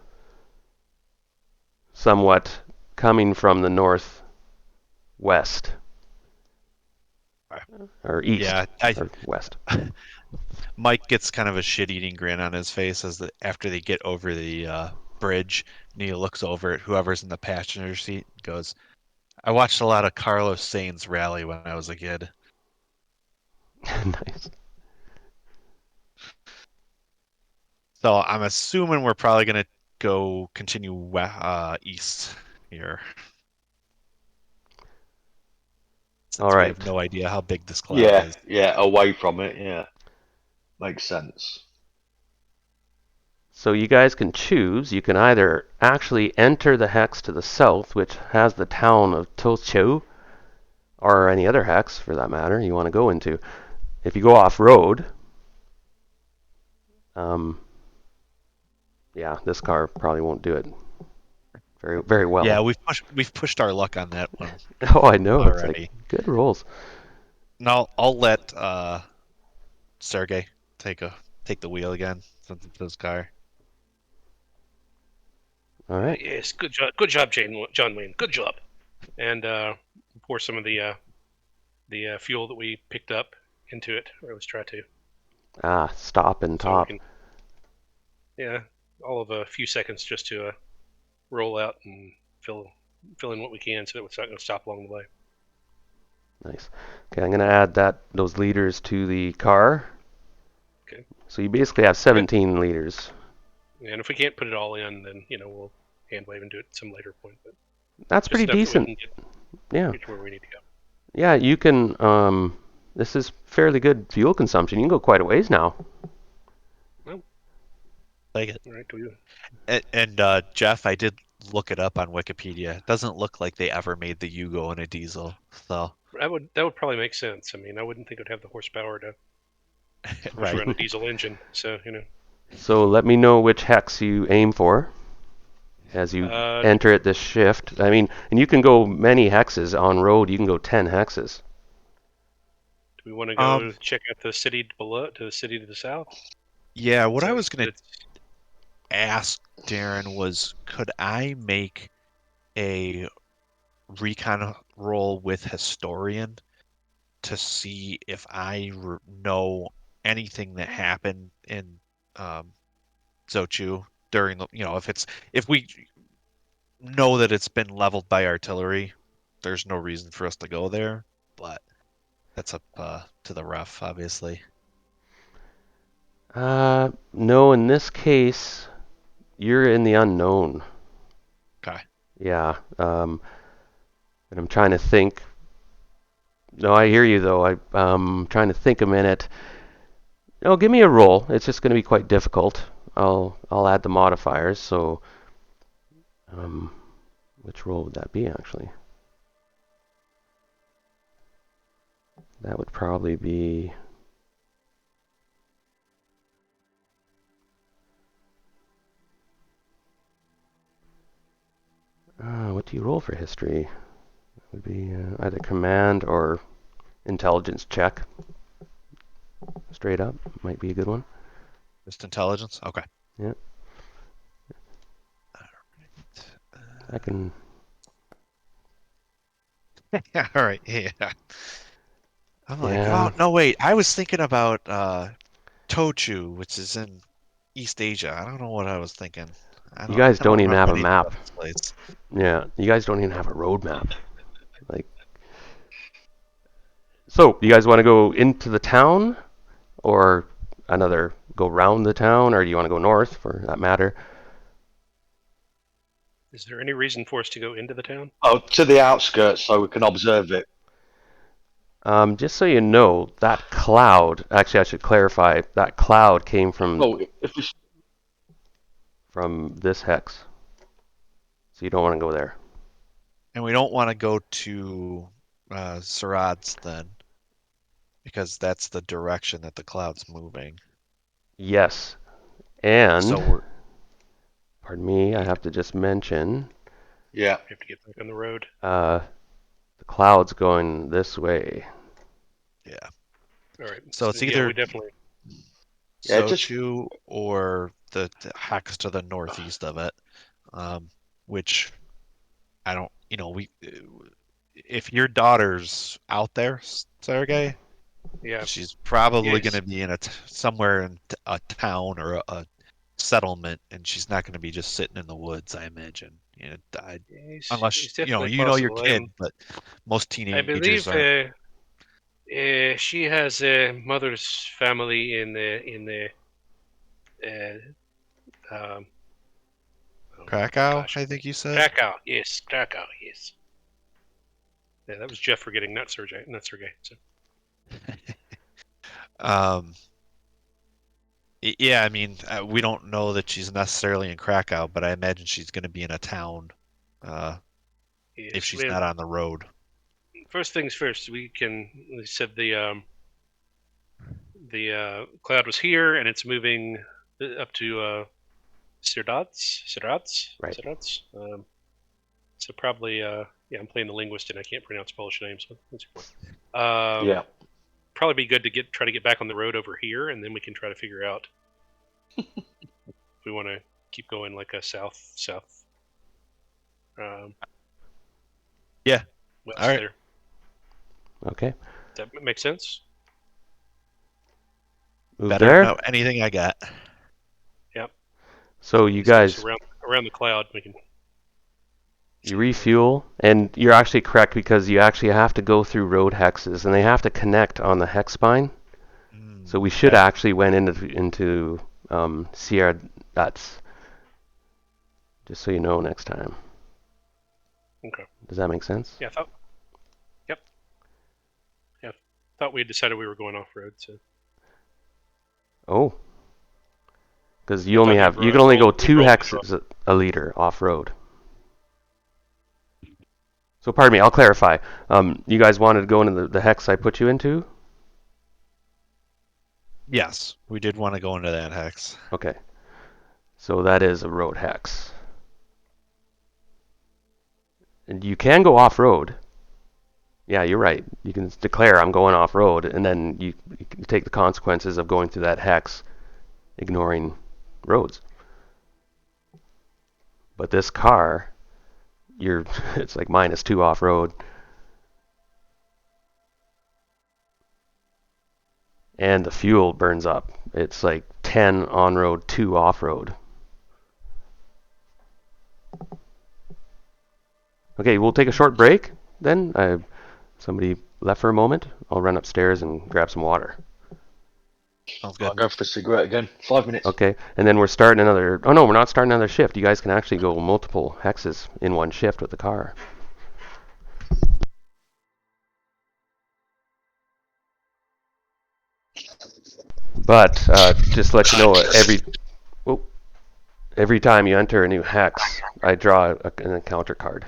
somewhat coming from the northwest. Or east. Yeah, or west. Mike gets kind of a shit-eating grin on his face after they get over the bridge, and he looks over at whoever's in the passenger seat and goes, I watched a lot of Carlos Sainz rally when I was a kid. Nice. So I'm assuming we're probably going to continue east here. Since all right. We have no idea how big this cloud is. Yeah, away from it, yeah. Makes sense. So you guys can choose. You can either actually enter the hex to the south, which has the town of Tochou, or any other hex for that matter you want to go into. If you go off road, yeah, this car probably won't do it very well. Yeah, we've pushed our luck on that one Oh, I know. It's like already. good rolls. Now I'll let Sergey take the wheel again since it's his car. All right. Yes, good job, John Wayne. Good job. And pour some of the fuel that we picked up into it, or at least try to. Stop and So we top. can, yeah, all of a few seconds just to roll out and fill in what we can, so that it's not going to stop along the way. Nice. Okay, I'm gonna add those liters to the car. Okay. So you basically have 17 liters. And if we can't put it all in, then we'll hand wave and do it at some later point. But That's just pretty enough that we decent. can Yeah. get to where we need to go. Yeah, you can. This is fairly good fuel consumption. You can go quite a ways now. Like it. All right, do we? And Jeff, I did look it up on Wikipedia. It doesn't look like they ever made the Yugo in a diesel. So That would probably make sense. I mean, I wouldn't think it would have the horsepower to push right. around a diesel engine. So So let me know which hex you aim for as you enter at this shift. I mean, and you can go many hexes on road. You can go 10 hexes. Do we want to go check out the city below, to the city to the south? Yeah, what I So was gonna it's- ask Darren was, could I make a recon roll with historian to see if I know anything that happened in Zochu during the, if we know that it's been leveled by artillery, there's no reason for us to go there, but that's up to the ref, obviously. No, in this case, you're in the unknown. Okay. Yeah. And I'm trying to think. No, I hear you though. I'm trying to think a minute. No, give me a roll. It's just going to be quite difficult. I'll add the modifiers. So, which roll would that be actually? That would probably be. What do you roll for history? It would be either command or intelligence check. Straight up might be a good one. Just intelligence? Okay. Yeah. I can. All right. Yeah. I'm like, Yeah. oh no, wait. I was thinking about Tochu, which is in East Asia. I don't know what I was thinking. You guys I don't don't even remember have a anything map. about this place. Yeah. You guys don't even have a road map. Like. So, you guys want to go into the town, or go around the town, or do you want to go north, for that matter? Is there any reason for us to go into the town? Oh, to the outskirts so we can observe it. Just so you know, that cloud. Actually, I should clarify. That cloud came Oh, if we, from this hex, so you don't want to go there. And we don't want to go to Sarad's then, because that's the direction that the cloud's moving. Yes, and So pardon me, I have to just mention. yeah. We have to get back on the road. The cloud's going this way. yeah. All right. So it's yeah, either we definitely. Yeah, Sochu or the hex to the northeast of it, which I don't. If your daughter's out there, Sergey, Yeah. she's probably Yes. going to be in somewhere in a town or a settlement, and she's not going to be just sitting in the woods, I imagine. Unless It's you definitely know your possible. kid, but most I teenagers believe aren't. she has a mother's family in the um, Krakow, gosh, I think you said. Krakow. Yes, Krakow. Yes. Yeah, that was Jeff forgetting, not Sergey. So. Um, Yeah, I mean, we don't know that she's necessarily in Krakow, but I imagine she's going to be in a town if Yes, she's not on the road. first things first. We said the cloud was here, and it's moving up to Right. Sirats. So probably, yeah, I'm playing the linguist, and I can't pronounce Polish names. So that's your point. Yeah. Probably be good to try to get back on the road over here, and then we can try to figure out if we want to keep going like a south um, Yeah. west All right. there. Okay. Does that make sense? Move Better there. know anything I got. Yep. So you So just guys, around the cloud, we can. you refuel, and you're actually correct because you actually have to go through road hexes, and they have to connect on the hex spine. So we should Okay. actually went into Sierra Nuts. Just so you know next time. Okay. Does that make sense? Yeah. Yep. Yeah. Thought we had decided we were going off road. So. Oh. Because I you thought you can only go we 2 rolled hexes a liter off road. So pardon me, I'll clarify. You guys wanted to go into the hex I put you into? Yes, we did want to go into that hex. Okay. So that is a road hex. And you can go off road. Yeah, you're right. You can declare I'm going off road, and then you can take the consequences of going through that hex, ignoring roads. But this car, it's like -2 off road. And the fuel burns up. It's like 10 on road, 2 off road. Okay, we'll take a short break then. Somebody left for a moment. I'll run upstairs and grab some water. Sounds I'll good. go for a cigarette again. 5 minutes. Okay, and then we're starting another. Oh no, we're not starting another shift. You guys can actually go multiple hexes in one shift with the car. But just to let you know, every time you enter a new hex, I draw an encounter card.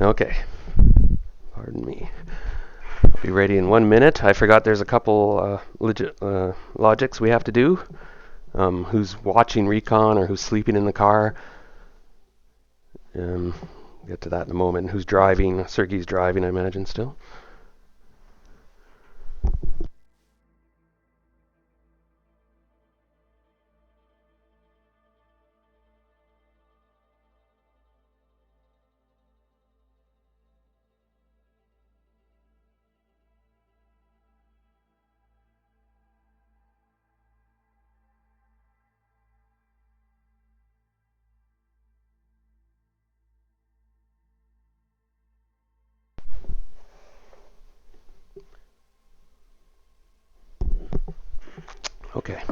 Okay. Pardon me. I'll be ready in 1 minute. I forgot there's a couple logics we have to do. Who's watching recon or who's sleeping in the car. Um, get to that in a moment. Who's driving? Sergey's driving, I imagine, still. Okay.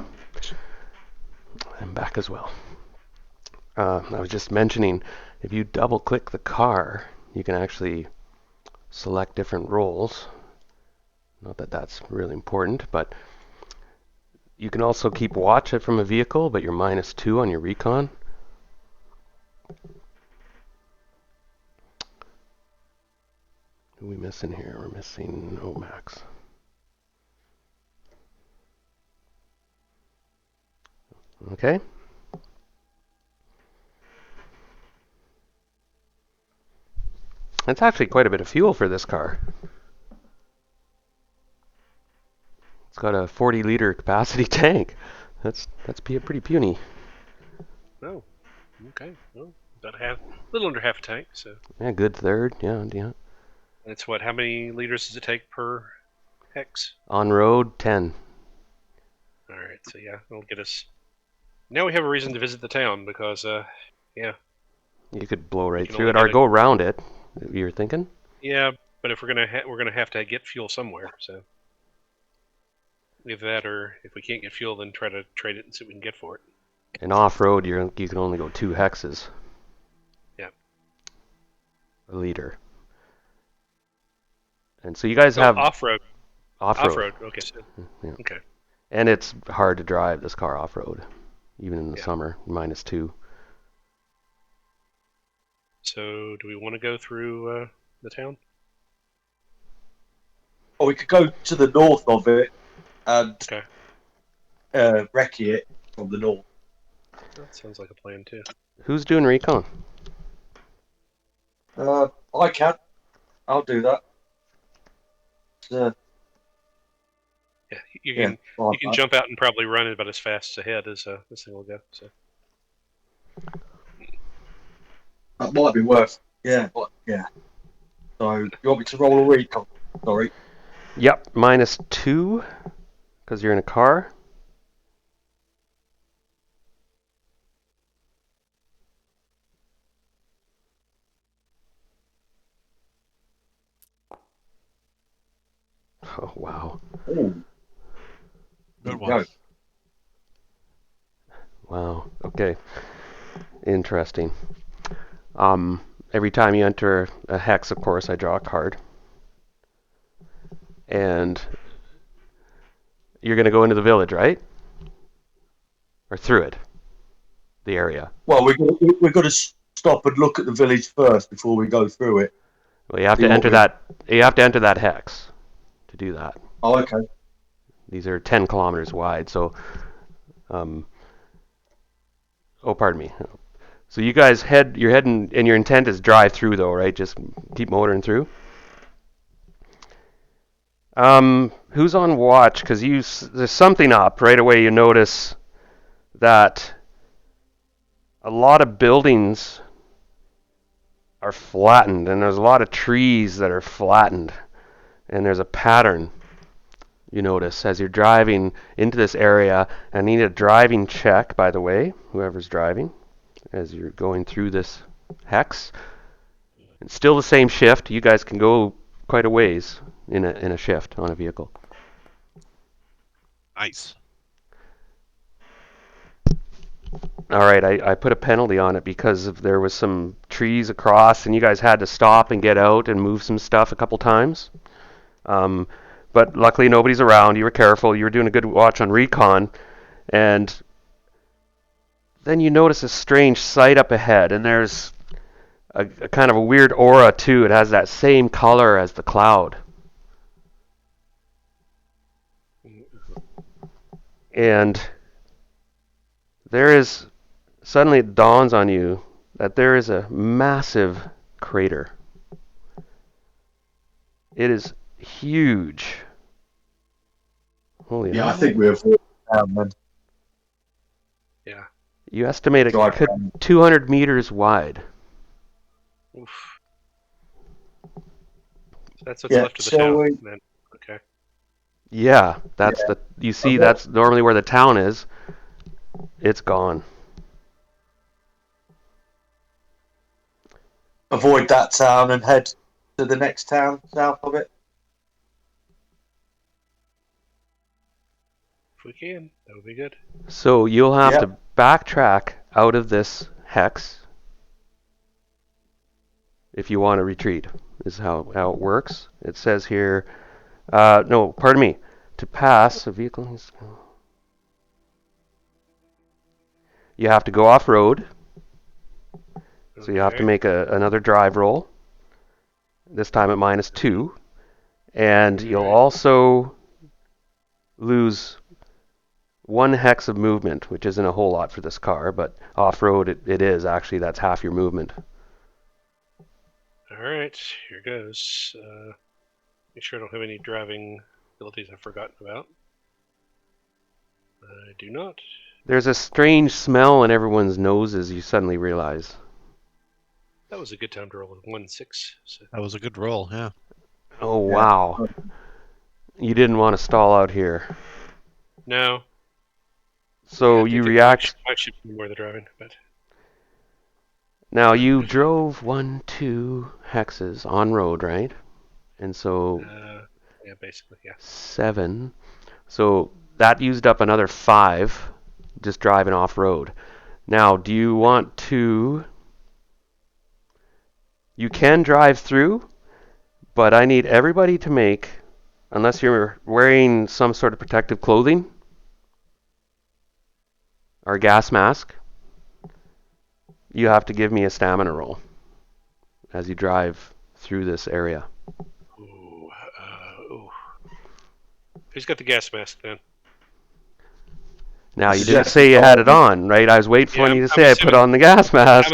I'm back as well. I was just mentioning, if you double click the car, you can actually select different roles. Not that that's really important, but you can also keep watch it from a vehicle, but you're -2 on your recon. Who are we missing here? We're missing Omax. Okay. That's actually quite a bit of fuel for this car. It's got a 40-liter capacity tank. That's pretty puny. Oh, okay. Well, about a little under half a tank. So Yeah, good third. Yeah. that's what? How many liters does it take per hex? On road, 10. All right. So yeah, that'll get us. Now we have a reason to visit the town because yeah. You could blow right can through only it or get a- go around it. You're thinking? Yeah, but if we're gonna have to get fuel somewhere. So either that, or if we can't get fuel, then try to trade it and see what we can get for it. And off-road, you can only go 2 hexes. Yeah. A liter. And so you guys So have off-road. off-road. Off-road. Okay. So, Yeah. okay. And it's hard to drive this car off-road, even in the Yeah. summer, -2. So do we want to go through the town? Or we could go to the north of it and Okay. recce it from the north. That sounds like a plan too. Who's doing recon? I can. I'll do that. Yeah, you Yeah, can fine, you can mate. jump out and probably run it about as fast ahead as this thing will go. So That might be worth. Yeah, but yeah. So you want me to roll a recon? Sorry. Yep, -2, because you're in a car. Oh, wow. Ooh. Good Go. one. Wow. Okay. Interesting. Every time you enter a hex, of course, I draw a card. And you're going to go into the village, right? Or through it? The area. Well, we're going to stop and look at the village first before we go through it. Well, you have See to what enter we- that. You have to enter that hex to do that. Oh, okay. These are 10 kilometers wide, so. Oh, pardon me. So you guys you're heading, and your intent is drive through, though, right? Just keep motoring through. Who's on watch? Because there's something up right away. You notice that a lot of buildings are flattened, and there's a lot of trees that are flattened, and there's a pattern. You notice as you're driving into this area. I need a driving check, by the way, whoever's driving, as you're going through this hex. It's still the same shift. You guys can go quite a ways in a shift on a vehicle. Nice. All right, I put a penalty on it because there was some trees across, and you guys had to stop and get out and move some stuff a couple times. But luckily nobody's around. You were careful. You were doing a good watch on recon, and then you notice a strange sight up ahead, and there's a kind of a weird aura too. It has that same color as the cloud. And suddenly it dawns on you that there is a massive crater. It is huge. Holy Yeah, I hell. think we're down then. yeah. You estimate it Drive could down. 200 meters wide. Oof. So that's what's Yeah, left of the shall town. we- Then. Okay. Yeah, you see, Okay. that's normally where the town is. It's gone. Avoid that town and head to the next town south of it. If we can. That would be good. So you'll have Yep. to backtrack out of this hex if you want to retreat. Is how it works. It says here, no, pardon me. To pass a vehicle, you have to go off road. So you have to Okay. make another drive roll. This time at -2, and you'll Alright. also lose 1 hex of movement, which isn't a whole lot for this car, but off-road it is actually. That's half your movement. Alright, here goes. Make sure I don't have any driving abilities I've forgotten about. I do not. There's a strange smell in everyone's noses, you suddenly realize. That was a good time to roll with 1-6. So. That was a good roll, yeah. Oh, Yeah. wow. You didn't want to stall out here. No. So Yeah, you I think react. I should be more the driving, but Now you drove 2 hexes on road, right? And so yeah, basically, yeah. 7. So that used up another 5 just driving off road. Now, do you want to... You can drive through, but I need everybody to make, unless you're wearing some sort of protective clothing or a gas mask, you have to give me a stamina roll as you drive through this area. Ooh, ooh. Who's got the gas mask then? Now, you This is didn't just say you had it all- on, right? I was waiting for Yeah, you to I'm say I put assuming- on the gas mask.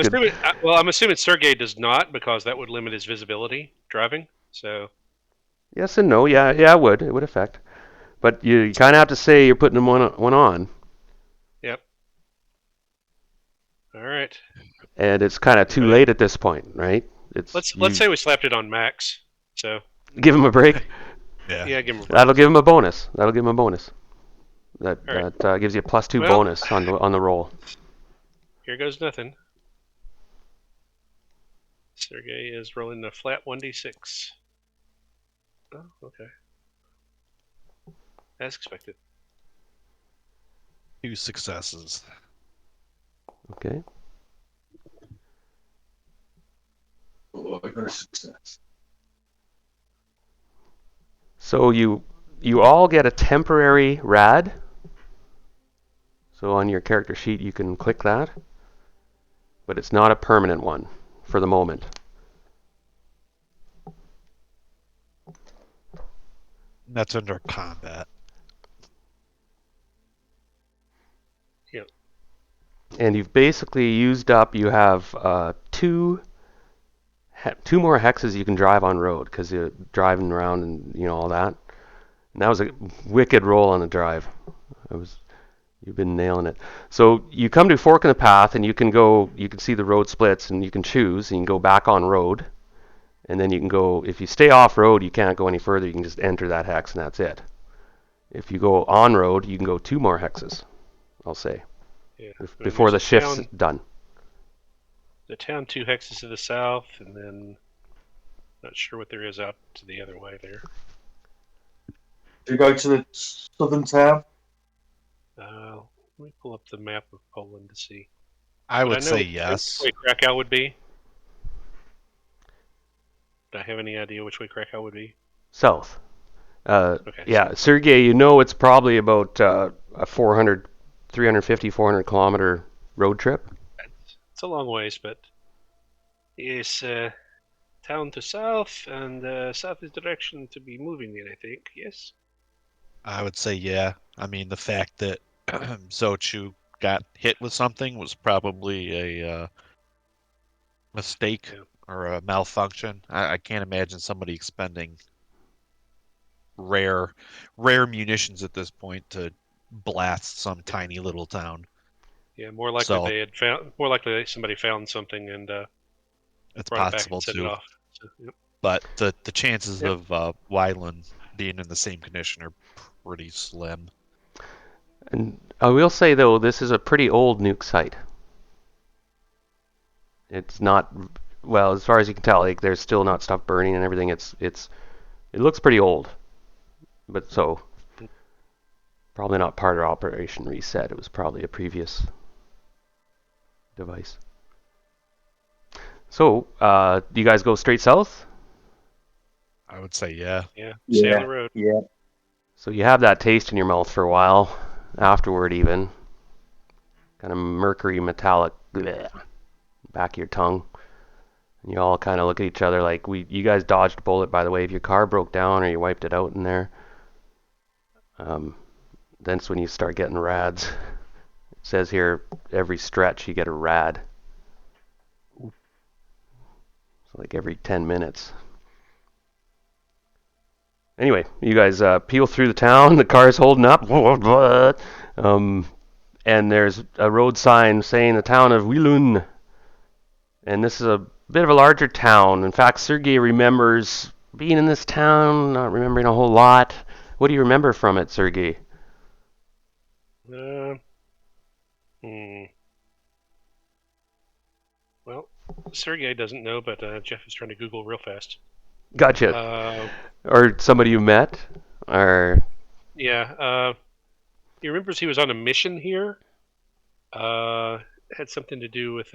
I'm assuming Sergey does not, because that would limit his visibility driving. So Yes and no. Yeah, it would. It would affect. But you kind of have to say you're putting one on. yep. All right. And it's kind of too Right. late at this point, right? Let's say we slapped it on max. So Give him a break. yeah, give him a break. That'll give him a bonus. That All right. that gives you a +2 Well- bonus on the roll. Here goes nothing. Sergey is rolling a flat 1d6. Oh, okay. As expected. 2 successes. Okay. Oh, I got a success. So you all get a temporary rad. So on your character sheet you can click that, but it's not a permanent one for the moment. That's under combat. Yep. And you've basically used up. You have 2 more hexes you can drive on road because you're driving around and all that. And that was a wicked roll on the drive. You've been nailing it. So you come to a fork in the path, and you can see the road splits, and you can choose. And you can go back on road, and then you can go. If you stay off road, you can't go any further. You can just enter that hex, and that's it. If you go on road, you can go 2 more hexes. I'll say Yeah. before the There's shift's done. The town 2 hexes to the south, and then not sure what there is out to the other way there. Do you go to the southern town? Let me pull up the map of Poland to see. I But would know say which yes. way Krakow would be. Do I have any idea which way Krakow would be? South. Okay. Yeah, Sergey, it's probably about a 350, 400 kilometer road trip. It's a long ways, but it's town to south, and south is direction to be moving in, I think. Yes. I would say yeah. I mean, the fact that Zochu got hit with something was probably a mistake Yeah. or a malfunction. I can't imagine somebody expending rare munitions at this point to blast some tiny little town. Yeah, more likely So- they had found. More likely somebody found something and It's brought it back possible and set it too. off. So, yep. But the chances Yep. of Wyland being in the same condition are pretty slim. And I will say, though, this is a pretty old nuke site. It's not, well, as far as you can tell, like, there's still not stuff burning and everything. It looks pretty old. But so, Probably not part of Operation Reset. It was probably a previous device. So, do you guys go straight south? I would say yeah. Yeah. Stay on the road. Yeah. So you have that taste in your mouth for a while, afterward even. Kind of mercury metallic bleh, back of your tongue. And you all kind of look at each other like, you guys dodged a bullet, by the way. If your car broke down or you wiped it out in there, that's when you start getting rads. It says here, every stretch you get a rad. So like every 10 minutes. Anyway, you guys peel through the town. The car's holding up. And there's a road sign saying the town of Wilun. And this is a bit of a larger town. In fact, Sergei remembers being in this town, not remembering a whole lot. What do you remember from it, Sergei? Well, Sergey doesn't know, but Jeff is trying to Google real fast. Gotcha. Or somebody you met? Or Yeah. He remembers he was on a mission here. Had something to do with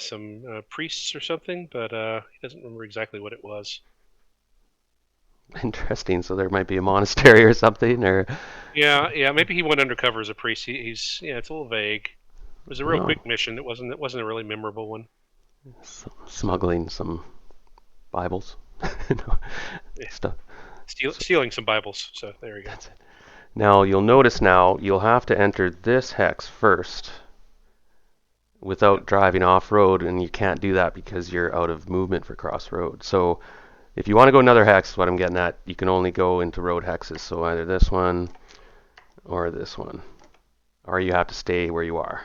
some priests or something, but he doesn't remember exactly what it was. interesting. So there might be a monastery or something, or Yeah. Maybe he went undercover as a priest. It's a little vague. It was a real quick mission. It wasn't a really memorable one. Smuggling some Bibles, stuff. Stealing some Bibles. So there you go. That's it. Now you'll notice you'll have to enter this hex first without driving off-road, and you can't do that because you're out of movement for crossroad. So if you want to go another hex, what I'm getting at, you can only go into road hexes. So either this one or this one, or you have to stay where you are.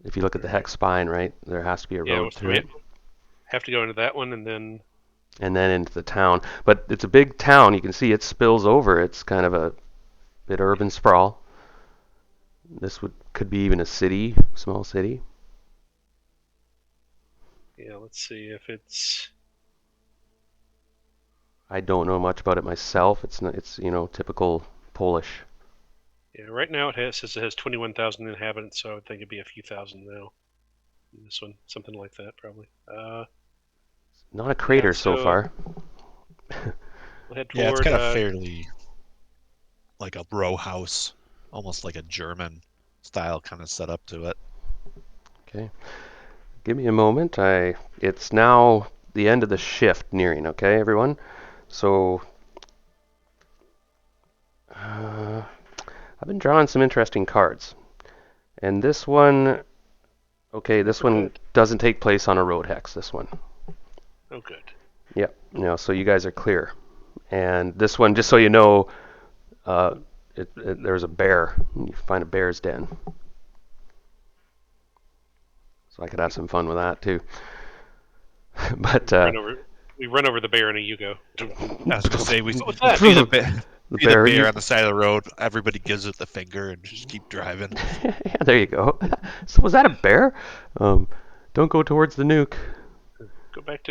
If you look at the hex spine, right, there has to be a road through it. Have to go into that one and then into the town. But it's a big town. You can see it spills over. It's kind of a bit urban sprawl. This could be even a city, small city. Yeah, let's see if it's. I don't know much about it myself. It's typical Polish. Yeah, right now says it has 21,000 inhabitants, so I would think it'd be a few thousand now. This one, something like that, probably. Not a crater so far. We'll head toward, Yeah, it's kind of fairly like a row house, almost like a German style kind of setup to it. Okay. Give me a moment. It's now the end of the shift nearing, okay, everyone? So I've been drawing some interesting cards. And this one, one doesn't take place on a road hex, this one. Oh, good. Yep. So you guys are clear. And this one, just so you know, there's a bear. You find a bear's den. So I could have some fun with that too. But we run over the bear and a Yugo. I was gonna say we see the the bear on the side of the road. Everybody gives it the finger and just keep driving. Yeah, there you go. So was that a bear? Don't go towards the nuke. Go back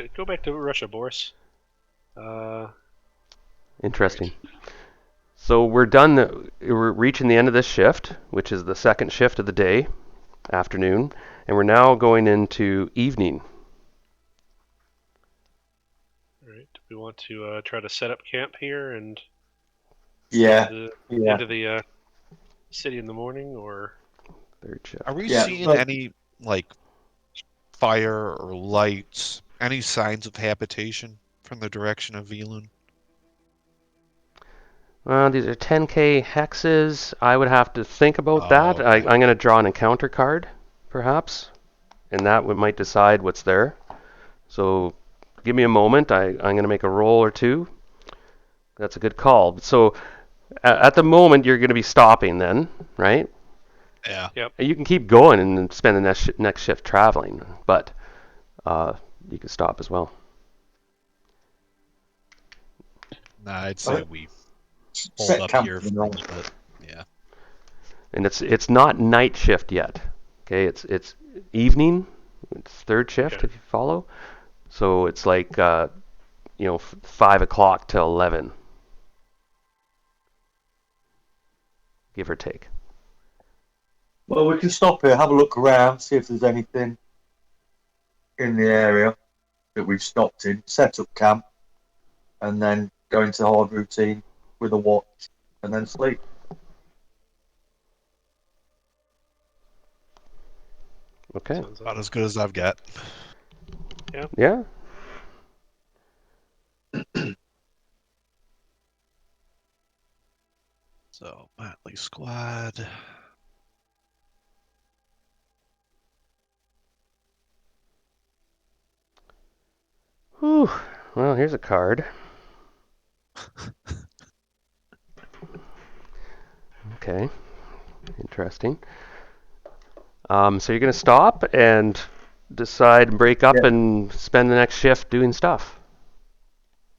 to Russia, Boris. Interesting. So we're done. We're reaching the end of this shift, which is the second shift of the day, afternoon, and we're now going into evening. All right. Do we want to try to set up camp here and Yeah. into the city in the morning, or Third shift. Are we seeing any like fire or lights? Any signs of habitation from the direction of Vilun? These are 10k hexes. I would have to think about that. Okay. I'm going to draw an encounter card, perhaps, and that might decide what's there. So give me a moment. I'm going to make a roll or two. That's a good call. So at the moment, you're going to be stopping then, right? Yeah. Yep. You can keep going and spend the next shift traveling, but you can stop as well. Nah, I'd say we hold Set up camp here for for the a night. little bit. Yeah. And it's not night shift yet. Okay, it's evening. It's third shift, Okay. if you follow. So it's like 5 o'clock till 11. give or take? Well, we can stop here, have a look around, see if there's anything in the area that we've stopped in, set up camp, and then go into hard routine with a watch, and then sleep. Okay. Sounds About like as good as I've got. Yeah. So, Motley Squad. Whew. Well, here's a card. Okay. Interesting. So you're going to stop and decide and break up Yeah. and spend the next shift doing stuff.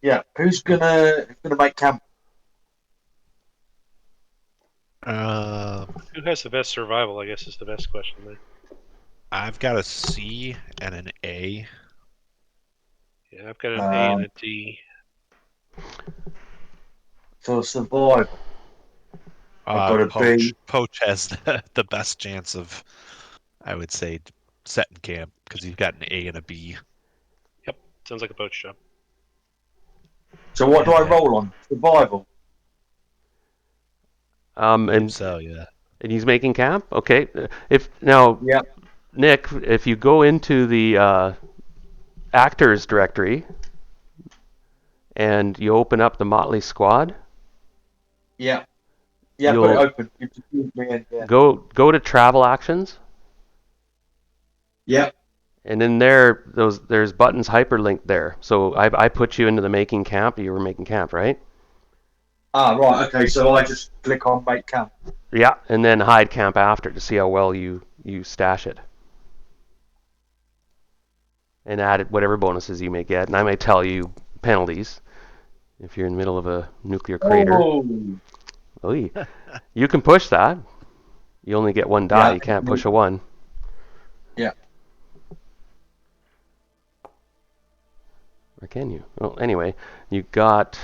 Yeah, who's gonna make camp? who has the best survival? I guess is the best question there. I've got a C and an A. Yeah, I've got an A and Um, a D. For survival, I've got a B. Poach has the best chance of, I would say, setting camp because he's got an A and a B. Yep, sounds like a poach job. So what do And I then- roll on? Survival. And So yeah. and he's making camp. Okay. If now, Yeah. Nick, if you go into the actors directory and you open up the Motley Squad, Yeah. Yeah, I've got it you'll open. You just moved me in. Yeah. go to travel actions, Yeah. and in there there's buttons hyperlinked there. So I put you into the making camp. You were making camp, right? Ah, right. Okay. So I just click on make camp. Yeah, and then hide camp after to see how well you stash it. And add whatever bonuses you may get. And I may tell you penalties if you're in the middle of a nuclear crater. Oh. Oy. You can push that. You only get one die. Yeah. You can't push a 1. Yeah. Or can you? Well, anyway, you got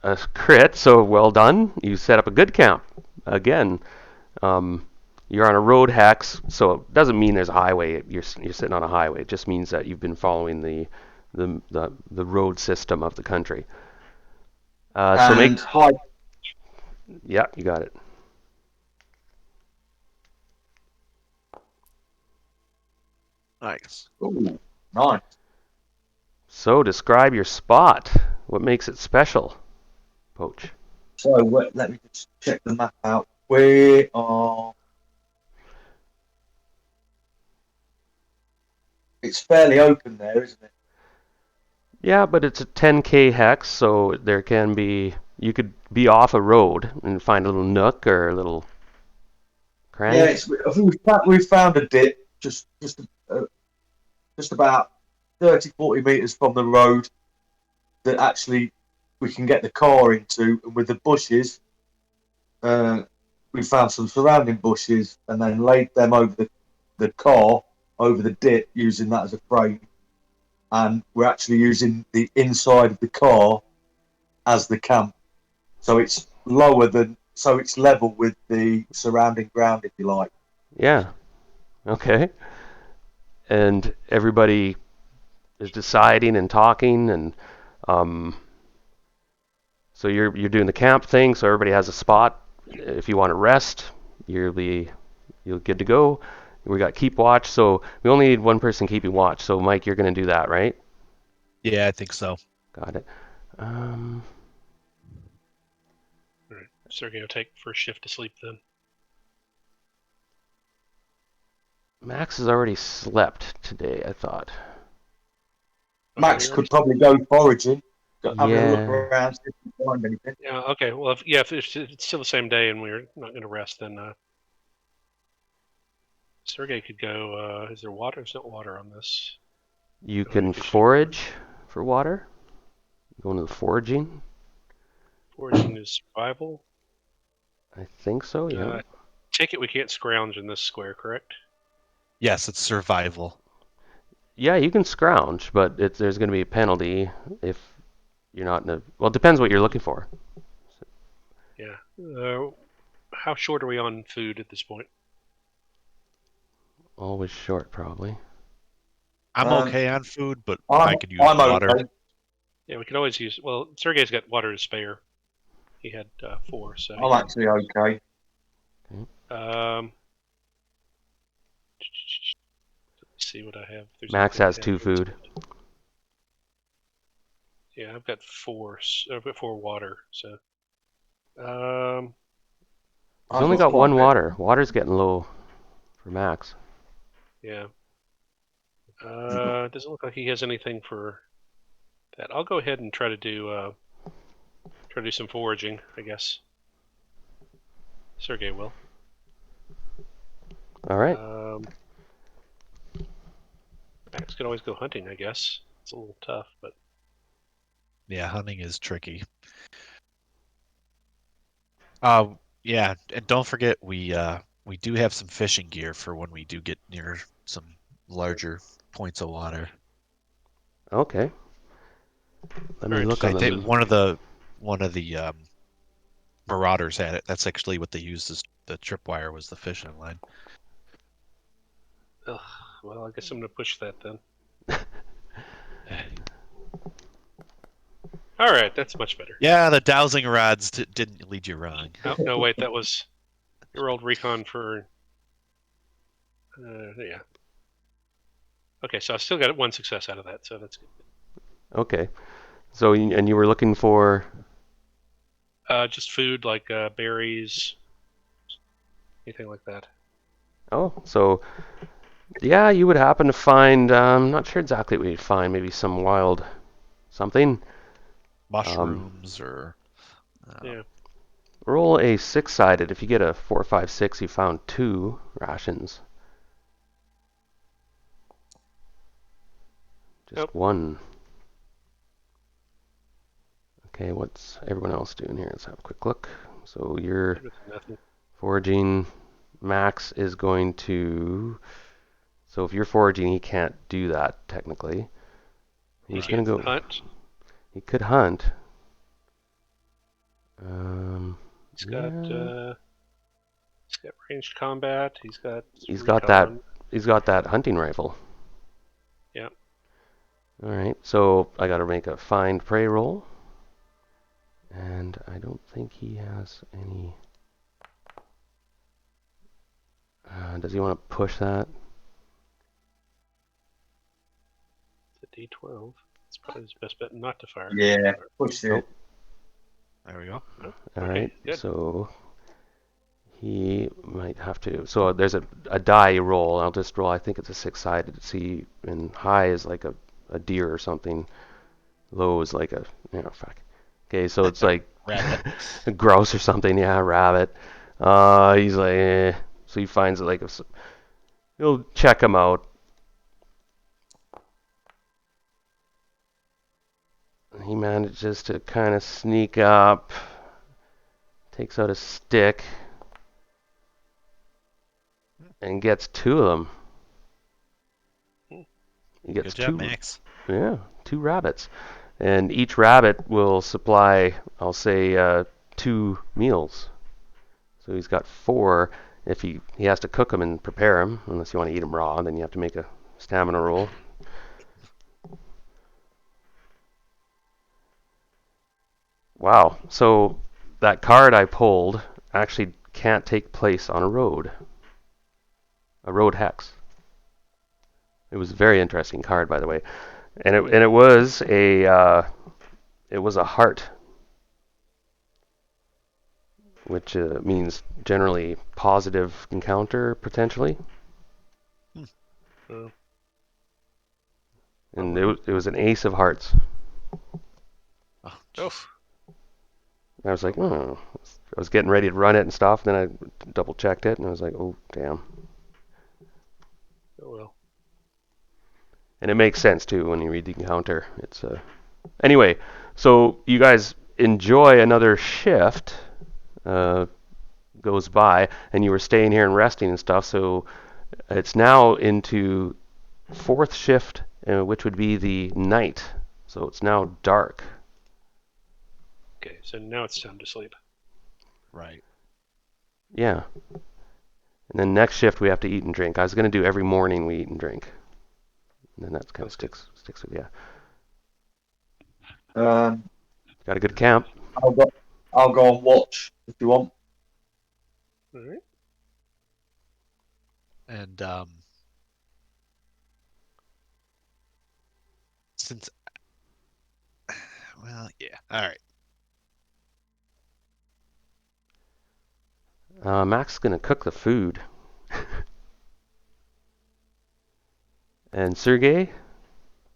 a crit, so well done. You set up a good camp. Again, you're on a road hex, so it doesn't mean there's a highway. You're sitting on a highway. It just means that you've been following the road system of the country. So And hide. Yeah, you got it. Nice. Ooh, nice. So describe your spot. What makes it special, Poach? So let me just check the map out. We are. It's fairly open there, isn't it? Yeah, but it's a 10K hex, so there can be, you could be off a road and find a little nook or a little cranny. Yeah, I think we've found a dip just about 30, 40 meters from the road that actually we can get the car into, and with the bushes, we found some surrounding bushes and then laid them over the car over the dip using that as a frame, and we're actually using the inside of the car as the camp, so it's it's level with the surrounding ground, if you like. Yeah. Okay. And everybody is deciding and talking, and so you're doing the camp thing. So everybody has a spot. If you want to rest, you're good to go. We got keep watch, so we only need one person keeping watch. So Mike, you're going to do that, right? Yeah, I think so. Got it. All right, Sergey will take first shift to sleep then. Max has already slept today, I thought. Max could probably go foraging, have a look Yeah. around, see if we can find anything. Yeah. Okay. Well, if it's still the same day and we're not going to rest, then Sergey could go. Is there water? There's no water on this. You Go can fishing. forage for water. Go into the foraging. Foraging is survival. I think so, yeah. Take it we can't scrounge in this square, correct? Yes, it's survival. Yeah, you can scrounge, but there's going to be a penalty if you're not in a... Well, it depends what you're looking for. Yeah. how short are we on food at this point? Always short, probably. I'm Um, okay on food, but I'm, I could use I'm water. okay. Yeah, we could always use. Well, Sergey's got water to spare. He had 4, so I'm actually okay. um. Let's see what I have. If there's Max anything I has have 2 here. food. Yeah, I've got 4. I've got 4 water. So He's I've only got quite a 1 bit. water. Water's getting low for Max. yeah. It doesn't look like he has anything for that. I'll go ahead and try to do some foraging, I guess. Sergey will. All right. Max could always go hunting, I guess. It's a little tough, but Yeah, hunting is tricky. Yeah, and don't forget we do have some fishing gear for when we do get near some larger points of water. Okay. Let me Alright, look I on think them. one of the marauders had it. That's actually what they used as the tripwire was the fishing line. ugh, well, I guess I'm gonna push that then. All right, that's much better. Yeah, the dowsing rods didn't lead you wrong. Oh, no, wait, that was your old recon for. Yeah. Okay, so I still got 1 success out of that, so that's good. Okay. So, and you were looking for. Just food like berries, anything like that. Oh, so. Yeah, you would happen to find. Not sure exactly what you'd find. Maybe some wild something. Mushrooms or. Yeah. Roll a 6-sided. If you get a 4, 5, 6, you found 2 rations. Just Nope. 1. Okay, what's everyone else doing here? Let's have a quick look. So you're Nothing. foraging. Max is going to. So if you're foraging, he can't do that technically. He's going to go. Hunt. He could hunt. He's got ranged combat. He's got. He's got that. He's got that hunting rifle. Yeah. All right. So I got to make a find prey roll. And I don't think he has any. Does he want to push that? It's a D12. It's probably his best bet not to fire. Yeah, push it. Nope. There we go. Oh, All okay, right. good. So he might have to. So there's a die roll. I'll just roll. I think it's a 6-sided. See, and high is like a deer or something. Low is like a fuck. Okay, so it's like Rabbit. a grouse or something. Yeah, rabbit. He's like, so he finds it like he'll check him out. He manages to kind of sneak up, takes out a stick, and gets 2 of them. He gets Good job, 2. Max. Yeah, 2 rabbits. And each rabbit will supply, I'll say, 2 meals. So he's got 4. If he has to cook them and prepare them, unless you want to eat them raw, then you have to make a stamina roll. Wow. So that card I pulled actually can't take place on a road hex. It was a very interesting card, by the way, and it was a heart, which means generally positive encounter potentially. Oh. And it was an ace of hearts. Oh, Oh. I was like, oh. I was getting ready to run it and stuff. Then I double checked it, and I was like, oh, damn. Oh well. And it makes sense too when you read the encounter. It's anyway. So you guys enjoy another shift. Goes by, and you were staying here and resting and stuff. So it's now into 4th shift, which would be the night. So it's now dark. Okay, so now it's time to sleep. right. Yeah. And then next shift we have to eat and drink. I was gonna do every morning we eat and drink. And then that kind of sticks with yeah. Got a good camp. I'll go and watch if you want. All right. And since, well, yeah, all right. Mac's is gonna cook the food. And Sergey?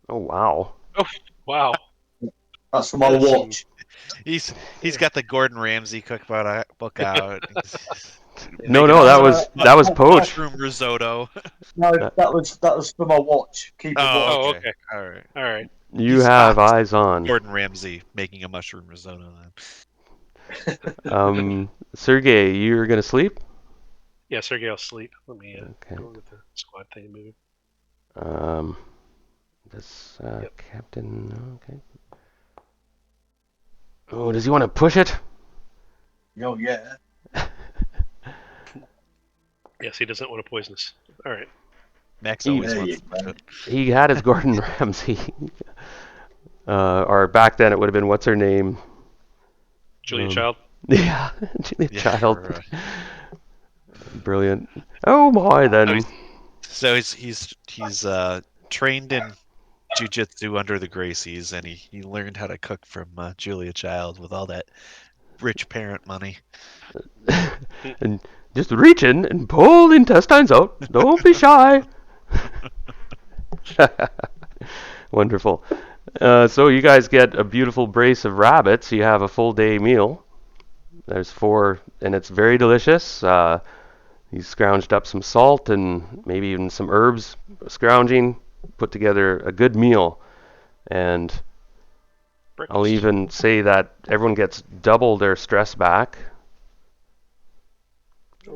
Oh wow. Oh, wow. That's for my That's some- watch. He's got the Gordon Ramsay book out. No, Making that us was poached. mushroom risotto. No, that was for my watch. Keep it Oh, watch. okay. All right. All right. You He's have spots. eyes on. Gordon Ramsay making a mushroom risotto. Then. Sergey, you're gonna sleep? Yeah, Sergey will sleep. Let me Okay. go with the squad thing moving. This Yep. captain. Okay. Oh, does he want to push it? Oh yeah. Yes, he doesn't want to poison us. All right. Max He- always There wants you to push go. it. He had his Gordon Ramsay. Or back then it would have been what's her name? Julia Um, Child. Yeah, Julia Yeah, Child. right. Brilliant. Oh my, then. So he's trained in jiu-jitsu under the Gracies, and he learned how to cook from Julia Child with all that rich parent money. And just reach in and pull the intestines out. Don't be shy. Wonderful. So you guys get a beautiful brace of rabbits. You have a full day meal. There's 4, and it's very delicious. You scrounged up some salt and maybe even some herbs, scrounging, put together a good meal. And I'll Breakfast. even say that everyone gets double their stress back.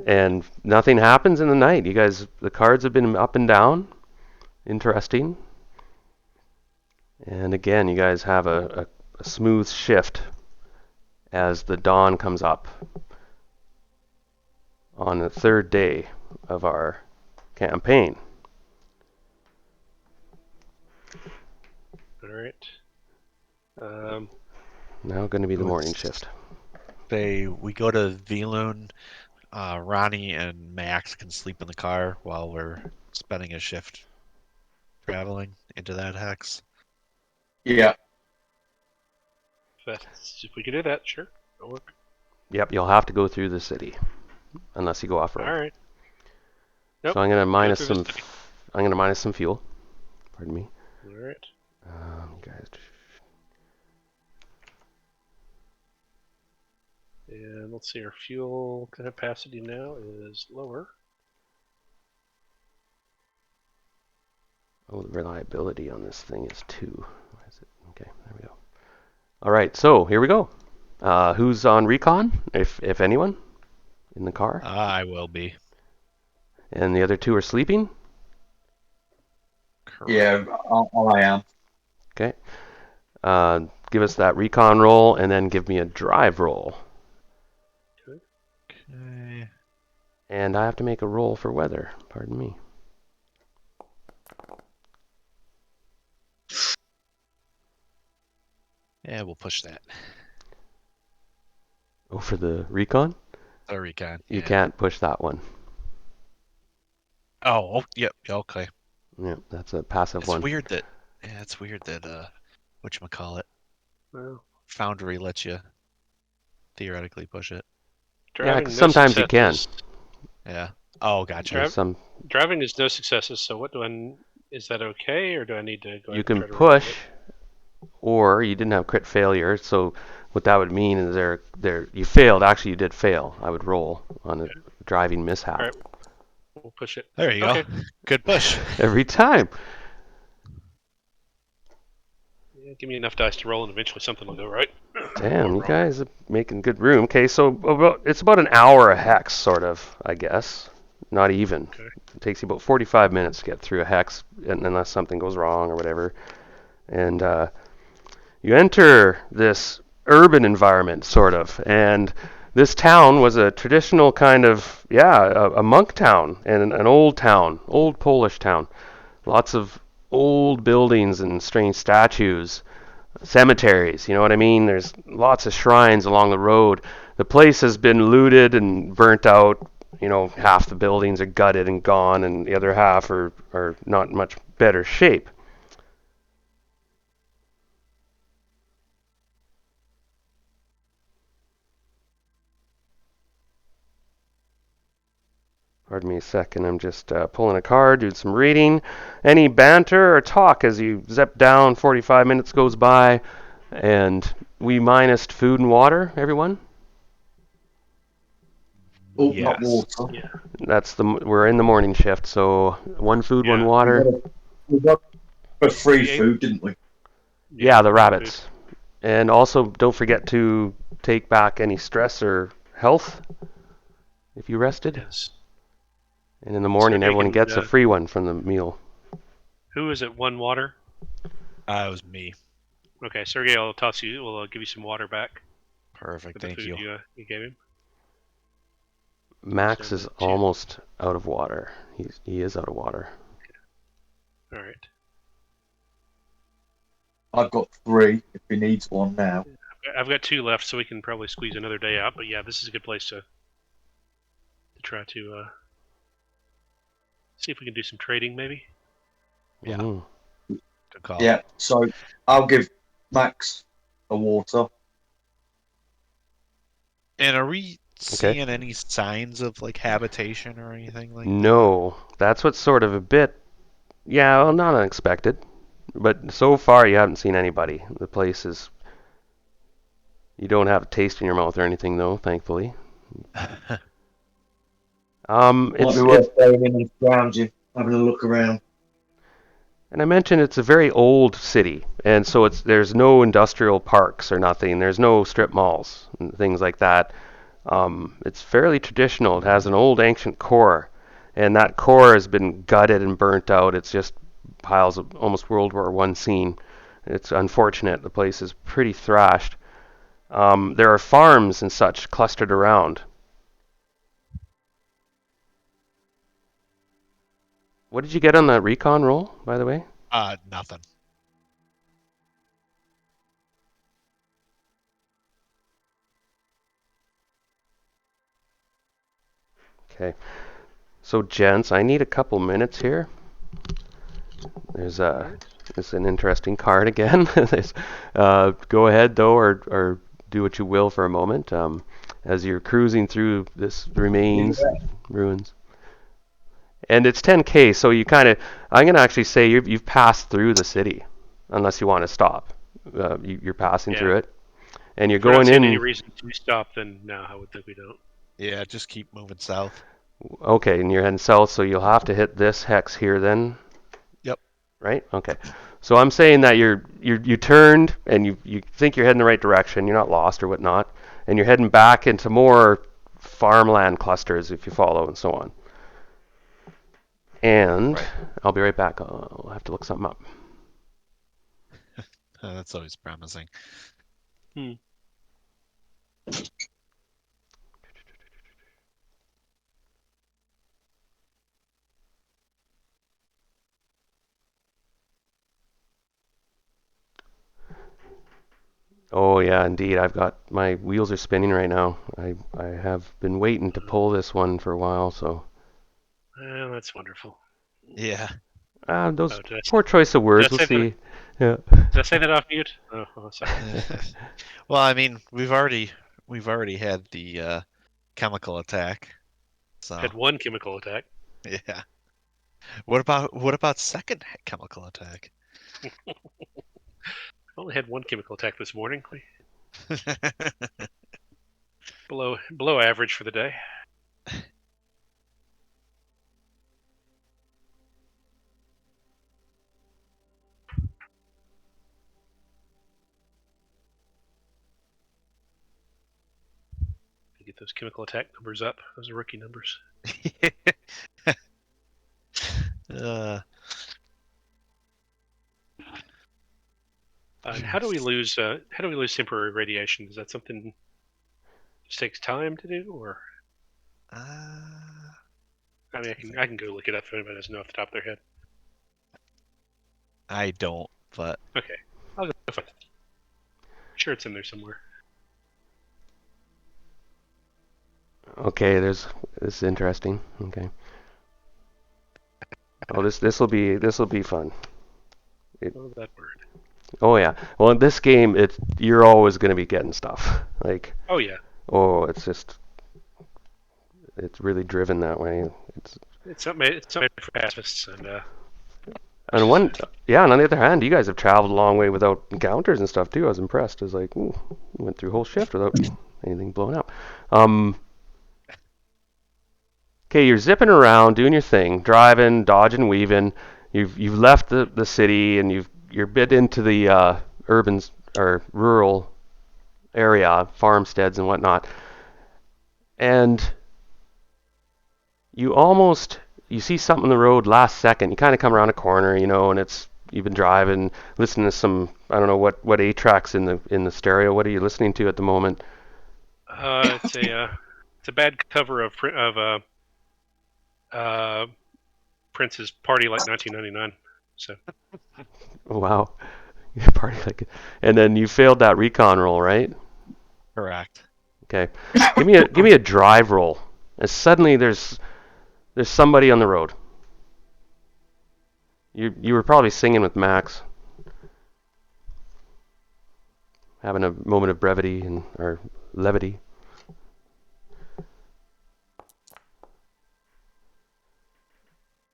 And nothing happens in the night. You guys, the cards have been up and down. Interesting. And again, you guys have a smooth shift as the dawn comes up on the 3rd day of our campaign. All right. Now going to be the morning Let's shift. Say we go to Veloon. Ronnie and Max can sleep in the car while we're spending a shift traveling into that hex. Yeah. If we could do that, sure. That'll work. Yep, you'll have to go through the city unless you go off road. All right. Nope. So I'm going to minus through the some. city. I'm going to minus some fuel. Pardon me. All right. Guys. And let's see, our fuel capacity now is lower. Oh, the reliability on this thing is 2. Why is it? Okay, there we go. All right, so here we go. Who's on recon, if anyone, in the car? I will be. And the other 2 are sleeping? Correct. Yeah, I am. Okay. Give us that recon roll and then give me a drive roll. Okay. And I have to make a roll for weather. Pardon me. Yeah, we'll push that. Oh, for the recon? The recon. You yeah. can't push that one. Oh, yep. Okay. Yeah, that's a passive It's one. weird that. Yeah, it's weird that. Whatchamacallit, Well, Foundry lets you theoretically push it. driving, 'cause no sometimes you can. successes. Yeah. Oh, gotcha. Drive- Some Driving is no successes. So what is that okay, or do I need to go? you ahead can and try to remove push, it? or you didn't have crit failure. So what that would mean is you failed. Actually, you did fail. I would roll on a driving mishap All right. We'll push it. There you Okay. go. Good push. every time. Yeah, give me enough dice to roll, and eventually something will go right. Damn, Or you wrong. guys are making good room. Okay, so it's about an hour a hex, sort of, I guess. Not even. Okay. It takes you about 45 minutes to get through a hex, unless something goes wrong or whatever. And you enter this urban environment, sort of, and this town was a traditional kind of, a monk town and an old town, old Polish town. Lots of old buildings and strange statues, cemeteries, you know what I mean? There's lots of shrines along the road. The place has been looted and burnt out. You know, half the buildings are gutted and gone, and the other half are not much better shape. Pardon me a second, I'm just pulling a card, doing some reading. Any banter or talk as you zip down, 45 minutes goes by, and we minus food and water, everyone? Oh, not Yes. water. We're in the morning shift, so one food, one Yeah. water. We got a free We ate- food, didn't we? Yeah, the food. rabbits. And also, don't forget to take back any stress or health if you rested. Yes. And in the morning, Sergey everyone can, gets a free one from the meal. Who is it? One water. It was me. Okay, Sergey, I'll toss you. We'll give you some water back Perfect. for the Thank food you. you gave him. Max So is the two- almost out of water. He is out of water. All right. I've got 3 if he needs one now. I've got 2 left, so we can probably squeeze another day out. But yeah, this is a good place to try to see if we can do some trading, maybe. Yeah. Mhm. Good call. Yeah, so I'll give Max a water. And are we seeing any signs of like habitation or anything like that? No, that's what's sort of a bit, well, not unexpected. But so far, you haven't seen anybody. The place is. You don't have a taste in your mouth or anything, though, thankfully. Might It's be worth going in and scrounging, having a look around. And I mentioned it's a very old city, and so there's no industrial parks or nothing. There's no strip malls and things like that. It's fairly traditional. It has an old ancient core, and that core has been gutted and burnt out. It's just piles of almost World War One scene. It's unfortunate. The place is pretty thrashed. There are farms and such clustered around. What did you get on that recon roll, by the way? Nothing. Okay. So, gents, I need a couple minutes here. There's an interesting card again. Go ahead though, or do what you will for a moment. As you're cruising through this ruins, and it's 10K, so I'm gonna actually say you've passed through the city, unless you want to stop. You're passing through it, and you're If we're not going seeing in. any reason to stop, then no, I would think we don't. Yeah, just keep moving south. Okay, and you're heading south, so you'll have to hit this hex here then. Yep. Right? Okay. So I'm saying that you turned and you think you're heading the right direction. You're not lost or whatnot, and you're heading back into more farmland clusters if you follow and so on. And I'll be right back. I'll have to look something up. That's always promising. Oh yeah, indeed. I've got my wheels are spinning right now. I have been waiting to pull this one for a while, so. Well, that's wonderful. Yeah. Those poor choice of words. We'll see. Yeah. Did I say that off mute? Oh, sorry. Well, I mean, we've already had the chemical attack. So Had 1 chemical attack. yeah. What about second chemical attack? I only had 1 chemical attack this morning. Below average for the day. Get those chemical attack numbers up. Those are rookie numbers. How do we lose temporary radiation? Is that something This takes time to do, or Uh, I mean, I can go look it up if anybody doesn't know off the top of their head. I don't, but Okay, I'll go find it. I'm sure it's in there somewhere. Okay, this is interesting. Okay. Oh, this will be fun. Oh, that word. Oh yeah. Well, in this game, you're always going to be getting stuff. Like, Oh yeah, it's really driven that way. it's not made for pacifists, and And on the other hand, you guys have traveled a long way without encounters and stuff too. I was impressed. I was like, ooh, you went through a whole shift without anything blowing up. Okay, you're zipping around, doing your thing, driving, dodging, weaving. You've left the city and you're bit into the urban or rural area, farmsteads and whatnot, and you see something on the road last second. You kind of come around a corner, and you've been driving, listening to some, I don't know what 8 tracks in the stereo. What are you listening to at the moment? it's a bad cover of Prince's "Party Like 1999." So Oh, wow, party like it. And then you failed that recon roll, right? correct. Okay, give me a drive roll. And suddenly there's somebody on the road. You were probably singing with Max, having a moment of brevity or levity.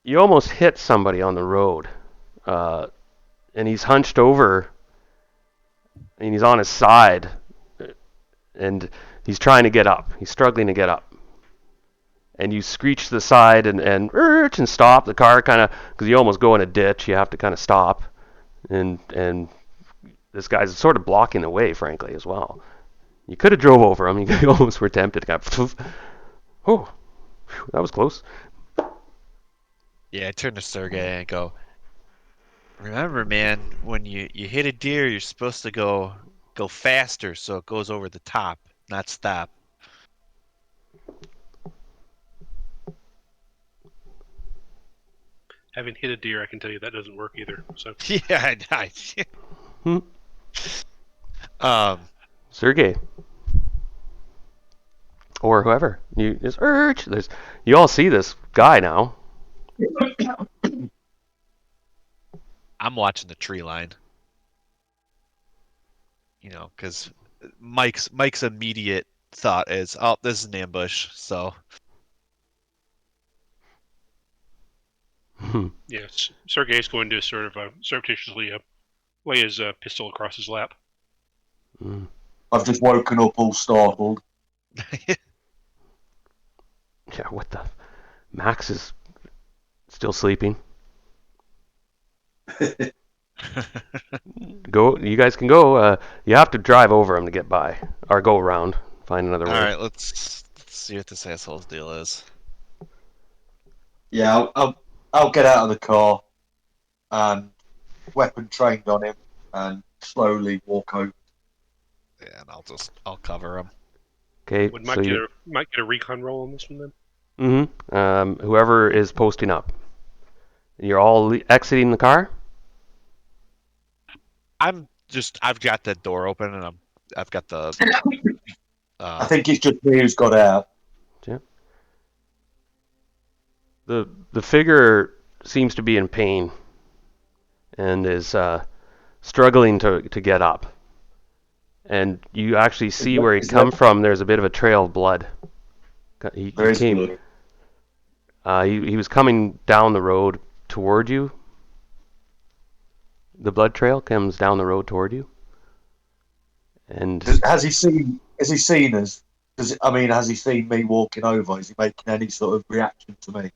You almost hit somebody on the road, and he's hunched over, and he's on his side, and he's trying to get up. He's struggling to get up. And you screech to the side and stop the car, kind of, because you almost go in a ditch. You have to kind of stop, and this guy's sort of blocking the way, frankly, as well. You could have drove over him. You almost were tempted. Oh, that was close. Yeah, I turn to Sergey and go, remember, man, when you hit a deer, you're supposed to go faster so it goes over the top, not stop. having hit a deer, I can tell you that doesn't work either. So Yeah, Sergey. Or whoever. You all see this guy now. I'm watching the tree line. Because Mike's immediate thought is, oh, this is an ambush. So yes, Sergei's going to sort of surreptitiously lay his pistol across his lap. I've just woken up all startled. Yeah, what the? Max is still sleeping. You guys can go. You have to drive over him to get by, or go around, find another way. All right, let's see what this asshole's deal is. Yeah, I'll get out of the car and weapon trained on him and slowly walk over. Yeah, and I'll cover him. Okay, Would Mike get a recon roll on this one then? Whoever is posting up. You're all exiting the car? I've got the door open and I've got the. I think it's just me who's got out. Yeah. The figure seems to be in pain and is struggling to get up. And you actually see where he come from. There's a bit of a trail of blood. He came. He was coming down the road toward you. The blood trail comes down the road toward you. And has he seen us? Has he seen me walking over? Is he making any sort of reaction to me?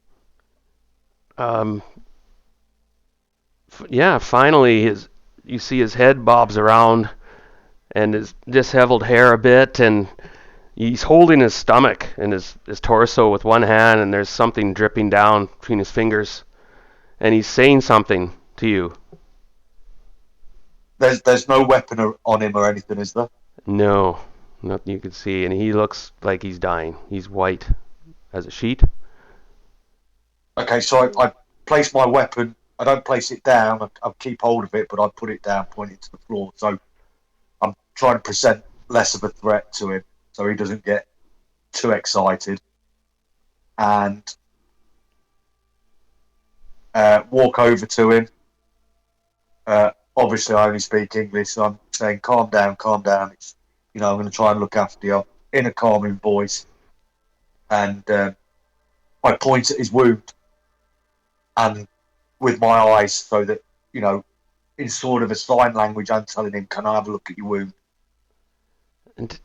Yeah, finally you see his head bobs around and his disheveled hair a bit, and he's holding his stomach and his torso with one hand, and there's something dripping down between his fingers, and he's saying something to you. There's no weapon on him or anything, is there? No. Nothing you can see, and he looks like he's dying. He's white as a sheet. Okay, so I place my weapon. I don't place it down. I keep hold of it, but I put it down, point it to the floor. So I'm trying to present less of a threat to him, so he doesn't get too excited. And walk over to him. Obviously, I only speak English, so I'm saying, "Calm down, calm down." It's, I'm going to try and look after you in a calming voice, and I point at his wound, and with my eyes, so that in sort of a sign language, I'm telling him, "Can I have a look at your wound?" And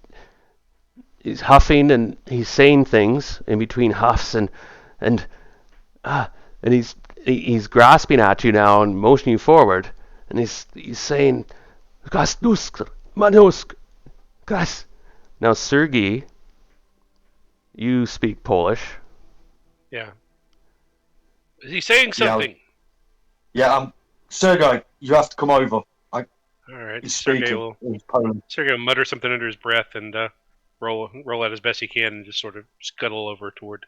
he's huffing and he's saying things in between huffs and he's grasping at you now and motioning you forward, and he's saying, "Gasnusk, manusk, gas." Now, Sergei, you speak Polish. Yeah. Is he saying something? Yeah, Sergei, you have to come over. All right. He's Sergei speaking. will He's Polish. mutter something under his breath and roll out as best he can and just sort of scuttle over toward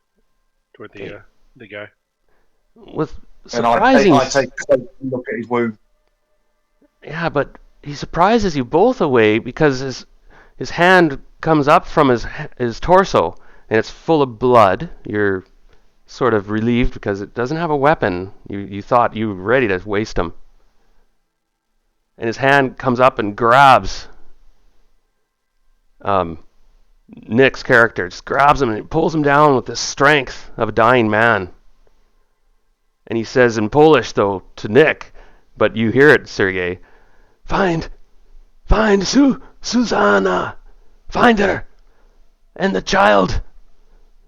the guy. With And surprising, I take a look at his wound. yeah, but he surprises you both away because his hand comes up from his torso and it's full of blood. You're sort of relieved because it doesn't have a weapon. You thought you were ready to waste him. And his hand comes up and grabs Nick's character, just grabs him and pulls him down with the strength of a dying man. And he says in Polish, though, to Nick, but you hear it, Sergei, Find Susanna! Find her! And the child!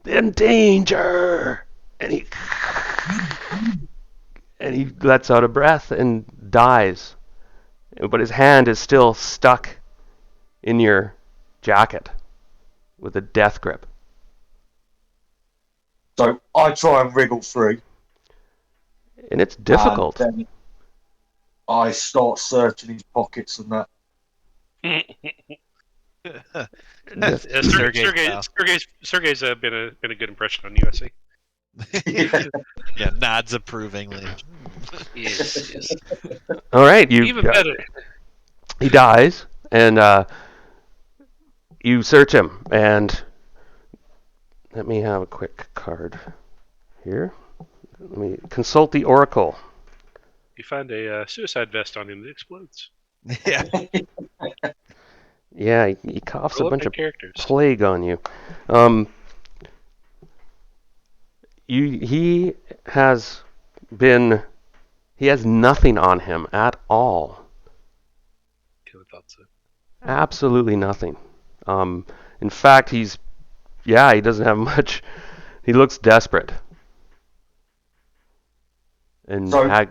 They're in danger! And he lets out a breath and dies. But his hand is still stuck in your jacket with a death grip. So I try and wriggle through. And it's difficult. And then I start searching his pockets and that. Sergei's been a good impression on you, I see. Yeah, nods approvingly. Yes. All right, Even better. He dies, and you search him. And let me have a quick card here. Let me consult the oracle. You find a suicide vest on him that explodes. Yeah. Yeah, he coughs a bunch of characters. plague on you. He has nothing on him at all. I thought so. Absolutely nothing. In fact, he doesn't have much. He looks desperate. And Sergei,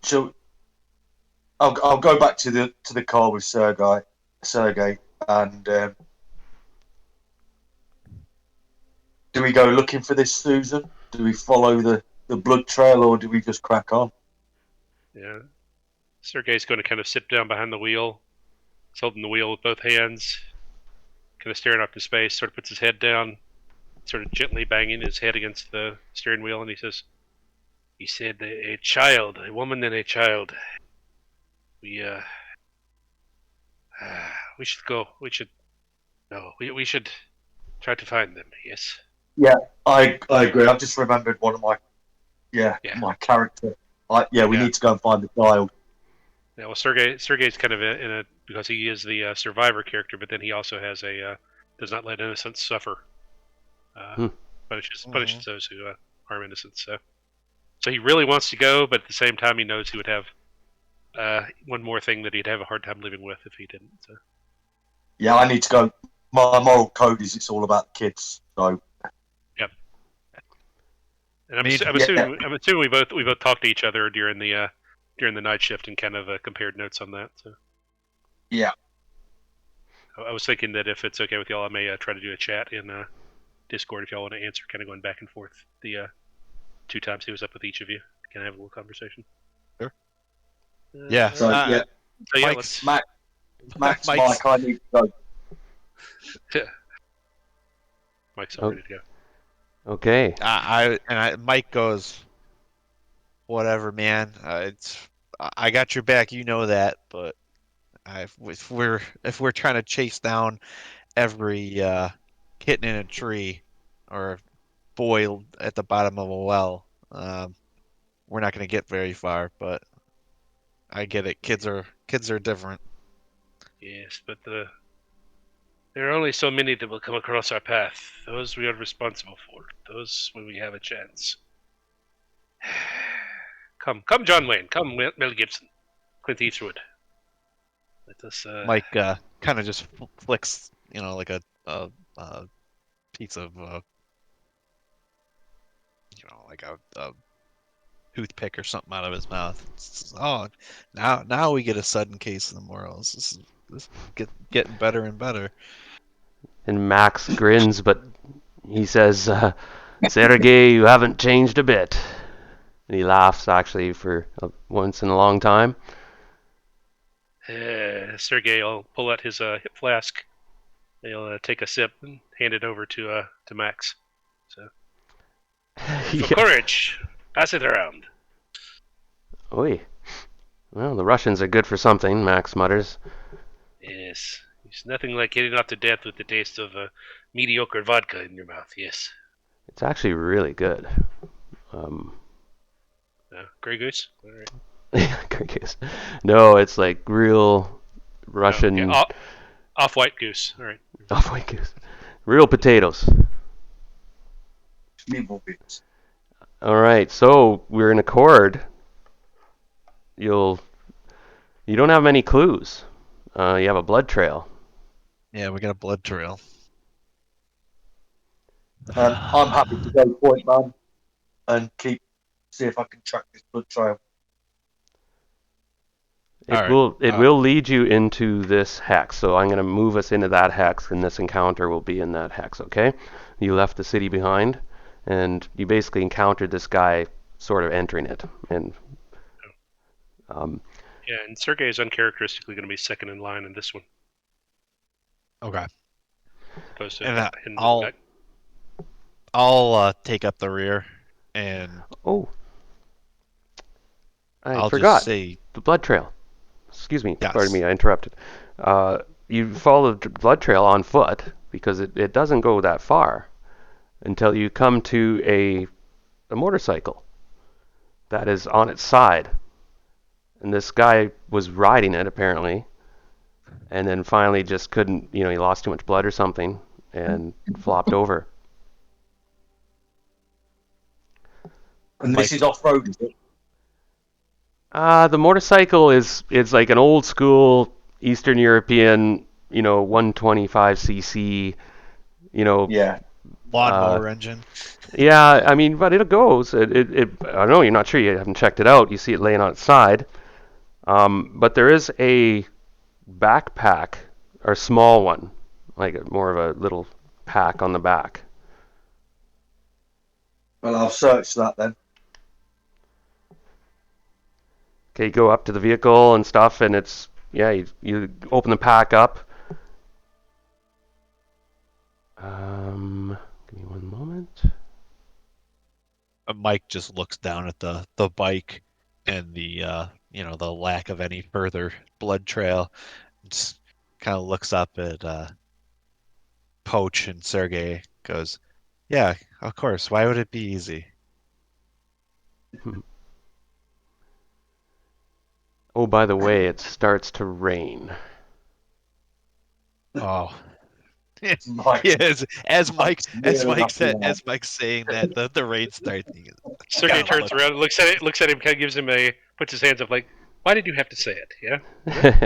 so I'll go back to the car with Sergei, and do we go looking for this Susan? Do we follow the blood trail, or do we just crack on? Yeah. Sergei's going to kind of sit down behind the wheel. He's holding the wheel with both hands, kind of staring up to space, sort of puts his head down, sort of gently banging his head against the steering wheel, and he said, a woman and a child. We should go. We should try to find them, yes. Yeah, I agree. I've just remembered one of my my character. We need to go and find the child. Yeah, well, Sergei's kind of because he is the survivor character, but then he also has does not let innocents suffer. Punishes those who harm innocents. So he really wants to go, but at the same time he knows he would have one more thing that he'd have a hard time living with if he didn't. So. Yeah, I need to go. My moral code is it's all about kids. So. Yep. And I'm assuming we both talked to each other during the night shift and kind of compared notes on that. So. Yeah. I was thinking that if it's okay with y'all, I may try to do a chat in Discord if y'all want to answer, kind of going back and forth the 2 times he was up with each of you. Can I have a little conversation? Sure. Yeah. So Max, Mike, I need to go. Mike's all ready to go. Okay. Mike goes, whatever, man. I got your back. You know that. But if we're trying to chase down every kitten in a tree or boy at the bottom of a well, we're not going to get very far. But I get it. Kids are different. Yes, but there are only so many that will come across our path. Those we are responsible for. Those when we have a chance. Come, John Wayne. Come, Mel Gibson. Clint Eastwood. Let us. Mike kind of just flicks, like a piece of, like a toothpick or something out of his mouth. Oh, now we get a sudden case of the morals. This is getting better and better. And Max grins, but he says, Sergey, you haven't changed a bit. And he laughs, actually, for once in a long time. Sergey will pull out his hip flask. He'll take a sip and hand it over to Max. So, for courage, pass it around. Oi. Well, the Russians are good for something, Max mutters. Yes, it's nothing like getting off to death with the taste of mediocre vodka in your mouth. Yes. It's actually really good. Grey Goose? All right. Grey Goose. No, it's like real Russian... Oh, okay. Off-white goose. All right. Off-white goose. Real potatoes. All right, so we're in accord. You don't have many clues. You have a blood trail. Yeah, we got a blood trail. I'm happy to go point man and see if I can track this blood trail. It will lead you into this hex. So I'm going to move us into that hex, and this encounter will be in that hex. Okay? You left the city behind, and you basically encountered this guy sort of entering it, and. Yeah, and Sergey is uncharacteristically going to be second in line in this one. Okay. Opposed to And I'll take up the rear, and I I'll forgot just say the blood trail. Excuse me, yes. Pardon me, I interrupted. You follow the blood trail on foot because it doesn't go that far until you come to a motorcycle that is on its side. And this guy was riding it, apparently, and then finally just couldn't, he lost too much blood or something, and flopped over. And this is off-road, is it? The motorcycle is like an old school Eastern European, 125cc, Yeah. lawnmower engine. Yeah, I mean, but it goes. I don't know, you're not sure, you haven't checked it out. You see it laying on its side. But there is a backpack, or small one, like more of a little pack on the back. Well, I'll search that then. Okay, you go up to the vehicle and stuff, and it's, you open the pack up. Give me one moment. Mike just looks down at the bike and the the lack of any further blood trail. Just kind of looks up at Poach, and Sergey goes, "Yeah, of course. Why would it be easy?" Oh, by the way, it starts to rain. Oh. Mike. Yes, as Mike's saying that, the rain starts. Sergey turns around, looks at him, kind of gives him puts his hands up, like, "Why did you have to say it?" Yeah.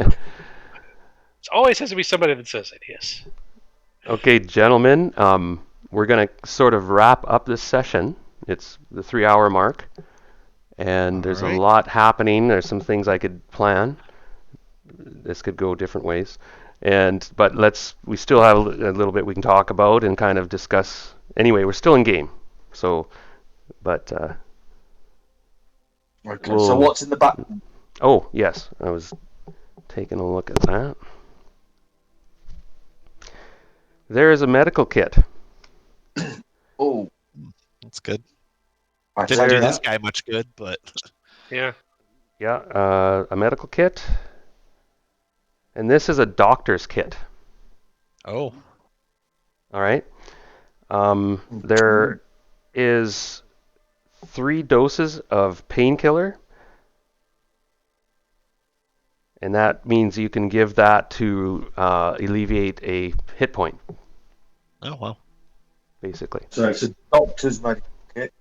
It always has to be somebody that says it. Yes. Okay, gentlemen, we're going to sort of wrap up this session. It's the 3-hour mark, and there's a lot happening. There's some things I could plan. This could go different ways. But we still have a little bit we can talk about and kind of discuss. Anyway, we're still in game. So, but okay. So what's in the back? Oh, yes. I was taking a look at that. There is a medical kit. Oh, That's good. I Didn't take do There- this that. guy much good, but Yeah. Yeah, a medical kit. And this is a doctor's kit. oh, All right. There is 3 doses of painkiller, and that means you can give that to alleviate a hit point, oh well. basically. So it's a doctor's medical kit.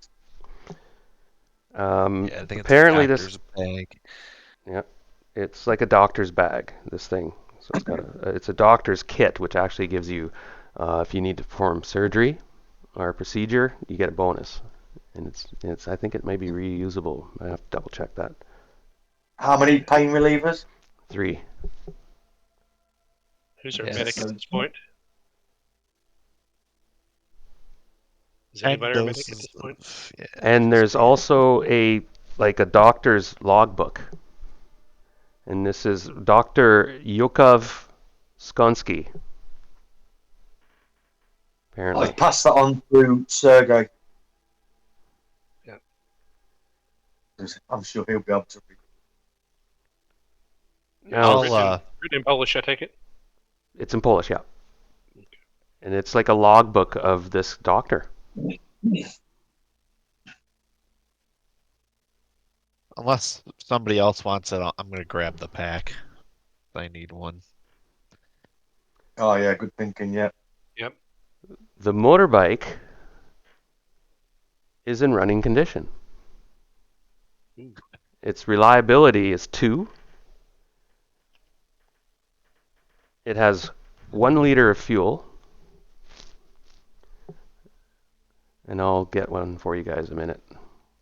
Yeah, I think Apparently, it's a this doctor's bag. it's like a doctor's bag. This thing, so it's a doctor's kit, which actually gives you, if you need to perform surgery or a procedure, you get a bonus, and it's I think it may be reusable. I have to double check that. How many pain relievers? 3. Who's our Yes. medic at this point? Is 10 anybody our medic at doses this point? yeah, And there's also a doctor's logbook. And this is Dr. Yukov Skonsky. Apparently. I've passed that on to Sergey. Yeah. I'm sure he'll be able to read. Now, Written in Polish, I take it. it's in Polish, yeah. And it's like a logbook of this doctor. unless somebody else wants it, I'm gonna grab the pack. I need one. Oh yeah, good thinking. Yeah. The motorbike is in running condition. Ooh. Its reliability is 2. It has 1 liter of fuel. And I'll get one for you guys in a minute.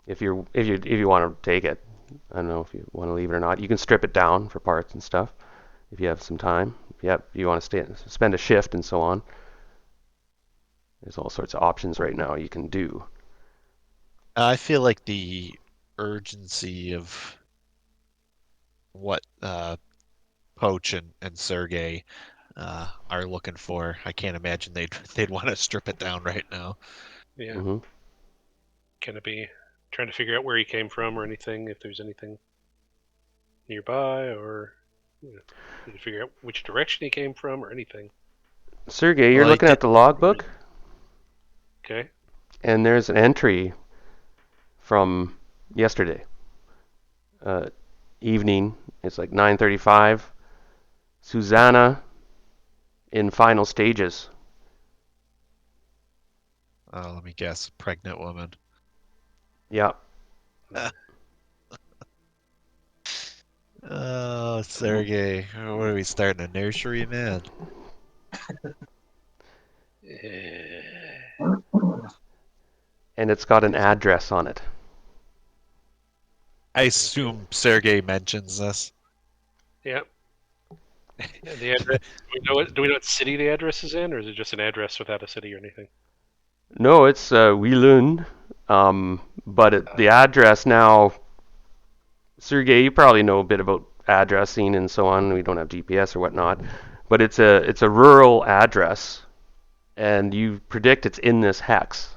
If you want to take it. I don't know if you want to leave it or not. You can strip it down for parts and stuff if you have some time. If you want to spend a shift and so on. There's all sorts of options right now you can do. I feel like the urgency of what Poach and Sergey are looking for. I can't imagine they'd want to strip it down right now. Yeah. hmm Can it be trying to figure out where he came from or anything? If there's anything nearby, or need to figure out which direction he came from or anything. Sergey, you're Well, I looking at the logbook, Okay. and there's an entry from yesterday evening. It's like 9:35. Susanna in final stages. Let me guess, pregnant woman. Yeah. Oh, Sergey, what are we starting a nursery, man? And it's got an address on it. I assume Sergey mentions this. Yeah. Yeah, the address. Do we know what city the address is in, or is it just an address without a city or anything? No, it's Wilun. But the address now, Sergey, you probably know a bit about addressing and so on. We don't have GPS or whatnot, but it's a rural address, and you predict it's in this hex.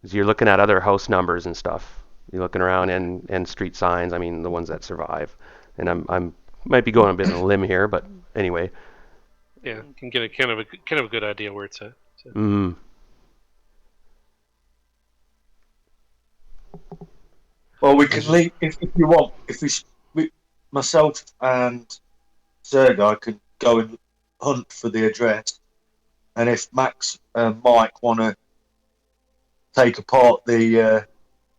So you're looking at other house numbers and stuff. You're looking around and street signs. I mean, the ones that survive. And I'm might be going a bit on a limb here, but anyway. Yeah, you can get a kind of a good idea where it's at. So. Mm. Well, we can leave if you want. If myself and Sergey can go and hunt for the address, and if Max and Mike want to take apart the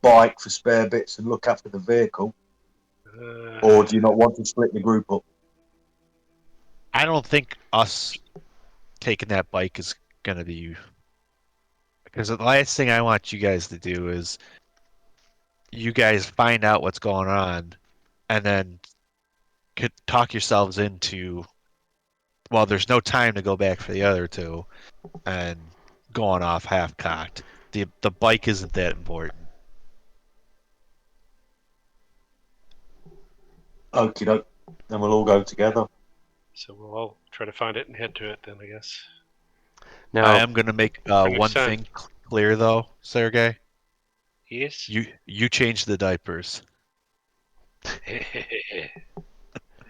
bike for spare bits and look after the vehicle, or do you not want to split the group up? I don't think us taking that bike is gonna be, because the last thing I want you guys to do is you guys find out what's going on and then could talk yourselves into, well, there's no time to go back for the other two and going off half cocked. The bike isn't that important. Okie doke. Then we'll all go together. So we'll all try to find it and head to it then, I guess. Now, I am going to make Next one time. thing clear, though, Sergey. Yes. You change the diapers.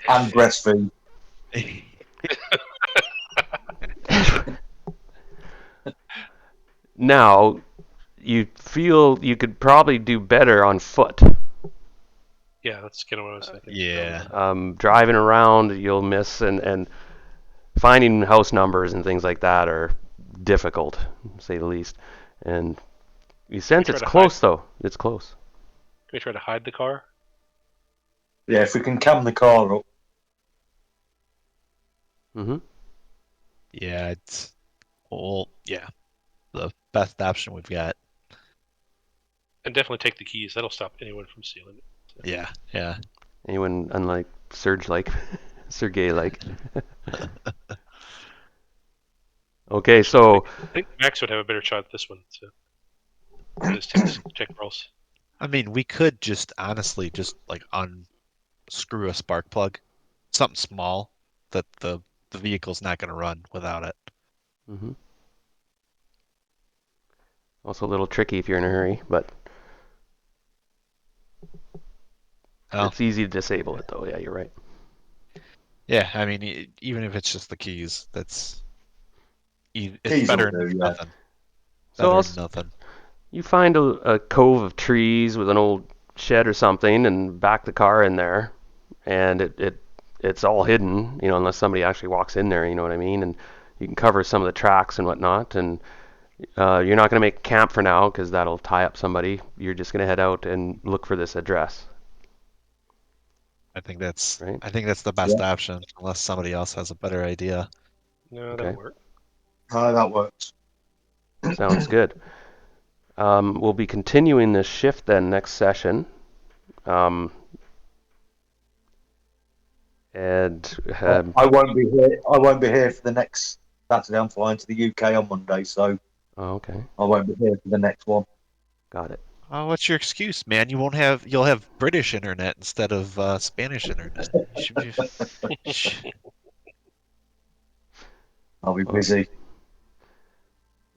And breastfeed. now, you feel you could probably do better on foot. Yeah, that's kind of what I was thinking. Yeah. Driving around, you'll miss, and finding house numbers and things like that are difficult, to say the least. And you sense try it's to close, though. It's close. Can we try to hide the car? Yeah, if we can cam the car up. Mm-hmm. Yeah, it's yeah, the best option we've got. And definitely take the keys. That'll stop anyone from stealing it. Yeah, yeah. Anyone unlike Sergey-like. Okay, so I think Max would have a better shot at this one. So just check rolls. I mean, we could just honestly just like unscrew a spark plug, something small that the vehicle's not going to run without it. hmm also a little tricky if you're in a hurry, but Oh, it's easy to disable it, though. Yeah, you're right. yeah. I mean, even if it's just the keys, it's Keys better will than do, yeah. nothing. So Better than nothing. you find a cove of trees with an old shed or something, and back the car in there, and it's all hidden, unless somebody actually walks in there. You know what I mean? And you can cover some of the tracks and whatnot, and you're not going to make camp for now because that'll tie up somebody. You're just going to head out and look for this address. I think that's Right. the best option, unless somebody else has a better idea. No, Okay. that'll work. No, that works. Sounds good. We'll be continuing this shift then next session. And I won't be here. I won't be here for the next Saturday. I'm flying to the UK on Monday, so okay, I won't be here for the next one. got it. Oh, what's your excuse, man? You'll have British internet instead of Spanish internet. You should be... I'll be busy.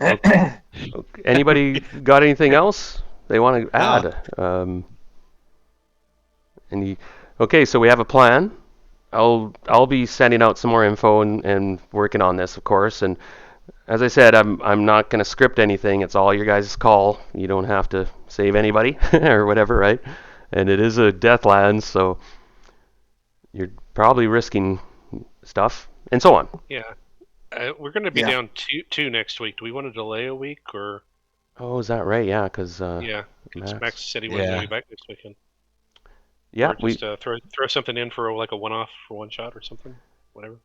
Okay. Anybody got anything else they want to add? Okay, so we have a plan. I'll be sending out some more info and working on this, of course. And as I said, I'm not going to script anything. It's all your guys' call. You don't have to save anybody or whatever, right? And it is a Deathlands, so you're probably risking stuff and so on. Yeah. We're going to be Yeah. down two next week. Do we want to delay a week or? Oh, is that right? Yeah, because Yeah, 'cause Max said he wasn't Yeah. going to be back next weekend. yeah, Or just throw something in for like a one-off for one shot or something, whatever.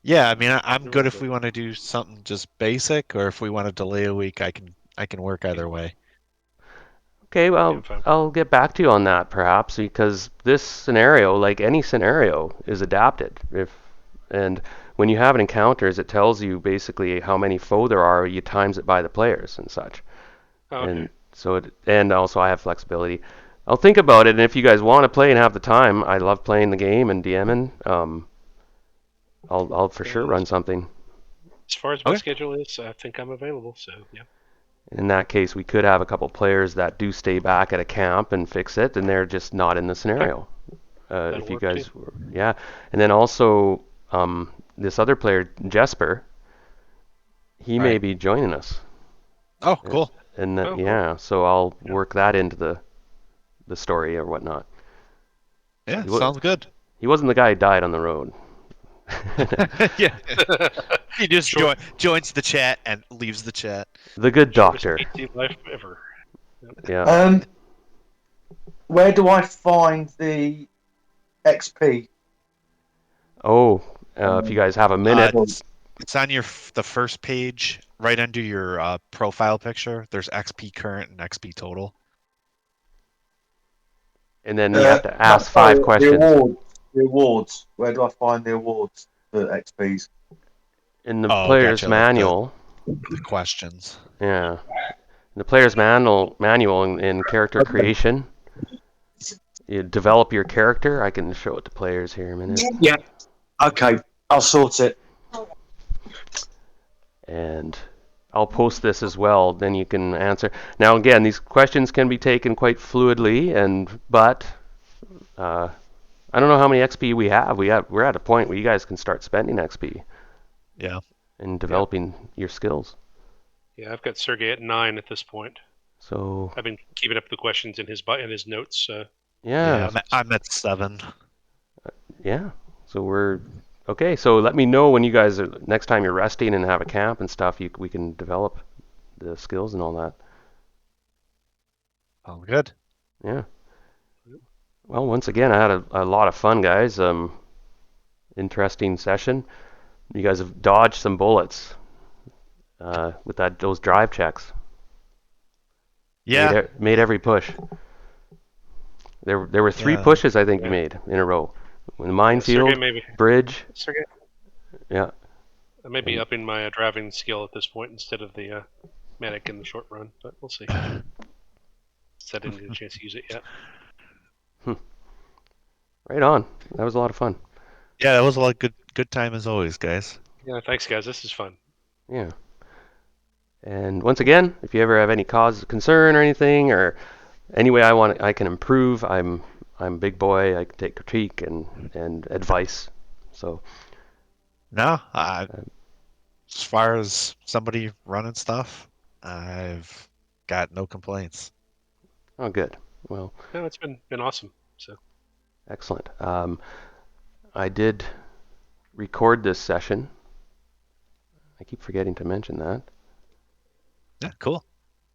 Yeah, I mean, I'm good if Good. we want to do something just basic, or if we want to delay a week, I can work either way. Okay, well, Yeah, fine. I'll get back to you on that perhaps because this scenario, like any scenario, is adapted. And when you have encounters, it tells you basically how many foe there are. You times it by the players and such. Oh, okay. And so and also I have flexibility. I'll think about it, and if you guys want to play and have the time, I love playing the game and DMing. I'll for sure run something. As far as my Okay. schedule is, I think I'm available. So yeah. In that case, we could have a couple players that do stay back at a camp and fix it, and they're just not in the scenario. If you work, guys, yeah, and then also this other player, Jesper, he may Right. be joining us, Oh, cool. and Oh, cool. yeah, so I'll work that into the story or whatnot. Yeah, He wa- sounds good. He wasn't the guy who died on the road. Yeah, he just Sure. joins the chat and leaves the chat. The good Shortest doctor. PT life ever. Yeah. Where do I find the XP? Oh, if you guys have a minute. It's on the first page, right under your profile picture. There's XP current and XP total. And then you have to ask 5 questions. The awards. Where do I find the awards for XPs? In the Oh, player's gotcha, like manual. The questions. Yeah. In the player's manual in character creation. You develop your character. I can show it to players here in a minute. Yeah, Okay, I'll sort it. And I'll post this as well. Then you can answer. Now, again, these questions can be taken quite fluidly, but I don't know how many XP we have. We're at a point where you guys can start spending XP Yeah. and developing your skills. Yeah, I've got Sergey at 9 at this point. So I've been keeping up the questions in his notes. yeah, I'm at 7. yeah. So we're okay. So let me know when you guys are next time you're resting and have a camp and stuff. We can develop the skills and all that. Oh, good. Yeah. Well, once again, I had a lot of fun, guys. Interesting session. You guys have dodged some bullets with those drive checks. Yeah. Made every push. There were 3 Yeah. pushes I think you Yeah. made in a row. The Sergey, minefield, maybe. bridge. Sergey, Yeah. I may be upping my driving skill at this point instead of the medic in the short run, but we'll see. I didn't get a chance to use it yet. Right on. That was a lot of fun. Yeah, that was a lot of good time as always, guys. Yeah, thanks, guys. This is fun. Yeah. And once again, if you ever have any cause of concern or anything, or any way I can improve, I'm big boy. I can take critique and advice. So No, as far as somebody running stuff, I've got no complaints. oh, good. Well, No, it's been awesome. So excellent. I did record this session. I keep forgetting to mention that. Yeah, cool.